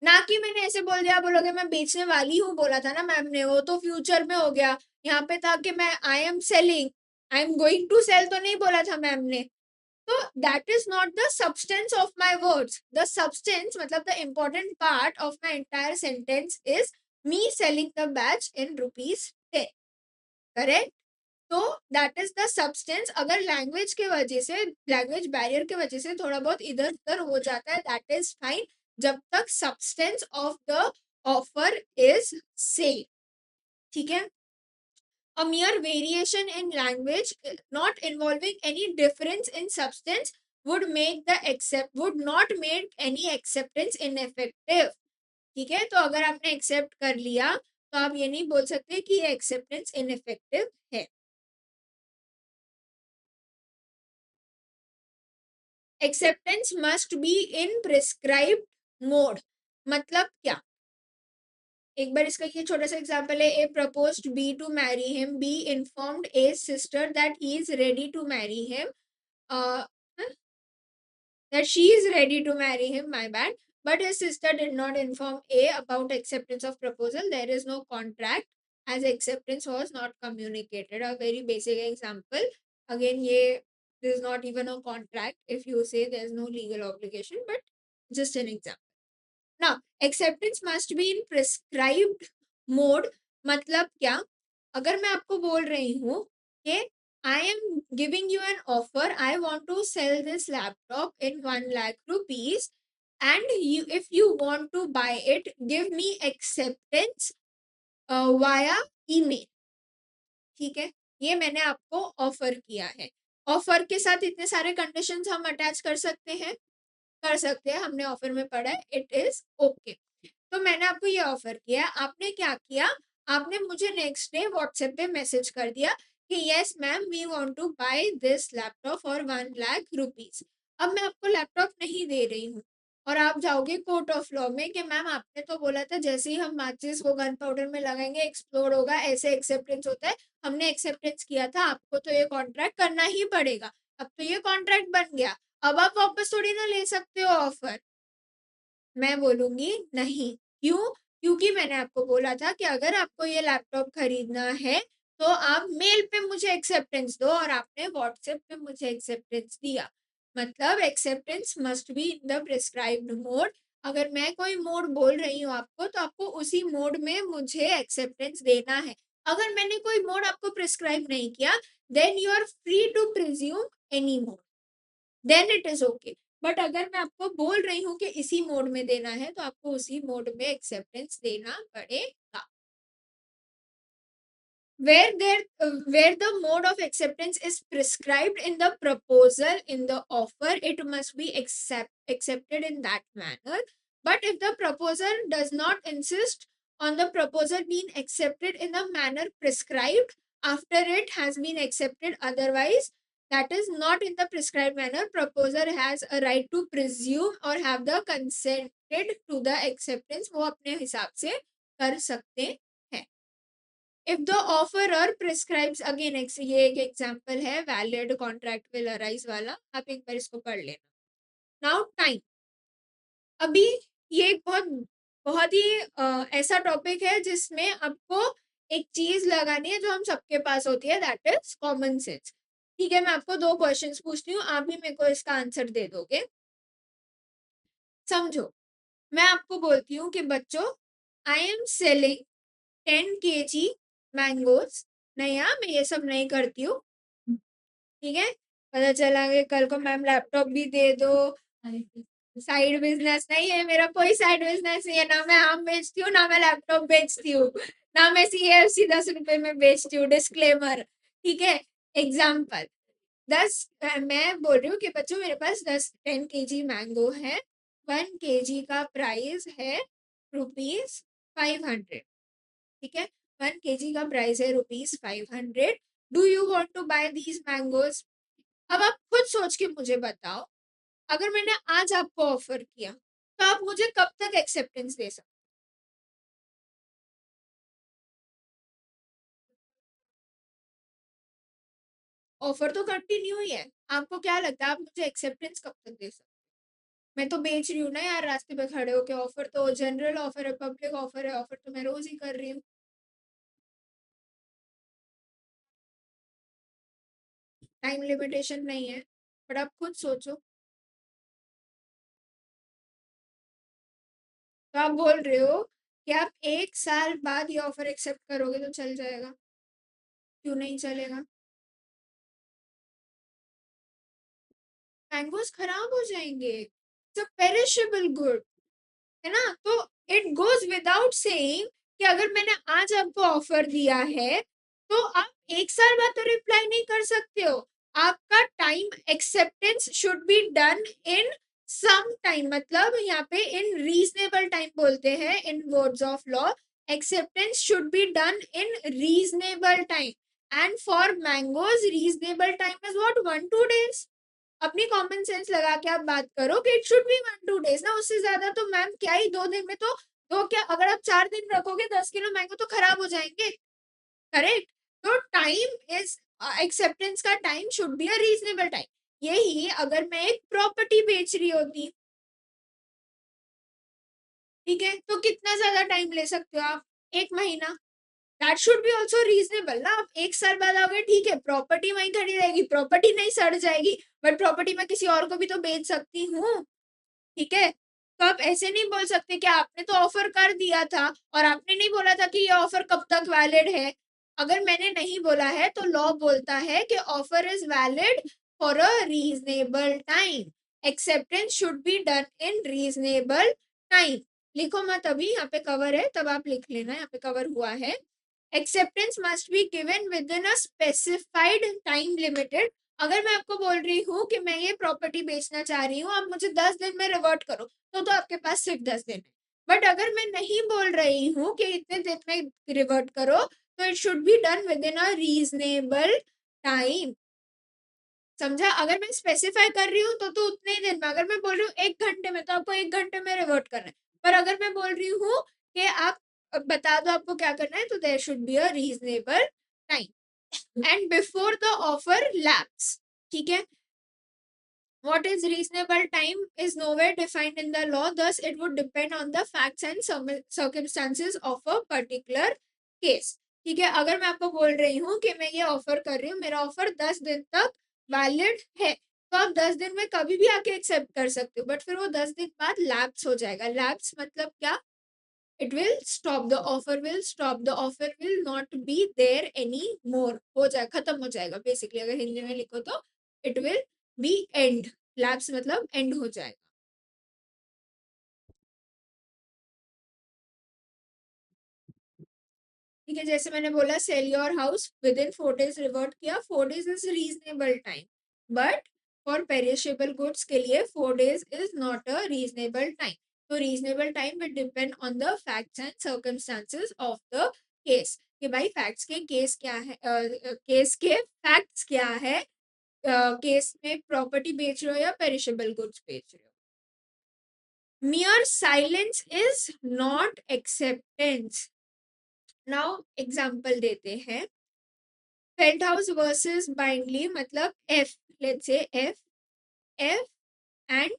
ना कि मैंने ऐसे बोल दिया, बोलोगे मैं बेचने वाली हूँ बोला था ना मैम ने, वो तो फ्यूचर में हो गया। यहाँ पे था कि मैं I am selling, I am going to sell तो नहीं बोला था मैम ने। तो that is not the substance of my words. The substance मतलब the important part of my entire sentence is me selling the batch in ₹10, correct. तो that is the substance. अगर language के वजह से, लैंग्वेज बैरियर के वजह से थोड़ा बहुत इधर उधर हो जाता है, दैट इज फाइन, जब तक substance of the offer is same, ठीक है। A mere variation in language, not involving any difference in substance, would not make any acceptance ineffective, ठीक है। तो अगर आपने एक्सेप्ट कर लिया तो आप ये नहीं बोल सकते कि ये एक्सेप्टेंस इनइफेक्टिव है। Acceptance must be in prescribed mode, मतलब क्या? एक बार इसका ये छोटा सा एग्जांपल है। A proposed B to marry him, B informed A sister that he is ready to marry him, that she is ready to marry him, my bad. But his sister did not inform A about acceptance of proposal. There is no contract as acceptance was not communicated. A very basic example. Again, there is not even a contract if you say there is no legal obligation, but just an example. Now, acceptance must be in prescribed mode. मतलब क्या? अगर मैं आपको बोल रही हूँ कि I am giving you an offer, I want to sell this laptop in 1 lakh rupees, and if you want to buy it, give me acceptance via email, ठीक है। ये मैंने आपको ऑफर किया है। ऑफर के साथ इतने सारे कंडीशंस हम अटैच कर सकते हैं, कर सकते हैं, हमने ऑफर में पढ़ा है, इट इज ओके। तो मैंने आपको ये ऑफर किया, आपने क्या किया, आपने मुझे नेक्स्ट डे व्हाट्सएप पे मैसेज कर दिया कि yes ma'am we want to buy this laptop for 1 lakh rupees. अब मैं आपको लैपटॉप नहीं दे रही हूँ और आप जाओगे कोर्ट ऑफ लॉ में कि मैम आपने तो बोला था जैसे ही हम माचिस को गन पाउडर में लगाएंगे एक्सप्लोड होगा, ऐसे एक्सेप्टेंस होता है, हमने एक्सेप्टेंस किया था, आपको तो ये कॉन्ट्रैक्ट करना ही पड़ेगा। अब तो ये कॉन्ट्रैक्ट बन गया, अब आप वापस थोड़ी ना ले सकते हो ऑफर। मैं बोलूंगी नहीं। क्यों? क्योंकि मैंने आपको बोला था कि अगर आपको ये लैपटॉप खरीदना है तो आप मेल पे मुझे एक्सेप्टेंस दो, और आपने व्हाट्सएप पे मुझे एक्सेप्टेंस दिया। मतलब acceptance must be in the prescribed mode. अगर मैं कोई मोड बोल रही हूँ आपको, तो आपको उसी मोड में मुझे एक्सेप्टेंस देना है। अगर मैंने कोई मोड आपको प्रिस्क्राइब नहीं किया, then you are free to presume any mode, then it is okay. But अगर मैं आपको बोल रही हूँ कि इसी मोड में देना है, तो आपको उसी मोड में एक्सेप्टेंस देना पड़ेगा। Where the mode of acceptance is prescribed in the proposal, in the offer, it must be accepted in that manner. But if the proposer does not insist on the proposal being accepted in the manner prescribed after it has been accepted, otherwise that is not in the prescribed manner, proposer has a right to presume or have the consented to the acceptance, वो अपने हिसाब से कर सकते हैं। If the offerer prescribes, again ये एक example है वैलिड कॉन्ट्रैक्ट विल अराइज वाला, आप एक बार इसको पढ़ लेना। नाउ टाइम, अभी ये एक बहुत बहुत ही ऐसा टॉपिक है जिसमें आपको एक चीज लगानी है जो हम सबके पास होती है, दैट इज कॉमन सेंस। ठीक है, मैं आपको 2 क्वेश्चंस पूछती हूँ, आप भी मेरे को इसका आंसर दे दोगे। समझो, मैं आपको बोलती हूँ कि बच्चों I am selling 10 kg mangoes. नहीं यार, मैं ये सब नहीं करती हूँ, ठीक है। पता चला कि कल को मैम लैपटॉप भी दे दो। साइड बिजनेस नहीं है मेरा, कोई साइड बिजनेस नहीं है, ना मैं आम बेचती हूँ ना मैं लैपटॉप बेचती हूँ, ना मैं CFC 10 रुपए में बेचती हूँ, डिस्क्लेमर, ठीक है। एग्जाम्पल 10, मैं बोल रही हूँ कि बच्चों मेरे पास 10 kg मैंगो है, 1 kg का प्राइस है ₹500, ठीक है। 1 kg का प्राइस है ₹500। Do you want to buy these mangoes? अब आप खुद सोच के मुझे बताओ, अगर मैंने आज आपको ऑफर किया तो आप मुझे कब तक एक्सेप्टेंस दे सकते? ऑफर तो कंटिन्यू ही है। आपको क्या लगता है आप मुझे एक्सेप्टेंस कब तक दे सकते? मैं तो बेच रही हूँ ना यार, रास्ते पे खड़े होके। ऑफर तो जनरल ऑफर है, पब्लिक ऑफर है, ऑफर तो मैं रोज ही कर रही हूँ। टाइम लिमिटेशन नहीं है, बट आप खुद सोचो। तो आप बोल रहे हो कि आप 1 साल बाद ये ऑफर एक्सेप्ट करोगे तो चल जाएगा? क्यों नहीं चलेगा? मैंगोज खराब हो जाएंगे, इट्स अ पेरिशेबल गुड, है ना? तो इट गोज विदाउट सेइंग कि अगर मैंने आज आपको ऑफर दिया है तो आप 1 साल बाद तो रिप्लाई नहीं कर सकते हो। आपका time acceptance should be done in some time, मतलब यहाँ पे इन रीजनेबल टाइम बोलते हैं in words of law. Acceptance should be done in reasonable time, and for mangoes reasonable time is what, 1-2 days। अपनी कॉमन सेंस लगा के आप बात करो कि इट शुड बी 1-2 days ना, उससे ज्यादा तो मैम क्या ही 2 दिन में तो। तो क्या अगर आप 4 दिन रखोगे 10 किलो मैंगो तो खराब हो जाएंगे, करेक्ट? तो टाइम इज, एक्सेप्टेंस का time should be a reasonable time. यही अगर मैं एक प्रॉपर्टी बेच रही होती, ठीक है, तो कितना ज्यादा टाइम ले सकते हो आप? 1 महीना। That should be also reasonable ना। आप 1 साल बाद आओगे, ठीक है, प्रॉपर्टी वहीं खड़ी रहेगी, प्रॉपर्टी नहीं सड़ जाएगी, बट प्रॉपर्टी मैं किसी और को भी तो बेच सकती हूँ, ठीक है? तो आप ऐसे नहीं बोल सकते कि आपने तो ऑफर कर दिया था और आपने नहीं बोला था कि ये ऑफर कब तक वैलिड है। अगर मैंने नहीं बोला है तो लॉ बोलता है कि offer is valid for a reasonable time, acceptance should be done in reasonable time. लिखो मत अभी, यहाँ पे कवर है तब आप लिख लेना, यहाँ पे कवर हुआ है। Acceptance must be given with in a specified time limited. अगर मैं आपको बोल रही हूँ कि मैं ये प्रॉपर्टी बेचना चाह रही हूँ, आप मुझे 10 दिन में रिवर्ट करो, तो आपके पास सिर्फ 10 दिन है। बट अगर मैं नहीं बोल रही हूँ कि इतने दिन में रिवर्ट करो, तो it should be done with in a reasonable time. समझा? अगर मैं स्पेसिफाई कर रही हूँ तो उतने ही दिन में, अगर मैं बोल रही हूँ 1 घंटे में, तो आपको 1 घंटे में रिवर्ट करना है। पर अगर मैं बोल रही हूँ कि आप बता दो आपको क्या करना है, तो there should be a reasonable time and before the offer lapse, ठीक है? What is reasonable time is nowhere defined in the law, thus it would depend on the facts and circumstances of a particular case। ठीक है, अगर मैं आपको बोल रही हूँ कि मैं ये ऑफर कर रही हूँ, मेरा ऑफर 10 दिन तक वैलिड है, तो आप 10 दिन में कभी भी आके एक्सेप्ट कर सकते हो, बट फिर वो 10 दिन बाद लैप्स हो जाएगा। लैप्स मतलब क्या? It will stop, the offer will stop, the offer will not be there any more, हो जाए, खत्म हो जाएगा बेसिकली। अगर हिंदी में लिखो तो it will be end. Lapse मतलब एंड हो जाएगा। ठीक है, जैसे मैंने बोला sell your house within 4 days, revert किया, 4 days is reasonable time, but for perishable goods के लिए 4 days is not a reasonable time. तो reasonable time will depend on the facts and circumstances of the case, कि भाई facts के case क्या है, case के फैक्ट्स क्या है, केस में प्रॉपर्टी बेच रहे हो या पेरिशेबल गुड्स बेच रहे हो। mere silence is not acceptance। Now example देते हैं, फेल्टहाउस वर्सेस बाइंडली, मतलब F, let's say F, F and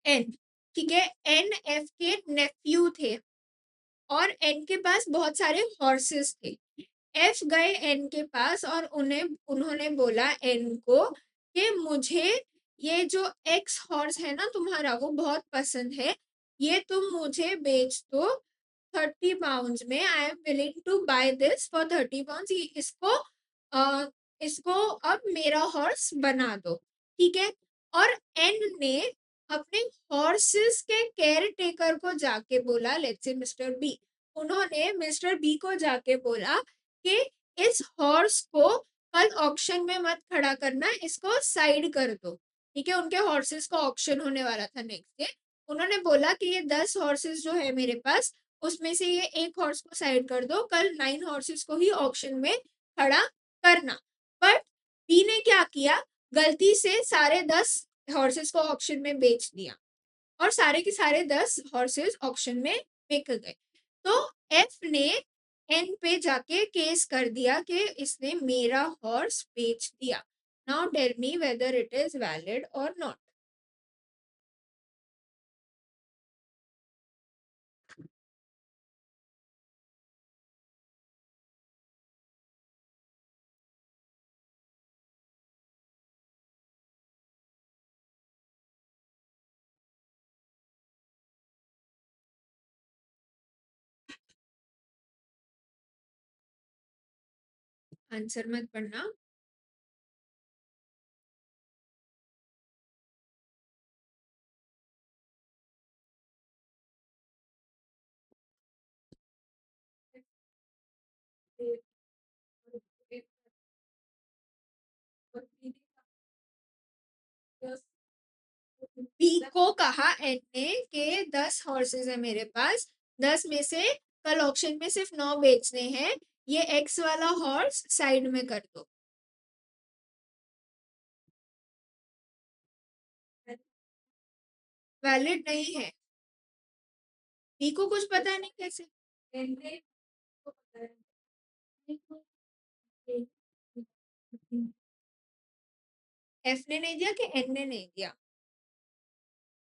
N, ठीक है? एन एफ के नेफ्यू थे और एन के पास बहुत सारे हॉर्सेस थे। एफ गए एन के पास और उन्होंने बोला एन को कि मुझे ये जो एक्स हॉर्स है ना तुम्हारा, वो बहुत पसंद है, ये तुम मुझे बेच दो 30 pounds में। I am willing to buy this for 30 pounds। इसको अब मेरा हॉर्स बना दो, ठीक है? और एन ने अपने हॉर्सेस के केयर टेकर को जाके बोला, लेट्स से मिस्टर बी, उन्होंने मिस्टर बी को जाके बोला कि इस हॉर्स को कल ऑक्शन में मत खड़ा करना, इसको साइड कर दो, ठीक है? उनके हॉर्सेस का ऑक्शन होने वाला था नेक्स्ट डे। उन्होंने बोला कि ये 10 हॉर्सेस जो है मेरे पास, उसमें से ये एक हॉर्स को साइड कर दो, कल 9 हॉर्सेस को ही ऑक्शन में खड़ा करना। बट बी ने क्या किया, गलती से सारे 10 हॉर्सेस को ऑक्शन में बेच दिया और सारे के सारे 10 हॉर्सेस ऑक्शन में बिक गए। तो एफ ने एन पे जाके केस कर दिया कि इसने मेरा हॉर्स बेच दिया. Now tell me whether it is valid और नॉट. आंसर मत पढ़ना. बी को कहा एन ने कि 10 हॉर्सेस है मेरे पास, 10 में से कल ऑक्शन में सिर्फ 9 बेचने हैं, ये एक्स वाला हॉर्स साइड में कर दो. वैलिड नहीं है. बी को कुछ पता नहीं कैसे. एफ ने नहीं दिया कि एन ने नहीं दिया.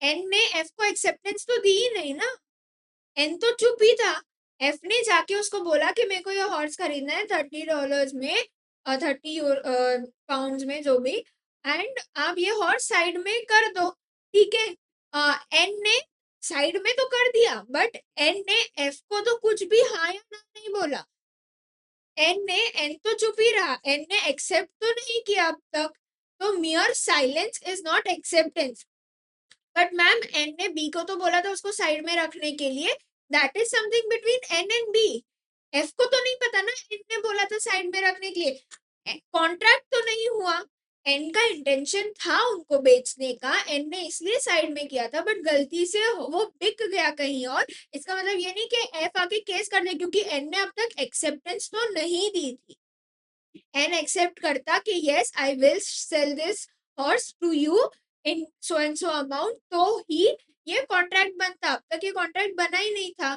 एन ने एफ को एक्सेप्टेंस तो दी ही नहीं ना. एन तो चुप ही था. एफ ने जाके उसको बोला कि मेरे को ये हॉर्स खरीदना है $30 में, 30 पाउंड में, जो भी, एंड आप ये हॉर्स साइड में कर दो. ठीक है. एन ने साइड में तो कर दिया, बट एन ने एफ को तो कुछ भी हाँ या ना नहीं बोला. एन तो चुप ही रहा. एन ने एक्सेप्ट तो नहीं किया अब तक. तो mere silence is not acceptance. But ma'am N ने बी को तो बोला था उसको साइड में रखने के लिए. That is something between N and B. F को तो नहीं पता ना एन ने बोला था साइड में रखने के लिए. कॉन्ट्रैक्ट तो नहीं हुआ. एन का इंटेंशन था उनको बेचने का, एन ने इसलिए साइड में किया था, बट गलती से वो बिक गया कहीं और. इसका मतलब ये नहीं कि एफ आके केस कर दे, क्योंकि एन ने अब तक एक्सेप्टेंस तो नहीं दी थी. एन एक्सेप्ट करता कि yes I will sell this horse to you in so and so amount, तो ही ये कॉन्ट्रैक्ट बनता. अब तक ये कॉन्ट्रैक्ट बना ही नहीं था.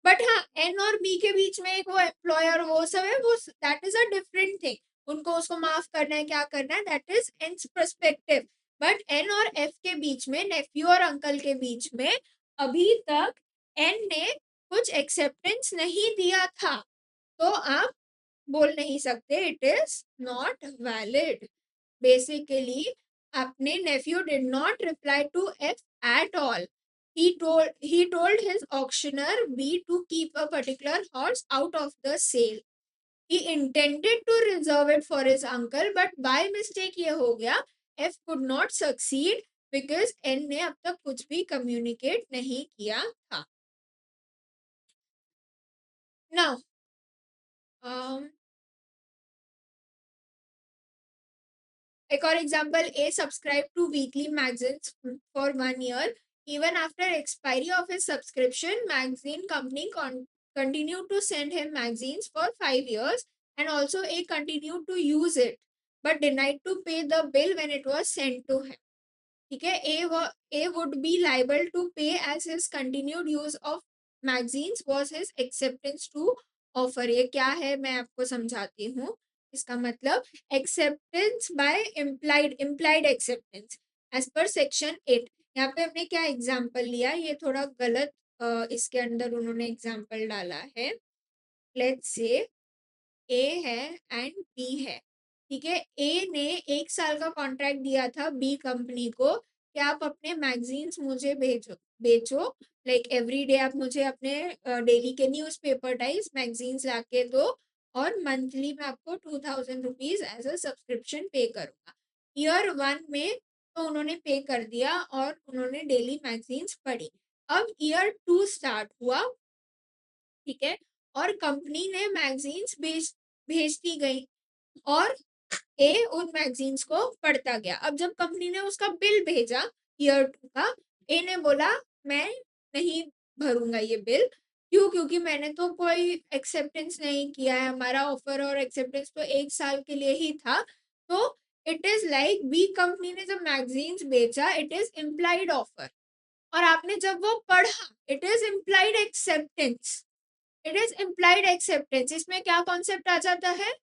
बट हाँ, एन और बी के बीच में एक वो एम्प्लॉयर वो सब है, वो that is a different thing. उनको उसको माफ करना है, क्या करना है, that is N's perspective. But N और एफ के बीच में, नेफ्यू और अंकल के बीच में, अभी तक एन ने कुछ एक्सेप्टेंस नहीं दिया था. तो आप बोल नहीं सकते it is not valid. Basically अपने nephew did not reply to F at all. He told his auctioneer B to keep a particular horse out of the sale. He intended to reserve it for his uncle, but by mistake ये हो गया. F could not succeed because N ने अब तक कुछ भी communicate नहीं किया था. Now, um, एक और example. A subscribe to weekly magazines for 1 year. Even after expiry of his subscription, magazine company continued to send him magazines for 5 years, and also A continued to use it, but denied to pay the bill when it was sent to him. ठीक है. A would be liable to pay as his continued use of magazines was his acceptance to offer. ये क्या है मैं आपको समझाती हूँ. इसका मतलब acceptance by implied acceptance as per section 8. यहाँ पे हमने क्या एग्जाम्पल लिया, ये थोड़ा गलत इसके अंदर उन्होंने एग्जाम्पल डाला है. लेट्स से ए है एंड बी है. ठीक है. ए ने 1 साल का कॉन्ट्रैक्ट दिया था बी कंपनी को कि आप अपने मैगजीन्स मुझे बेचो, लाइक एवरी डे आप मुझे अपने डेली के न्यूज़पेपर टाइप्स मैगजीन्स लाके दो, और मंथली मैं आपको 2000 रुपीज एज अ सब्सक्रिप्शन पे करूँगा. ईयर 1 में तो उन्होंने पे कर दिया और उन्होंने डेली मैगजीन्स पढ़ी. अब ईयर 2 स्टार्ट हुआ. ठीक है. और कंपनी ने मैगजीन्स भेजती गई, और ए उन मैगजीन्स को पढ़ता गया. अब जब कंपनी ने उसका बिल भेजा ईयर 2 का, ए ने बोला मैं नहीं भरूंगा ये बिल. क्यों? क्योंकि मैंने तो कोई एक्सेप्टेंस नहीं किया है, हमारा ऑफर और एक्सेप्टेंस तो 1 साल के लिए ही था. तो it is like B company ने जब मैगजीन्स बेचा, इट इज इम्प्लाइड ऑफर, और आपने जब वो पढ़ा, it is implied acceptance. It is implied acceptance. इसमें क्या कॉन्सेप्ट आ जाता है?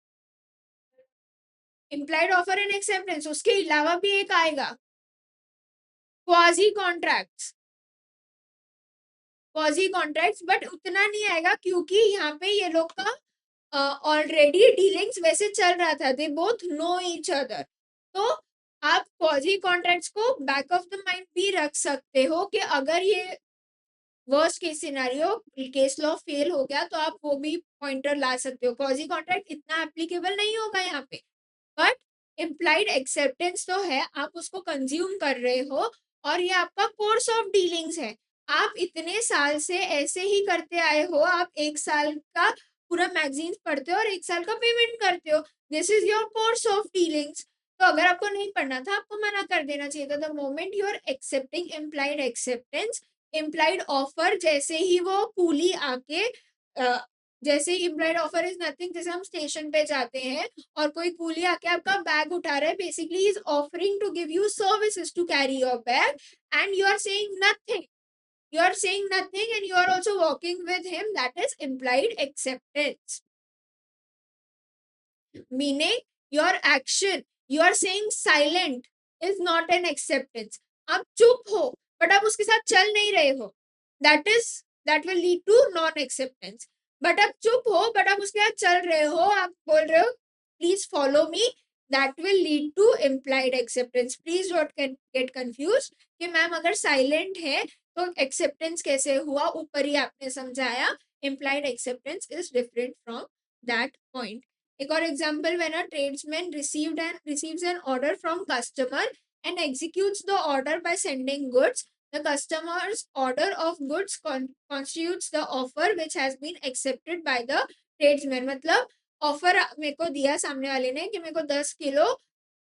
Implied offer and acceptance. उसके अलावा भी एक आएगा, quasi contracts. Quasi contracts, but उतना नहीं आएगा क्योंकि यहाँ पे ये लोग का ऑलरेडी डीलिंग्स वैसे चल रहा था, they both know each other. तो आप क्वाजी कॉन्ट्रैक्ट्स को बैक ऑफ द माइंड भी रख सकते हो कि अगर ये worst case scenario case law fail हो गया तो आप वो भी पॉइंटर ला सकते हो। क्वाजी कॉन्ट्रैक्ट इतना एप्लीकेबल नहीं होगा यहाँ पे, बट इम्प्लाइड एक्सेप्टेंस तो है, आप उसको कंज्यूम कर रहे हो और ये आपका कोर्स ऑफ डीलिंग्स है। आप इतने साल से ऐसे ही करते आए हो, आप 1 साल का पूरा मैगजीन पढ़ते हो और 1 साल का पेमेंट करते हो। This is your course of dealings. तो अगर आपको नहीं पढ़ना था, आपको मना कर देना चाहिए था। The moment you are accepting implied acceptance, implied offer, जैसे ही वो कूली आके जैसे इम्प्लाइड ऑफर इज नथिंग, जैसे हम स्टेशन पे जाते हैं और कोई कूली आके आपका बैग उठा रहा है, basically is offering to give you services to carry your bag and you are saying nothing, you are saying nothing and you are also walking with him, that is implied acceptance. Meaning your action, you are saying silent is not an acceptance. आप चुप हो but आप उसके साथ चल नहीं रहे हो, that will lead to non acceptance. But आप चुप हो बट आप उसके साथ चल रहे हो, आप बोल रहे हो please follow me, that will lead to implied acceptance. Please don't get confused कि मैम अगर साइलेंट है तो एक्सेप्टेंस कैसे हुआ, ऊपर ही आपने समझाया। implied acceptance is different from that point. एक और example, when a tradesman receives an order from customer and executes the order by sending goods, the customer's order of goods constitutes the offer which has been accepted by the tradesman. मतलब offer मेरे को दिया सामने वाले ने कि मेरे को 10 किलो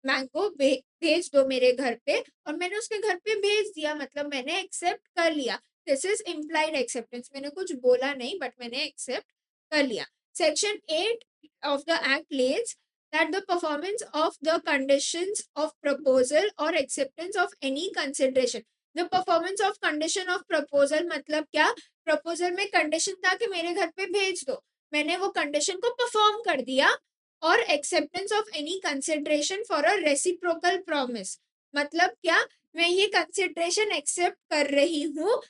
मैंगो भेज दो मेरे घर पे, और मैंने उसके घर पे भेज दिया, मतलब मैंने एक्सेप्ट कर लिया। This is implied acceptance. मैंने कुछ बोला नहीं बट मैंने एक्सेप्ट कर लिया। Section 8 of the Act lays that the performance of the conditions of proposal or acceptance of any consideration. The performance of condition of proposal मतलब क्या? प्रपोजल में कंडीशन था कि मेरे घर पे भेज दो, मैंने वो कंडीशन को परफॉर्म कर दिया। और acceptance of any consideration for a reciprocal promise मतलब क्या? मैं ये कंसिडरेशन एक्सेप्ट कर रही हूँ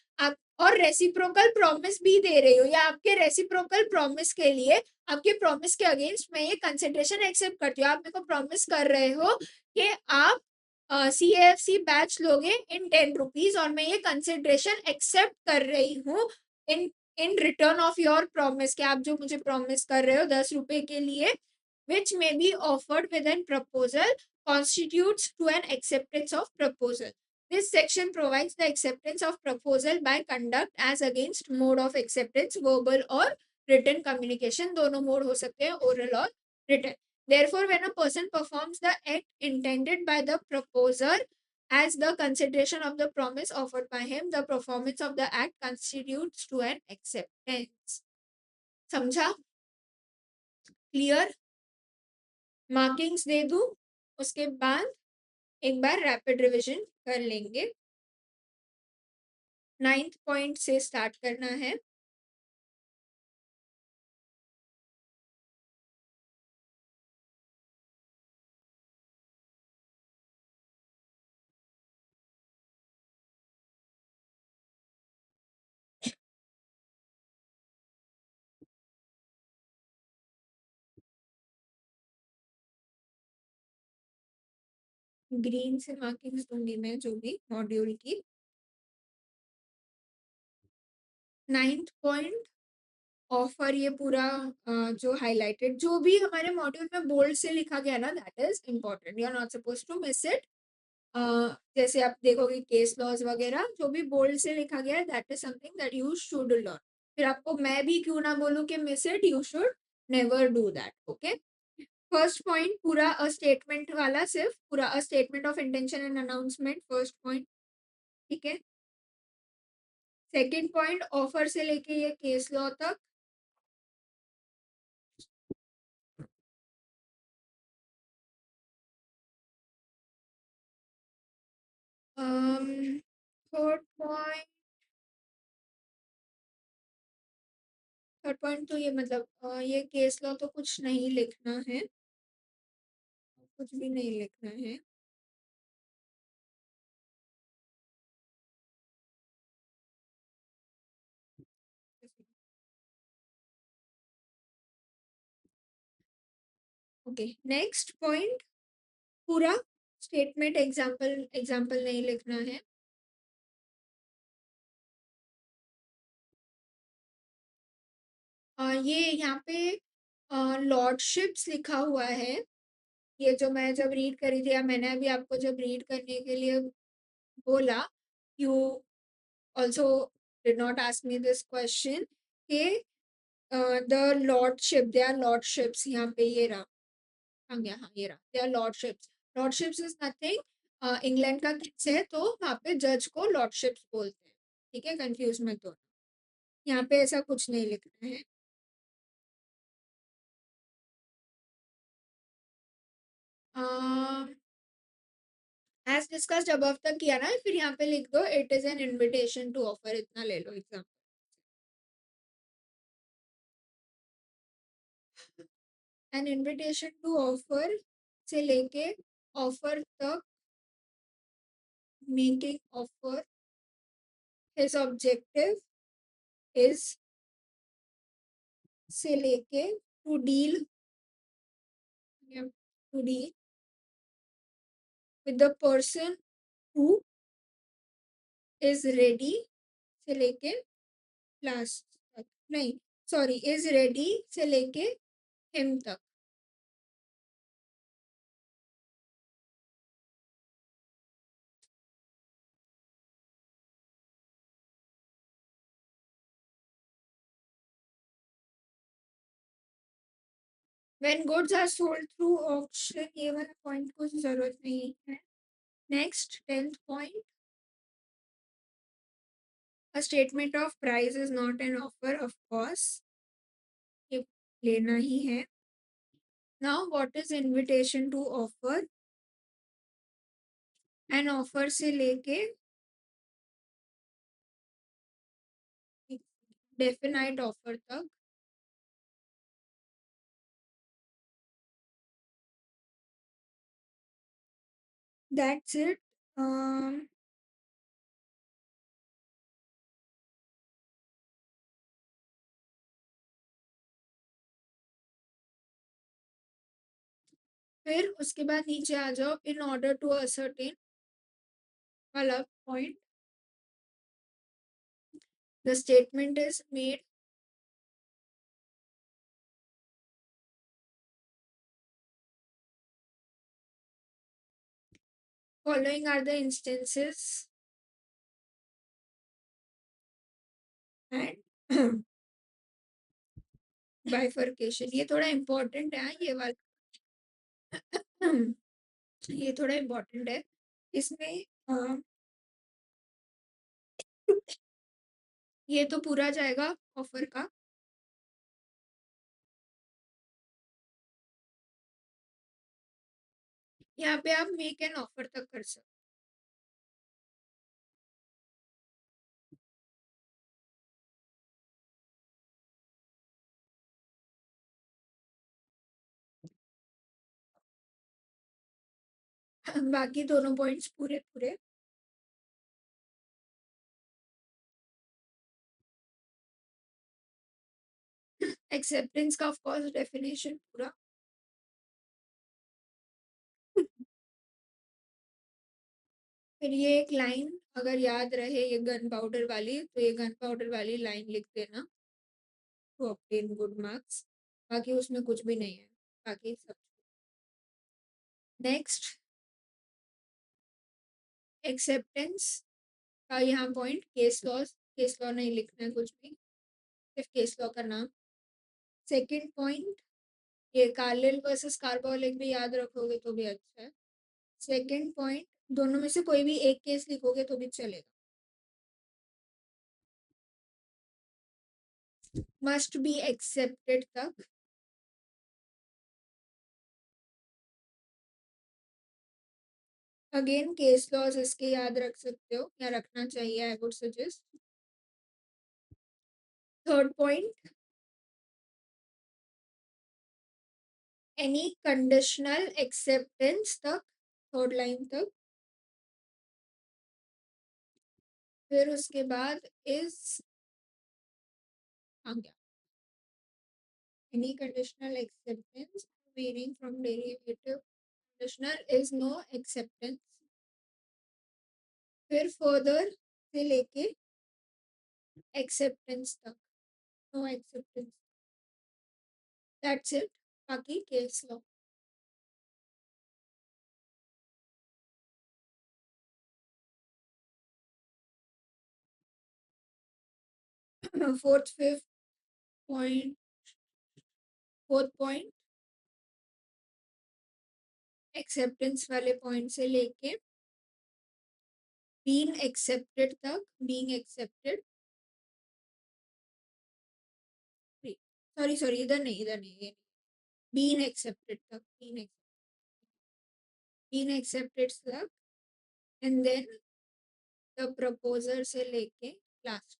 और रेसिप्रोकल प्रॉमिस भी दे रही हूँ, या आपके रेसिप्रोकल प्रॉमिस के लिए, आपके प्रॉमिस के अगेंस्ट मैं ये कंसिडरेशन एक्सेप्ट करती हूँ। आप मेरे को प्रॉमिस कर रहे हो कि आप CAFC बैच लोगे इन 10 रुपीज और मैं ये कंसिडरेशन एक्सेप्ट कर रही हूँ in in return of your promise, कि आप जो मुझे प्रॉमिस कर रहे हो 10 रुपए के लिए, which may be offered with a proposal, constitutes to an acceptance of proposal. This section provides the acceptance of proposal by conduct as against mode of acceptance, verbal or written communication. दोनों mode हो सकते हैं, oral और written. Therefore, when a person performs the act intended by the proposer as the consideration of the promise offered by him, the performance of the act constitutes to an acceptance. समझा? Clear? Markings दे दूं, उसके बाद एक बार rapid revision कर लेंगे। 9th point से start करना है। ग्रीन से मार्किंग्स दूंगी मैं जो भी मॉड्यूल की। 9th पॉइंट ऑफर, ये पूरा जो हाईलाइटेड जो भी हमारे मॉड्यूल में बोल्ड से लिखा गया ना, that is important, you are not suppose to miss it. जैसे आप देखोगे केस लॉज वगैरह, जो भी बोल्ड से लिखा गया है that is something that you should learn. फिर आपको मैं भी क्यों ना बोलूं कि miss it, you should never do that. Okay, first point पूरा अ स्टेटमेंट वाला, सिर्फ पूरा अ statement of intention and announcement, first point. ठीक है, सेकंड पॉइंट ऑफर से लेके ये केस लॉ तक। थर्ड पॉइंट थर्ड पॉइंट तो ये मतलब ये केस लॉ तो कुछ नहीं लिखना है, कुछ भी नहीं लिखना है। ओके, नेक्स्ट पॉइंट, पूरा स्टेटमेंट एग्जाम्पल एग्जाम्पल नहीं लिखना है। ये यहाँ पे लॉर्डशिप्स लिखा हुआ है। ये जो मैं जब रीड करी थी, या मैंने अभी आपको जब रीड करने के लिए बोला, you also did not ask me this question कि the lordship, they are lordships, यहाँ पे ये रहा, हाँ गया, हाँ ये रहा, they are lordships. Lordships is nothing, England का केस है तो वहाँ पे जज को लॉर्डशिप्स बोलते हैं, ठीक है, कंफ्यूज मत हो। यहाँ पे ऐसा कुछ नहीं लिखना है। एज डिस्कस्ड अबव तक किया ना, फिर यहाँ पे लिख दो it is an invitation to offer, इतना ले लो exam. An invitation to offer से लेके ऑफर तक, making offer, his objective is से लेके to deal, to deal with the person who is ready से लेके लास्ट तक, नहीं सॉरी, इज रेडी से लेके हिम तक। When goods are sold through auction, ये वाला पॉइंट कुछ जरूरत नहीं है। Next 10th point, a statement of price is not an offer, of course, ये लेना ही है। Now what is invitation to offer? an offer से लेके डेफिनाइट ऑफर तक। That's it. um, फिर उसके बाद नीचे आ जाओ, इन ऑर्डर टू असर्टेन वाला point, the statement is made following are the instances and bifurcation, ये थोड़ा इम्पोर्टेंट है, ये वाला ये थोड़ा इम्पोर्टेंट है इसमें। ये तो पूरा जाएगा ऑफर का। यहाँ पे आप मेक एन ऑफर तक कर सकते। बाकी दोनों पॉइंट्स पूरे पूरे। एक्सेप्टेंस का ऑफ कोर्स डेफिनेशन पूरा। फिर ये एक लाइन अगर याद रहे, ये गन पाउडर वाली, तो ये गन पाउडर वाली लाइन लिख देना टू ऑब्टेन गुड मार्क्स। बाकी उसमें कुछ भी नहीं है, बाकी सब। नेक्स्ट, एक्सेप्टेंस का यहाँ point case law, case law नहीं लिखना है कुछ भी, सिर्फ केस लॉ का नाम। सेकंड पॉइंट, ये कार्लिल वर्सेस कार्बोलिक भी याद रखोगे तो भी अच्छा है। सेकंड पॉइंट, दोनों में से कोई भी एक केस लिखोगे तो भी चलेगा। मस्ट बी एक्सेप्टेड तक। अगेन केस लॉज इसके याद रख सकते हो या रखना चाहिए, I would suggest. Third point, any conditional acceptance तक, थर्ड लाइन तक, फिर उसके बाद इज आ गया any conditional acceptance varying from derivative conditional is no acceptance, फिर फर्दर से लेके एक्सेप्टेंस तक, नो एक्सेप्टेंस, दैट्स इट। बाकी case law. Fourth fifth point, fourth point acceptance वाले पॉइंट से लेके बीइंग एक्सेप्टेड तक, बीइंग एक्सेप्टेड, सॉरी सॉरी इधर नहीं, बीइंग एक्सेप्टेड तक, बीइंग एक्सेप्टेड तक, एंड देन द प्रपोजर से लेके लास्ट।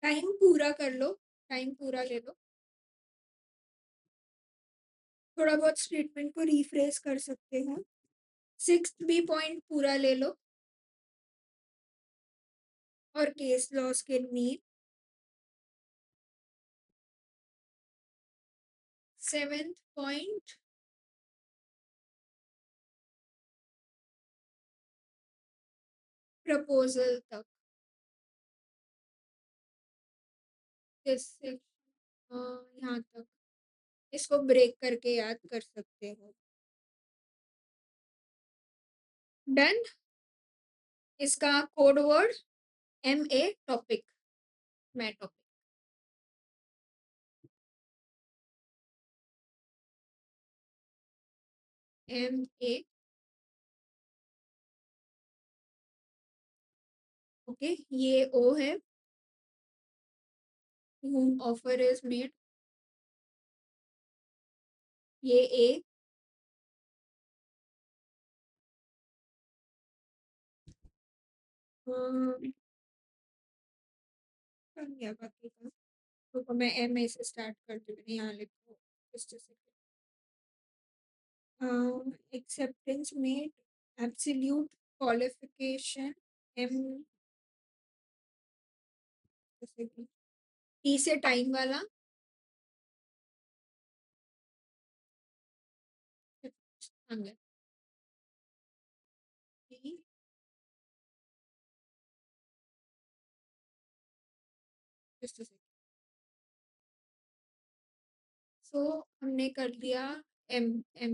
टाइम पूरा कर लो, टाइम पूरा ले लो, थोड़ा बहुत स्टेटमेंट को रिफ्रेश कर सकते हो। सिक्स्थ भी पॉइंट पूरा ले लो और केस लॉस के नीड। सेवेंथ पॉइंट प्रपोजल तक, जैसे यहाँ तक, इसको ब्रेक करके याद कर सकते हो। डन। इसका कोड वर्ड MA टॉपिक, मैं टॉपिक, MA। ओके, ये O है, whom offer is made, ये A, कर गया बाकी का। तो मैं MA से स्टार्ट करती हूँ, यहाँ लिखो just a second. Acceptance made, absolute qualification, M, जैसे कि T से टाइम वाला, अंदर T, just a second. सो हमने कर दिया, M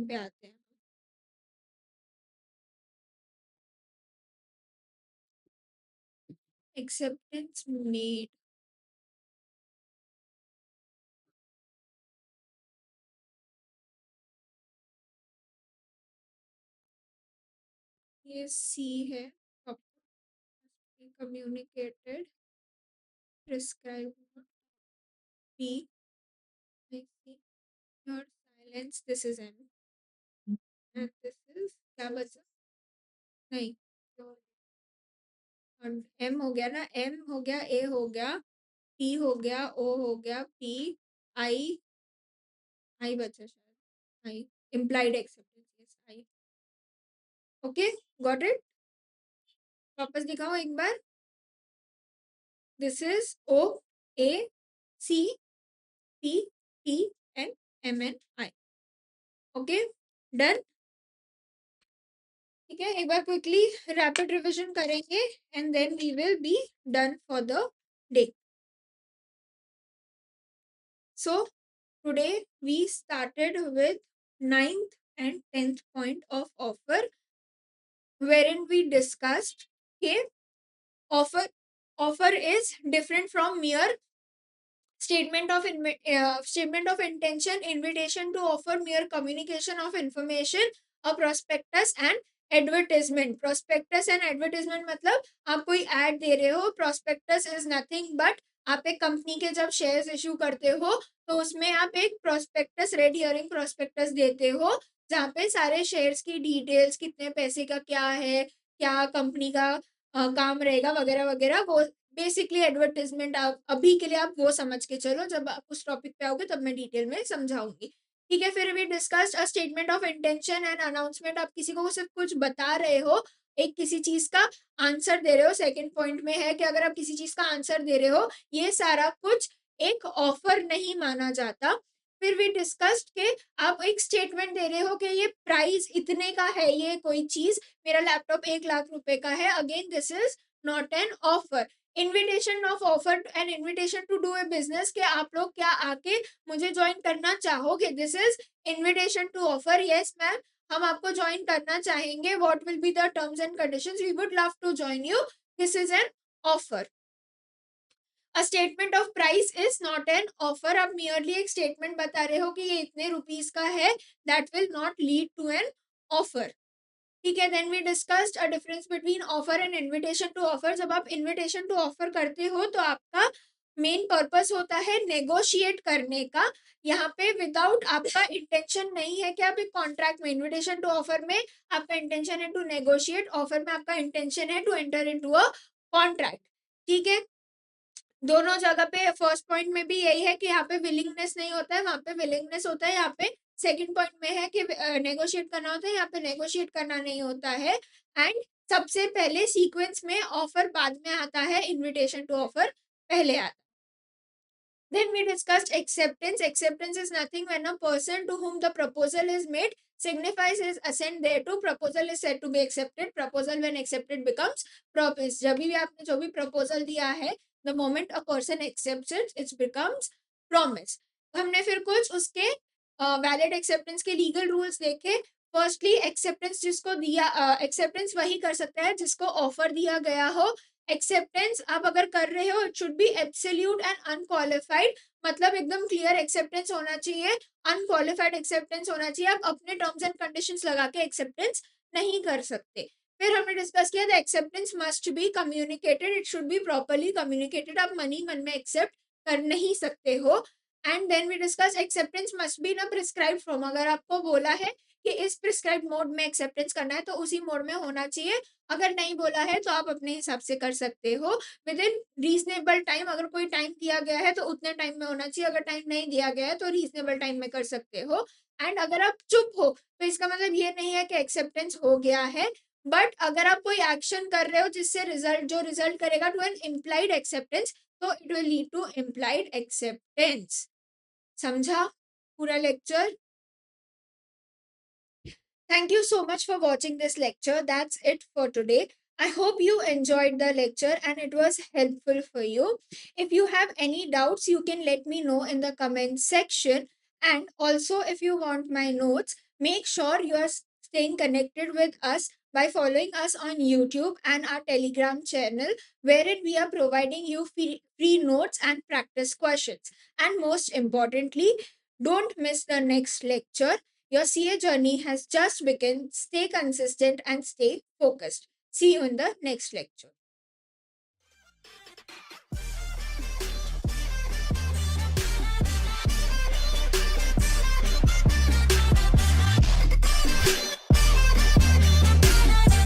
पे आते हैं। एक्सेप्टेंस मेड, ये C है, communicated, prescribe, P, I see your silence, this is M, and this is क्या बचा, नहीं, M हो गया ना, M हो गया, A हो गया, T हो गया, O हो गया, P, I बचा शायद, I, implied acceptance, yes, I, okay, got it। वापस दिखाओ एक बार, this is O, A, C, P, T, and M and I, okay, done। ठीक है, एक बार क्विकली रैपिड रिविजन करेंगे and then we will be done for the day. So today we started with 9th and 10th point of offer, wherein we discussed okay, offer is different from mere statement of intention, invitation to offer, mere communication of information, a prospectus and advertisement. Prospectus and advertisement मतलब आप कोई add दे रहे हो, prospectus is nothing but आप एक company के जब shares issue करते हो तो उसमें आप एक प्रोस्पेक्टस, रेड हियरिंग प्रोस्पेक्टस देते हो जहाँ पे सारे शेयर्स की डिटेल्स, कितने पैसे का क्या है, क्या कंपनी का काम रहेगा वगैरह वगैरह, वो बेसिकली एडवर्टाइजमेंट। आप अभी के लिए आप वो समझ के चलो, जब आप उस टॉपिक पे आओगे तब मैं डिटेल में समझाऊंगी। ठीक है, फिर we discussed a statement of intention and announcement. आप किसी को सिर्फ कुछ बता रहे हो, एक किसी चीज का आंसर दे रहे हो। सेकंड पॉइंट में है कि अगर आप किसी चीज का आंसर दे रहे हो, ये सारा कुछ एक ऑफर नहीं माना जाता। फिर वी डिस्कस्ड के आप एक स्टेटमेंट दे रहे हो कि ये प्राइस इतने का है, ये कोई चीज, मेरा लैपटॉप 1 लाख रुपए का है। Again this is not an offer. Invitation of offer and invitation to do a business, के आप लोग क्या आके मुझे ज्वाइन करना चाहोगे, this is invitation to offer. Yes ma'am, हम आपको ज्वाइन करना चाहेंगे। What will be the terms and conditions, we would love to join you, this is an offer. A statement of price is not an offer. आप merely एक statement बता रहे हो कि ये इतने रुपीस का है, that will not lead to an offer. ठीक है, then we discussed a difference between offer and invitation to offer. जब आप इनविटेशन टू ऑफर करते हो तो आपका मेन पर्पस होता है नेगोशिएट करने का। यहाँ पे विदाउट आपका इंटेंशन नहीं है कि आप एक कॉन्ट्रैक्ट में, इन्विटेशन टू ऑफर में आपका इंटेंशन है टू नेगोशिएट, ऑफर में आपका इंटेंशन है to enter into a contract. ठीक है, दोनों जगह पे फर्स्ट पॉइंट में भी यही है कि यहाँ पे विलिंगनेस नहीं होता है, वहां पे विलिंगनेस होता है। यहाँ पे सेकंड पॉइंट में है कि नेगोशिएट करना होता है, यहाँ पे नेगोशिएट करना नहीं होता है। एंड सबसे पहले सीक्वेंस में ऑफर बाद में आता है, इनविटेशन टू ऑफर पहले आता है। Then we discussed acceptance. Acceptance is nothing when a person to whom the proposal is made signifies his assent thereto. Proposal is said to be accepted. Proposal when accepted becomes promise. जब भी आपने जो भी proposal दिया है, the moment a person accepts it, it becomes promise. हमने फिर कुछ उसके वैलिड एक्सेप्टेंस के लीगल रूल्स देखे। फर्स्टली, एक्सेप्टेंस जिसको दिया, एक्सेप्टेंस वही कर सकता है जिसको ऑफर दिया गया हो। एक्सेप्टेंस आप अगर कर रहे हो, it should be absolute and unqualified, मतलब एकदम क्लियर एक्सेप्टेंस होना चाहिए, अनक्वालिफाइड एक्सेप्टेंस होना चाहिए। आप अपने टर्म्स एंड कंडीशंस लगा के एक्सेप्टेंस नहीं कर सकते। फिर हमने डिस्कस किया the acceptance must be communicated, it should B properly communicated. आप मन ही मन में एक्सेप्ट कर नहीं सकते हो। And then we discuss acceptance must be in a prescribed form. अगर आपको बोला है कि इस प्रिस्क्राइब्ड मोड में एक्सेप्टेंस करना है तो उसी मोड में होना चाहिए। अगर नहीं बोला है तो आप अपने हिसाब से कर सकते हो विद इन रीजनेबल टाइम। अगर कोई टाइम दिया गया है तो उतने टाइम में होना चाहिए, अगर टाइम नहीं दिया गया है तो रीजनेबल टाइम में कर सकते हो। एंड अगर आप चुप हो तो इसका मतलब ये नहीं है कि एक्सेप्टेंस हो गया है, बट अगर आप कोई एक्शन कर रहे हो जिससे रिजल्ट करेगा टू एन इम्प्लाइड एक्सेप्टेंस, तो it will lead to implied acceptance. समझा पूरा lecture? Thank you so much for watching this lecture. That's it for today. I hope you enjoyed the lecture and it was helpful for you. If you have any doubts, you can let me know in the comment section. And also, if you want my notes, make sure you are staying connected with us by following us on YouTube and our Telegram channel, wherein we are providing you free notes and practice questions. And most importantly, don't miss the next lecture. Your CA journey has just begun. Stay consistent and stay focused. See you in the next lecture.